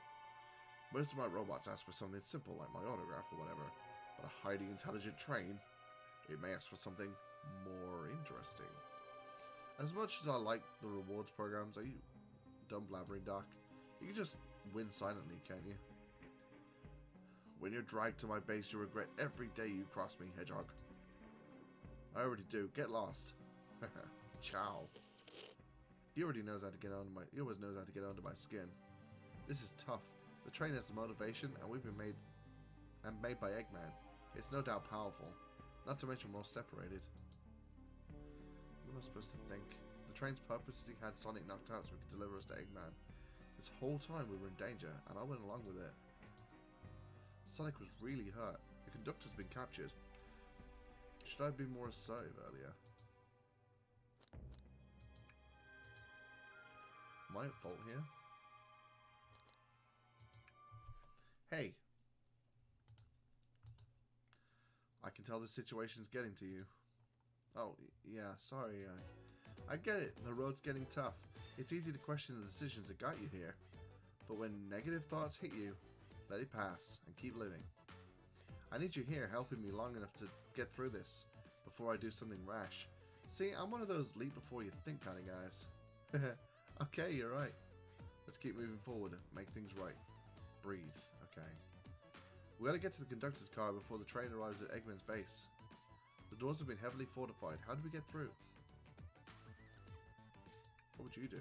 Most of my robots ask for something simple like my autograph or whatever, but a highly intelligent train, it may ask for something more interesting. As much as I like the rewards programs, are you dumb blabbering, Doc? You can just win silently, can't you? When you're dragged to my base, you'll regret every day you cross me, Hedgehog. I already do. Get lost. Ciao. He always knows how to get onto my skin. This is tough. The train has the motivation, and we've been made by Eggman. It's no doubt powerful. Not to mention we're all separated. What am I supposed to think? The train's purposely had Sonic knocked out so we could deliver us to Eggman. This whole time we were in danger, and I went along with it. Sonic was really hurt. The conductor's been captured. Should I have been more assertive earlier? Am I at fault here? Hey. I can tell the situation's getting to you. Oh, yeah, sorry. I get it. The road's getting tough. It's easy to question the decisions that got you here. But when negative thoughts hit you, let it pass and keep living. I need you here helping me long enough to get through this before I do something rash. See, I'm one of those leap before you think kind of guys. Okay, you're right. Let's keep moving forward and make things right. Breathe. Okay. We gotta get to the conductor's car before the train arrives at Eggman's base. The doors have been heavily fortified. How do we get through? What would you do?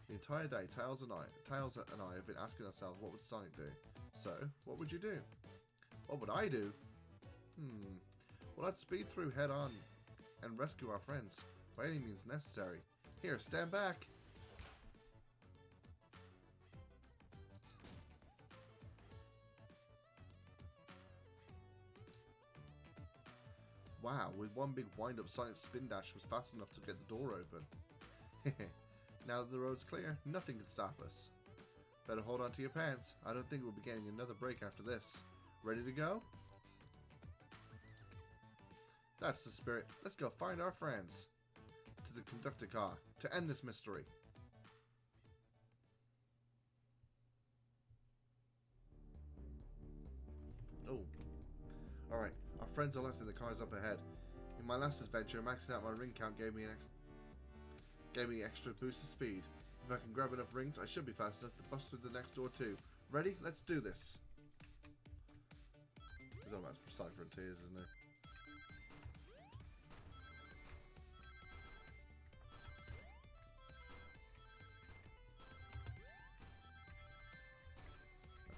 The entire day, Tails and I have been asking ourselves, what would Sonic do? So, what would you do? What would I do? Well, I'd speed through head on and rescue our friends by any means necessary. Here, stand back! Wow, with one big wind-up, Sonic's spin dash was fast enough to get the door open. Now that the road's clear, nothing can stop us. Better hold on to your pants. I don't think we'll be getting another break after this. Ready to go? That's the spirit. Let's go find our friends. To the conductor car, to end this mystery. Oh. Alright, our friends are left in the cars up ahead. In my last adventure, maxing out my ring count gave me extra boost of speed. If I can grab enough rings, I should be fast enough to bust through the next door too. Ready? Let's do this. It's all about for Sonic Frontiers, isn't it?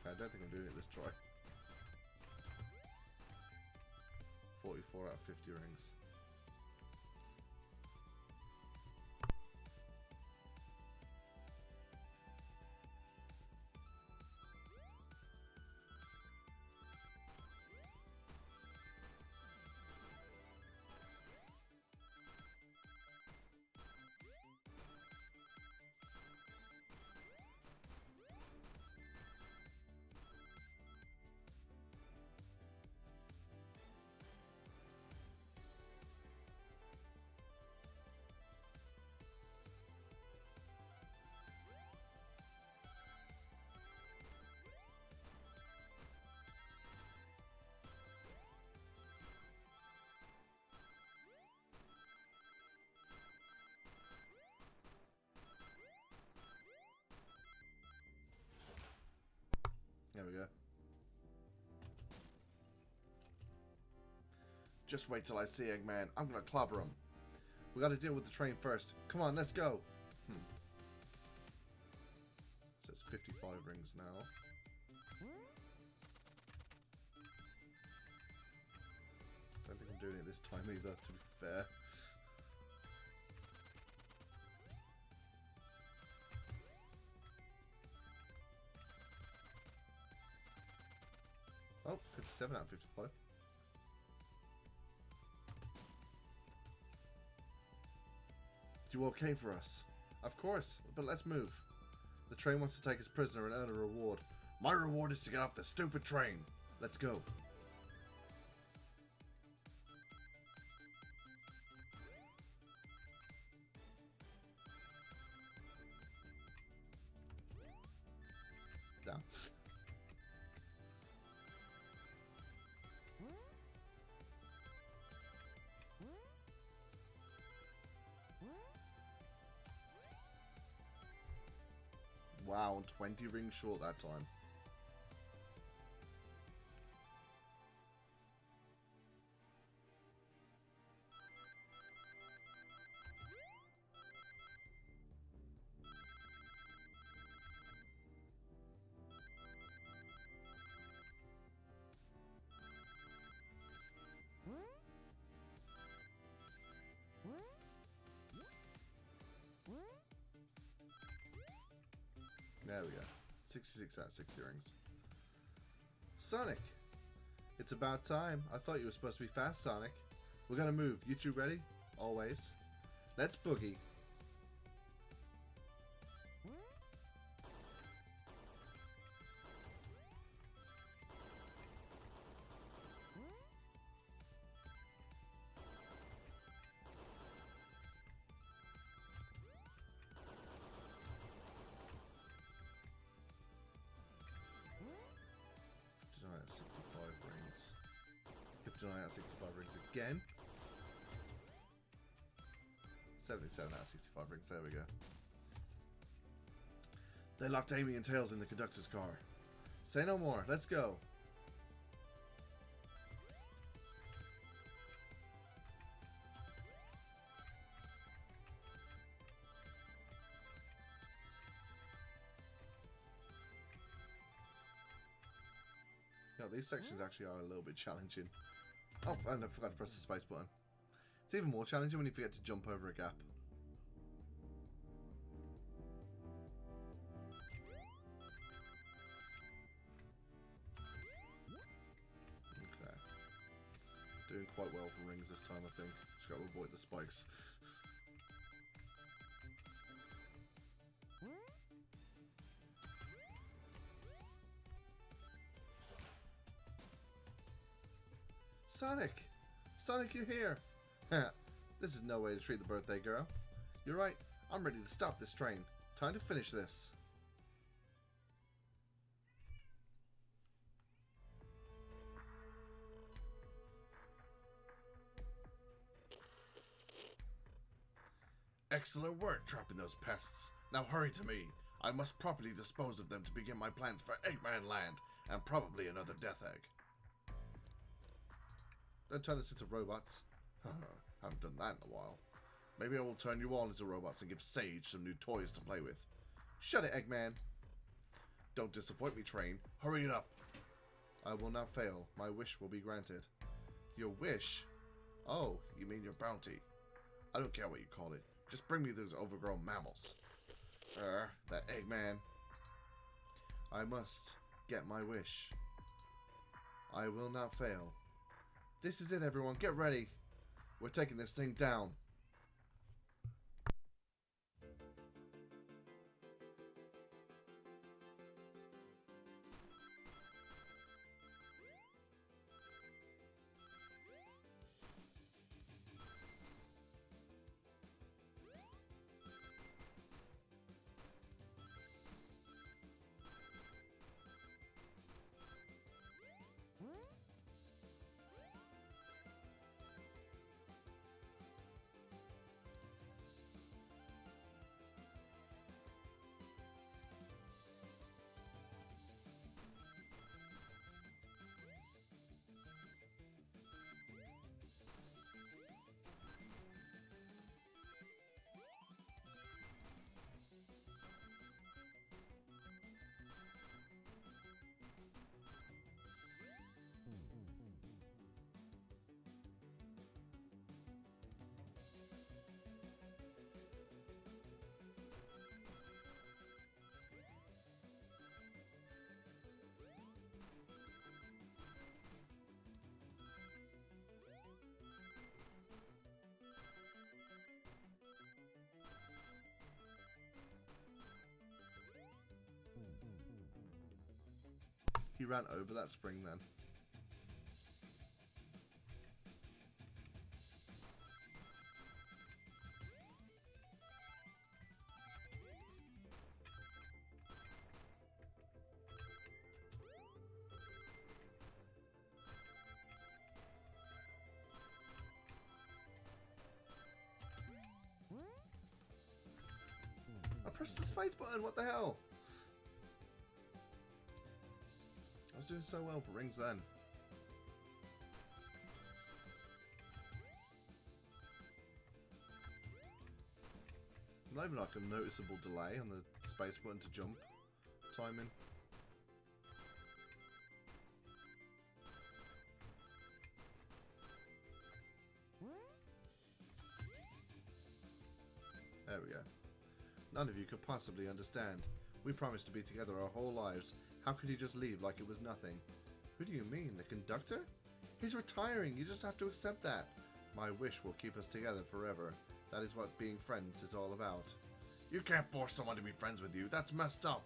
Okay, I don't think I'm doing it this try. 44 out of 50 rings. Just wait till I see Eggman. I'm gonna clobber him. We gotta deal with the train first. Come on, let's go. So it's 55 rings now. Don't think I'm doing it this time either, to be fair. Oh, 57 out of 55. You okay for us? Of course, but let's move. The train wants to take us prisoner and earn a reward. My reward is to get off the stupid train. Let's go. Down. Wow, 20 rings short that time. There we go. 66 out of 60 rings. Sonic! It's about time. I thought you were supposed to be fast, Sonic. We're gonna move. You two ready? Always. Let's boogie. Out of 65 rings again. 77 out of 65 rings, there we go. They locked Amy and Tails in the conductor's car. Say no more, let's go. No, these sections actually are a little bit challenging. Oh, and I forgot to press the space button. It's even more challenging when you forget to jump over a gap. Okay. Doing quite well for rings this time, I think. Just gotta avoid the spikes. Sonic! Sonic, you're here! This is no way to treat the birthday girl. You're right, I'm ready to stop this train. Time to finish this. Excellent work trapping those pests. Now hurry to me. I must properly dispose of them to begin my plans for Eggman Land, and probably another Death Egg. Don't turn this into robots. Haven't done that in a while. Maybe I will turn you all into robots and give Sage some new toys to play with. Shut it, Eggman. Don't disappoint me, train. Hurry it up. I will not fail. My wish will be granted. Your wish? Oh, you mean your bounty. I don't care what you call it. Just bring me those overgrown mammals. That Eggman. I must get my wish. I will not fail. This is it, everyone. Get ready. We're taking this thing down. He ran over that spring then. I pressed the space button, what the hell? I was doing so well for rings then. Not even like a noticeable delay on the space button to jump timing. There we go. None of you could possibly understand. We promised to be together our whole lives. How could he just leave like it was nothing? Who do you mean? The conductor? He's retiring. You just have to accept that. My wish will keep us together forever. That is what being friends is all about. You can't force someone to be friends with you. That's messed up.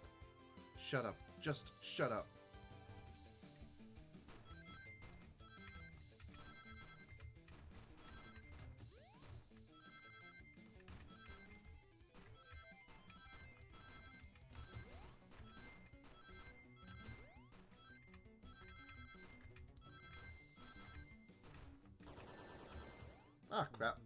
Shut up. Just shut up. Ah, crap.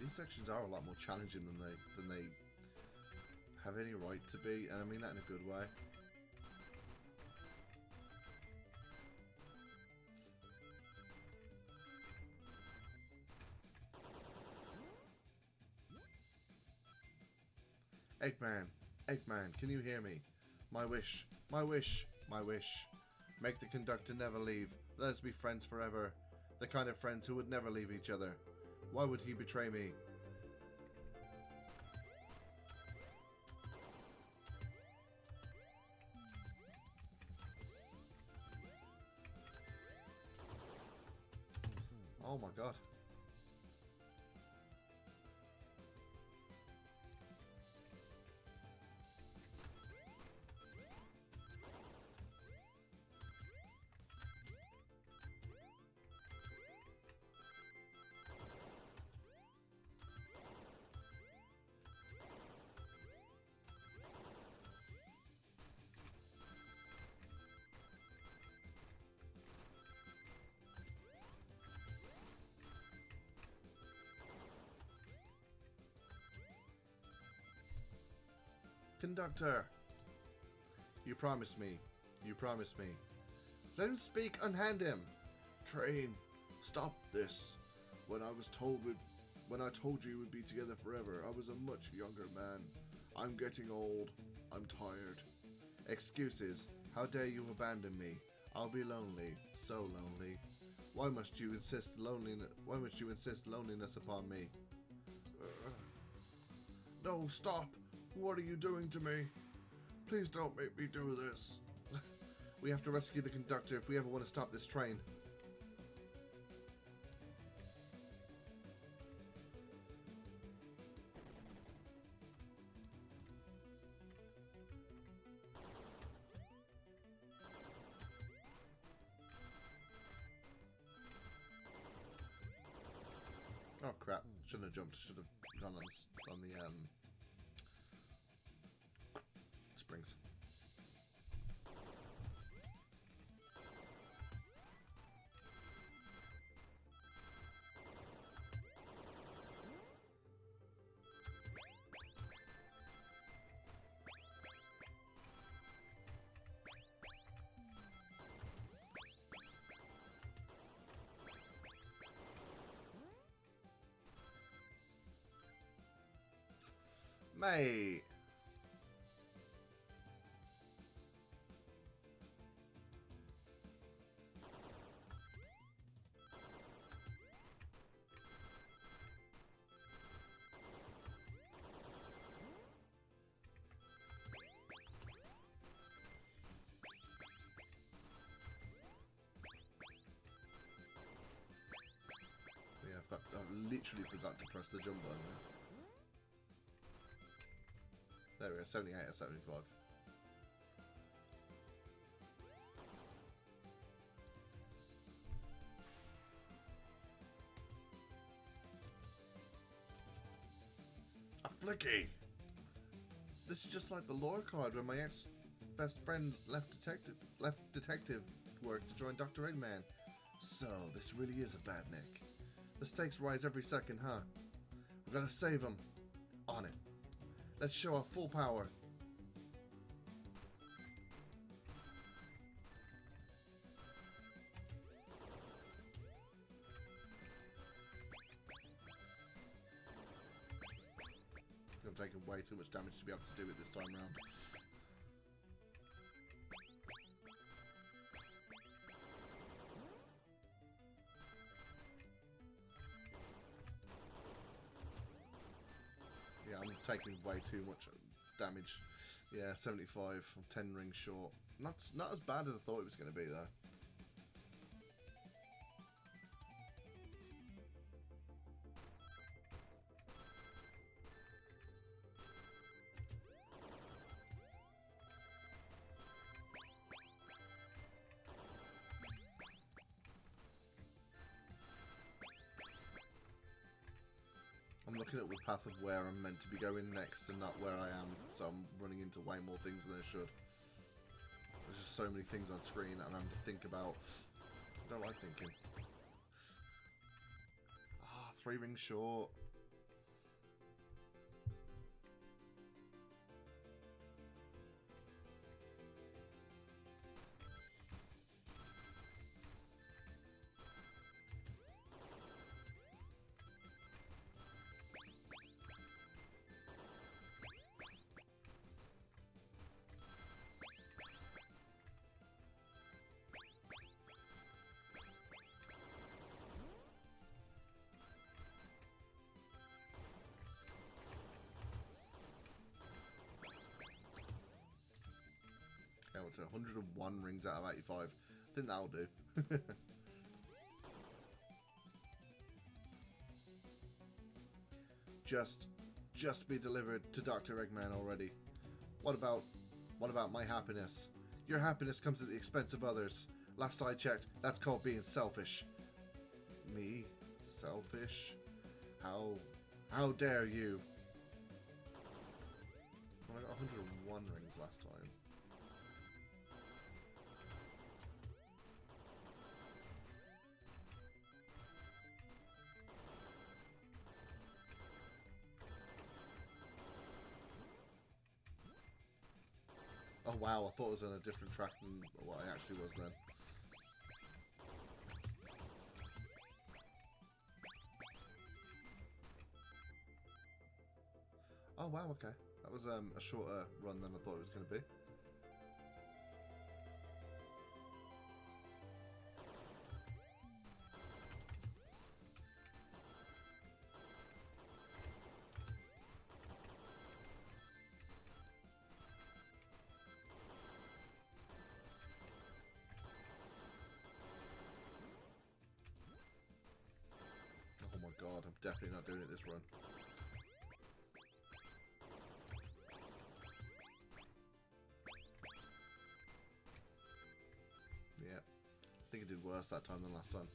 These sections are a lot more challenging than they have any right to be, and I mean that in a good way. Eggman, Eggman, can you hear me? My wish, my wish, my wish. Make the conductor never leave. Let us be friends forever. The kind of friends who would never leave each other. Why would he betray me? Oh my god. Conductor! You promised me. You promised me. Let him speak, unhand him! Train, stop this. When I told you we'd be together forever, I was a much younger man. I'm getting old. I'm tired. Excuses. How dare you abandon me? I'll be lonely. So lonely. Why must you insist loneliness upon me? No, stop! What are you doing to me? Please don't make me do this. We have to rescue the conductor if we ever want to stop this train. Oh crap, shouldn't have jumped, should have gone on the springs. Mate. literally forgot to press the jump button. There we go, 78 or 75. A flicky! This is just like the lore card when my ex-best friend left detective work to join Dr. Eggman. So, this really is a bad Nick. The stakes rise every second, huh? We've got to save him. On it. Let's show our full power. I'm taking way too much damage to be able to do it this time around. Yeah, I'm taking way too much damage. Yeah, 75. I'm 10 rings short. Not as bad as I thought it was going to be, though. I'm looking at the path of where I'm meant to be going next and not where I am, so I'm running into way more things than I should. There's just so many things on screen that I'm having to think about. I don't like thinking. Ah, 3 rings short. Okay, what's it? 101 rings out of 85. I think that'll do. Just be delivered to Dr. Eggman already. What about my happiness? Your happiness comes at the expense of others. Last I checked, that's called being selfish. Me? Selfish? How dare you? Well, I got 101 rings last time. Oh wow, I thought it was on a different track than what I actually was then. Oh wow, okay. That was a shorter run than I thought it was going to be. Oh my god, I'm definitely not doing it this run. Yeah, I think I did worse that time than last time.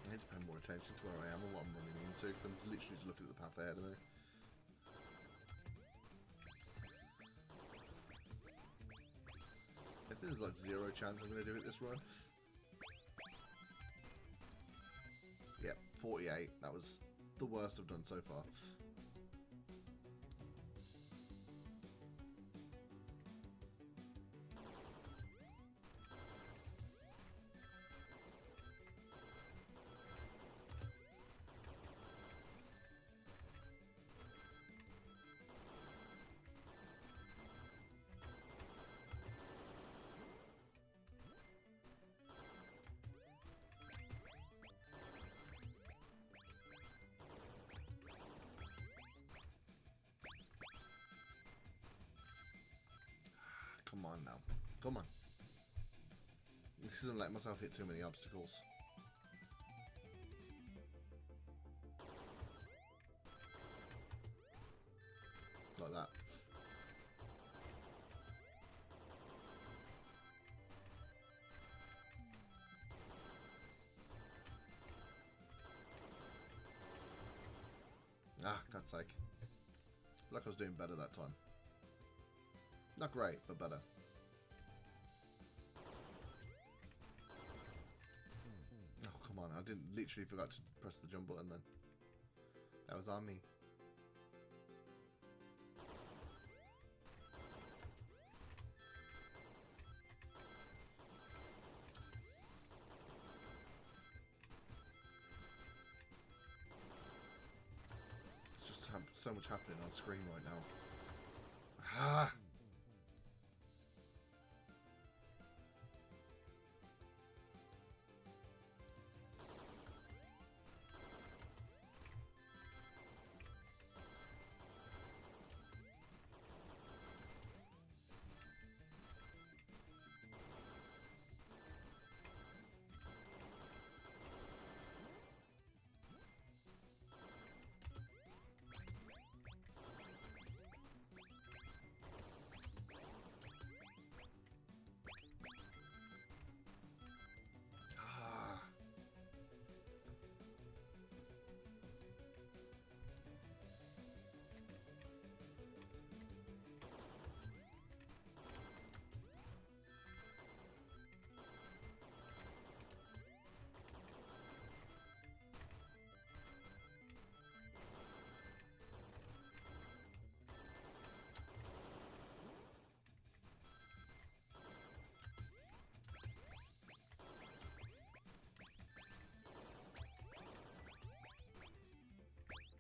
I need to pay more attention to where I am and what I'm running into, because I'm literally just looking at the path ahead of me. I think there's like 0 chance I'm going to do it this run. Yep, 48. That was the worst I've done so far. Come on now. Come on. This isn't letting myself hit too many obstacles. Like that. Ah, God's sake. I feel like I was doing better that time. Not great, but better. Oh, come on. I didn't literally forgot to press the jump button then. That was on me. It's just so much happening on screen right now. Ah!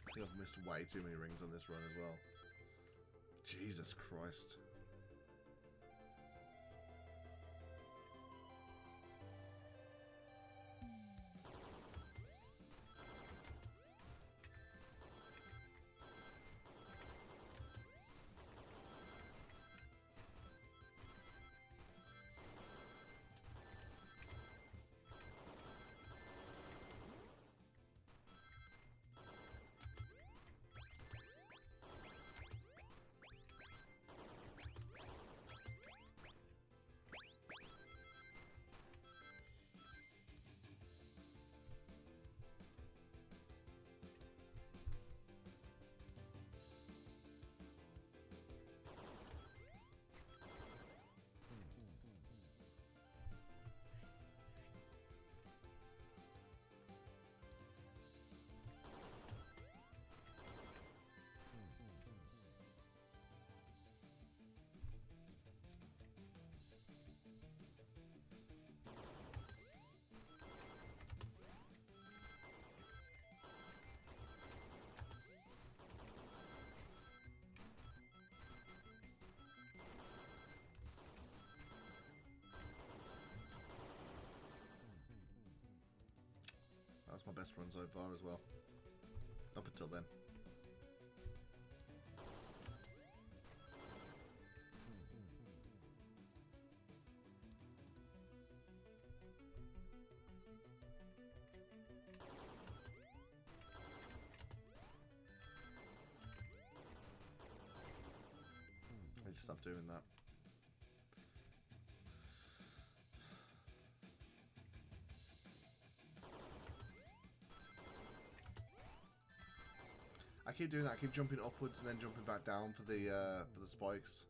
I think I've missed way too many rings on this run as well. Jesus Christ. That was my best run so far as well. Up until then. I just stopped doing that. I keep doing that. I keep jumping upwards and then jumping back down for the spikes.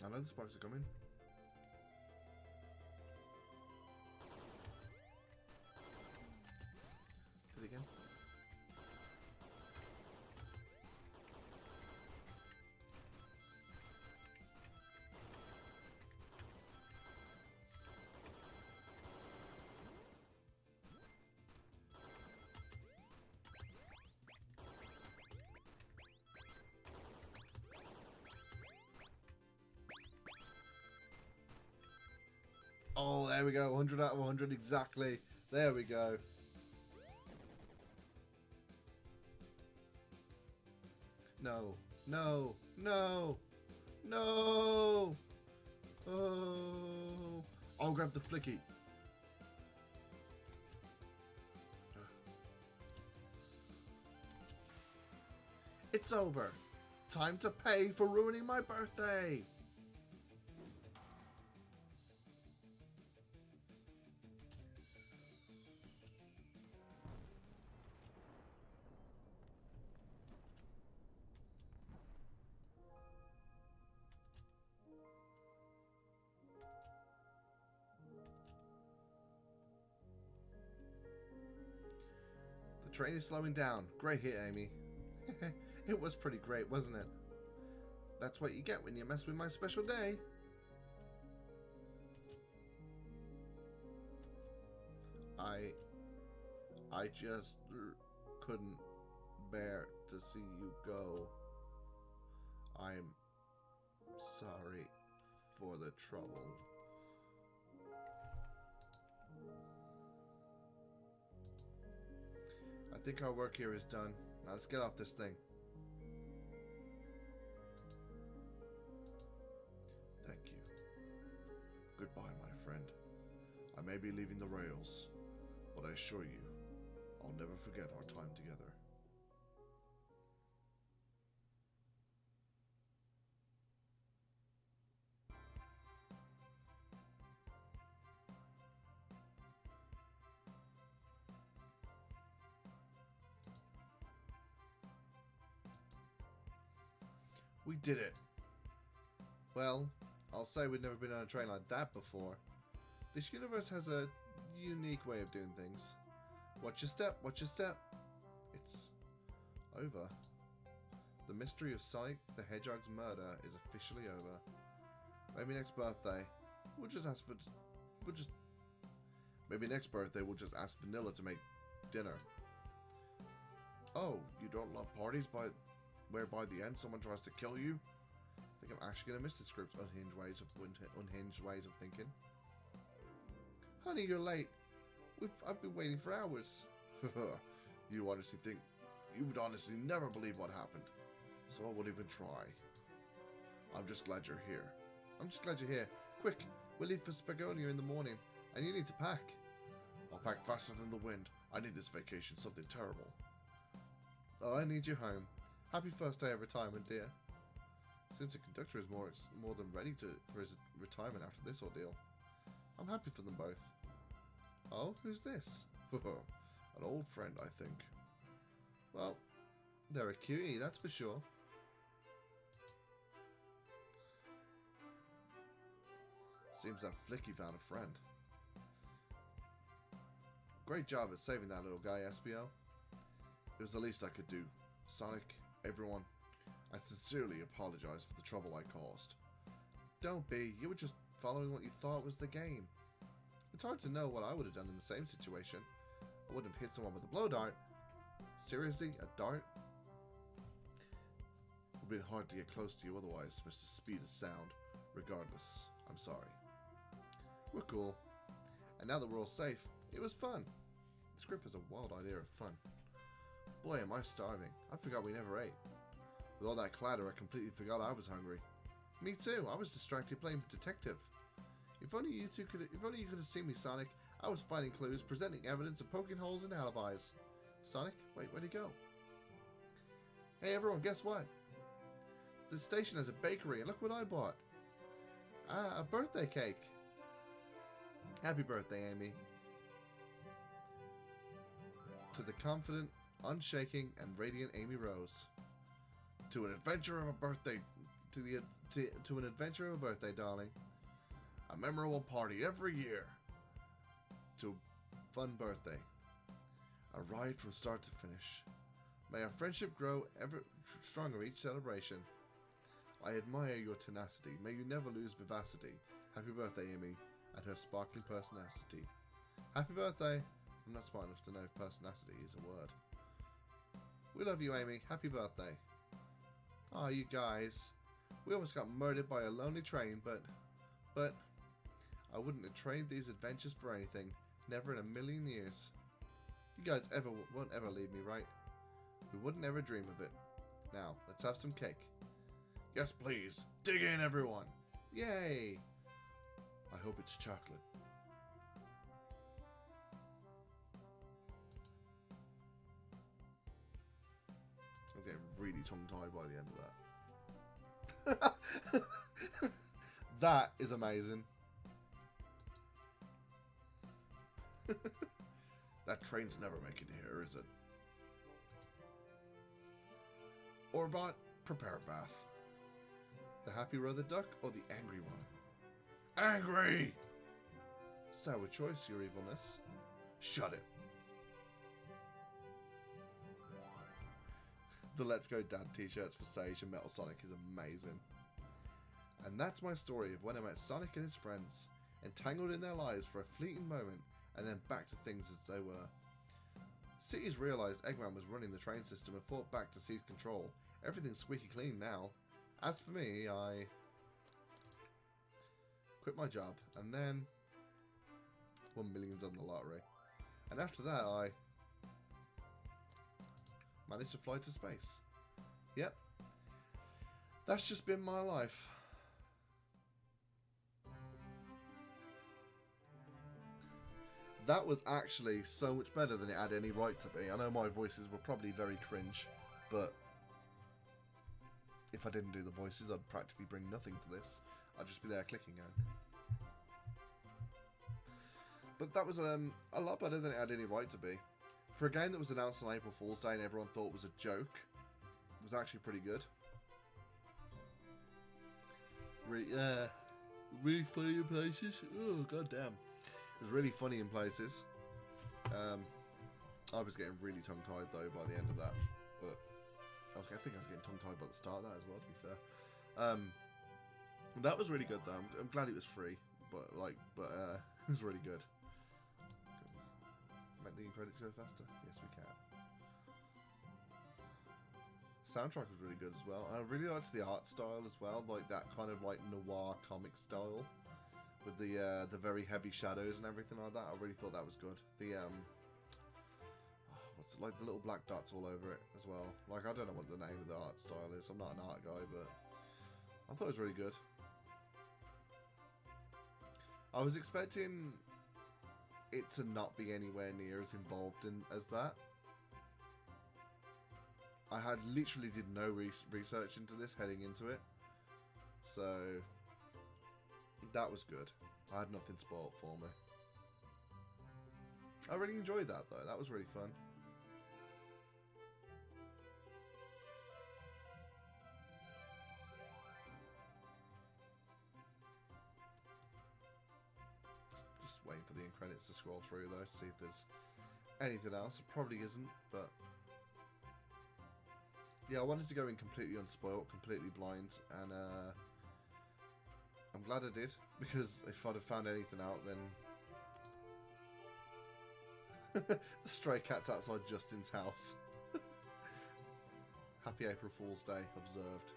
I know the spikes are coming. Do it again. Oh, there we go. 100 out of 100 exactly. There we go. No. No. No. No. grab the flicky. It's over. Time to pay for ruining my birthday. The train is slowing down. Great hit, Amy. It was pretty great, wasn't it? That's what you get when you mess with my special day. I just couldn't bear to see you go. I'm sorry for the trouble. I think our work here is done. Now let's get off this thing. Thank you. Goodbye, my friend. I may be leaving the rails, but I assure you, I'll never forget our time together. We did it. Well, I'll say we've never been on a train like that before. This universe has a unique way of doing things. Watch your step, watch your step. It's over. The mystery of Sonic the Hedgehog's murder is officially over. Maybe next birthday, we'll just ask Vanilla to make dinner. Oh, you don't love parties where by the end someone tries to kill you? I think I'm actually gonna miss the script's unhinged ways of thinking. Honey, you're late. I've been waiting for hours. You would honestly never believe what happened. So I won't even try. I'm just glad you're here. I'm just glad you're here. Quick, we'll leave for Spagonia in the morning, and you need to pack. I'll pack faster than the wind. I need this vacation, something terrible. Oh, I need you home. Happy first day of retirement, dear. Seems the conductor is more than ready for his retirement after this ordeal. I'm happy for them both. Oh, who's this? An old friend, I think. Well, they're a cutie, that's for sure. Seems that Flicky found a friend. Great job at saving that little guy, Espio. It was the least I could do. Sonic, everyone, I sincerely apologize for the trouble I caused. Don't be. You were just following what you thought was the game. It's hard to know what I would have done in the same situation. I wouldn't have hit someone with a blow dart. Seriously? A dart? It would have been hard to get close to you otherwise, Mr. Speed of Sound. Regardless, I'm sorry. We're cool. And now that we're all safe, it was fun. The script has a wild idea of fun. Boy, am I starving. I forgot we never ate. With all that clatter, I completely forgot I was hungry. Me too. I was distracted playing detective. If only you could have seen me, Sonic. I was finding clues, presenting evidence, and poking holes in alibis. Sonic? Wait, where'd he go? Hey everyone, guess what? The station has a bakery, and look what I bought. Ah, a birthday cake. Happy birthday, Amy. To the confident, unshaking, and radiant Amy Rose. To an adventure of a birthday, to an adventure of a birthday, darling. A memorable party every year. To a fun birthday. A ride from start to finish. May our friendship grow ever stronger each celebration. I admire your tenacity. May you never lose vivacity. Happy birthday, Amy, and her sparkling personacity. Happy birthday. I'm not smart enough to know if personacity is a word. We love you, Amy. Happy birthday. Aw, you guys. We almost got murdered by a lonely train, but I wouldn't have traded these adventures for anything. Never in a million years. You guys won't ever leave me, right? We wouldn't ever dream of it. Now, let's have some cake. Yes, please. Dig in, everyone. Yay! I hope it's chocolate. really tongue-tied by the end of that. That is amazing. That train's never making it here, is it? Orbot, prepare a bath. The happy rudder duck or the angry one? Angry! Sour choice, your evilness. Shut it. The Let's Go Dad t-shirts for Sage and Metal Sonic is amazing. And that's my story of when I met Sonic and his friends, entangled in their lives for a fleeting moment, and then back to things as they were. Cities realised Eggman was running the train system and fought back to seize control. Everything's squeaky clean now. As for me, I quit my job and then won millions on the lottery. And after that, I managed to fly to space. Yep. That's just been my life. That was actually so much better than it had any right to be. I know my voices were probably very cringe, but if I didn't do the voices, I'd practically bring nothing to this. I'd just be there clicking going. But that was a lot better than it had any right to be. For a game that was announced on April Fool's Day and everyone thought was a joke, it was actually pretty good. Really funny in places. Oh, goddamn. It was really funny in places. I was getting really tongue-tied though by the end of that, but I think I was getting tongue-tied by the start of that as well, to be fair. That was really good though. I'm glad it was free, but it was really good. Make the credits go faster? Yes, we can. Soundtrack was really good as well. And I really liked the art style as well, like that kind of like noir comic style. With the very heavy shadows and everything like that, I really thought that was good. The what's it, like the little black dots all over it as well. Like I don't know what the name of the art style is. I'm not an art guy, but I thought it was really good. I was expecting it to not be anywhere near as involved as that. I had literally did no research into this heading into it, so. That was good. I had nothing spoiled for me. I really enjoyed that though. That was really fun. Just waiting for the end credits to scroll through though to see if there's anything else. It probably isn't, but yeah, I wanted to go in completely unspoiled, completely blind, and I'm glad I did, because if I'd have found anything out, then the stray cat's outside Justin's house. Happy April Fool's Day observed.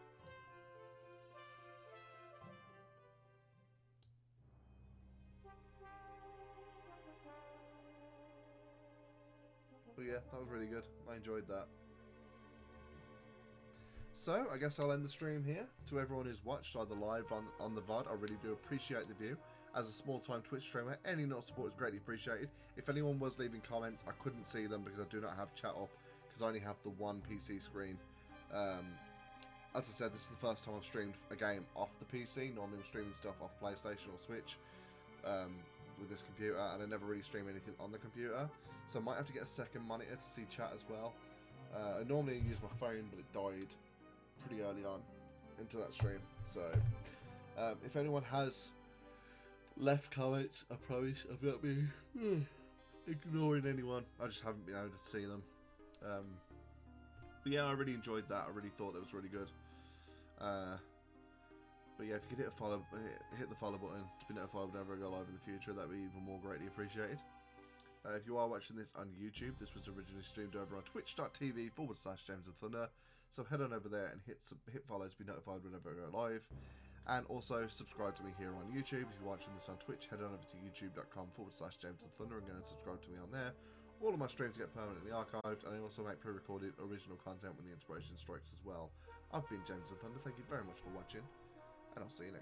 But yeah, that was really good. I enjoyed that. So, I guess I'll end the stream here. To everyone who's watched either live on the VOD, I really do appreciate the view. As a small-time Twitch streamer, any not support is greatly appreciated. If anyone was leaving comments, I couldn't see them because I do not have chat up, because I only have the one PC screen. As I said, this is the first time I've streamed a game off the PC. Normally I'm streaming stuff off PlayStation or Switch with this computer, and I never really stream anything on the computer. So I might have to get a second monitor to see chat as well. I normally use my phone, but it died pretty early on into that stream, so if anyone has left comments, I promise I've not been ignoring anyone. I just haven't been able to see them. But yeah, I really enjoyed that. I really thought that was really good. But yeah, if you could hit the follow button to be notified whenever I go live in the future, that'd be even more greatly appreciated. If you are watching this on YouTube, this was originally streamed over on twitch.tv/James of Thunder. So head on over there and hit follow to be notified whenever I go live. And also subscribe to me here on YouTube. If you're watching this on Twitch, head on over to youtube.com/James of Thunder and go and subscribe to me on there. All of my streams get permanently archived, and I also make pre-recorded original content when the inspiration strikes as well. I've been James of Thunder. Thank you very much for watching, and I'll see you next time.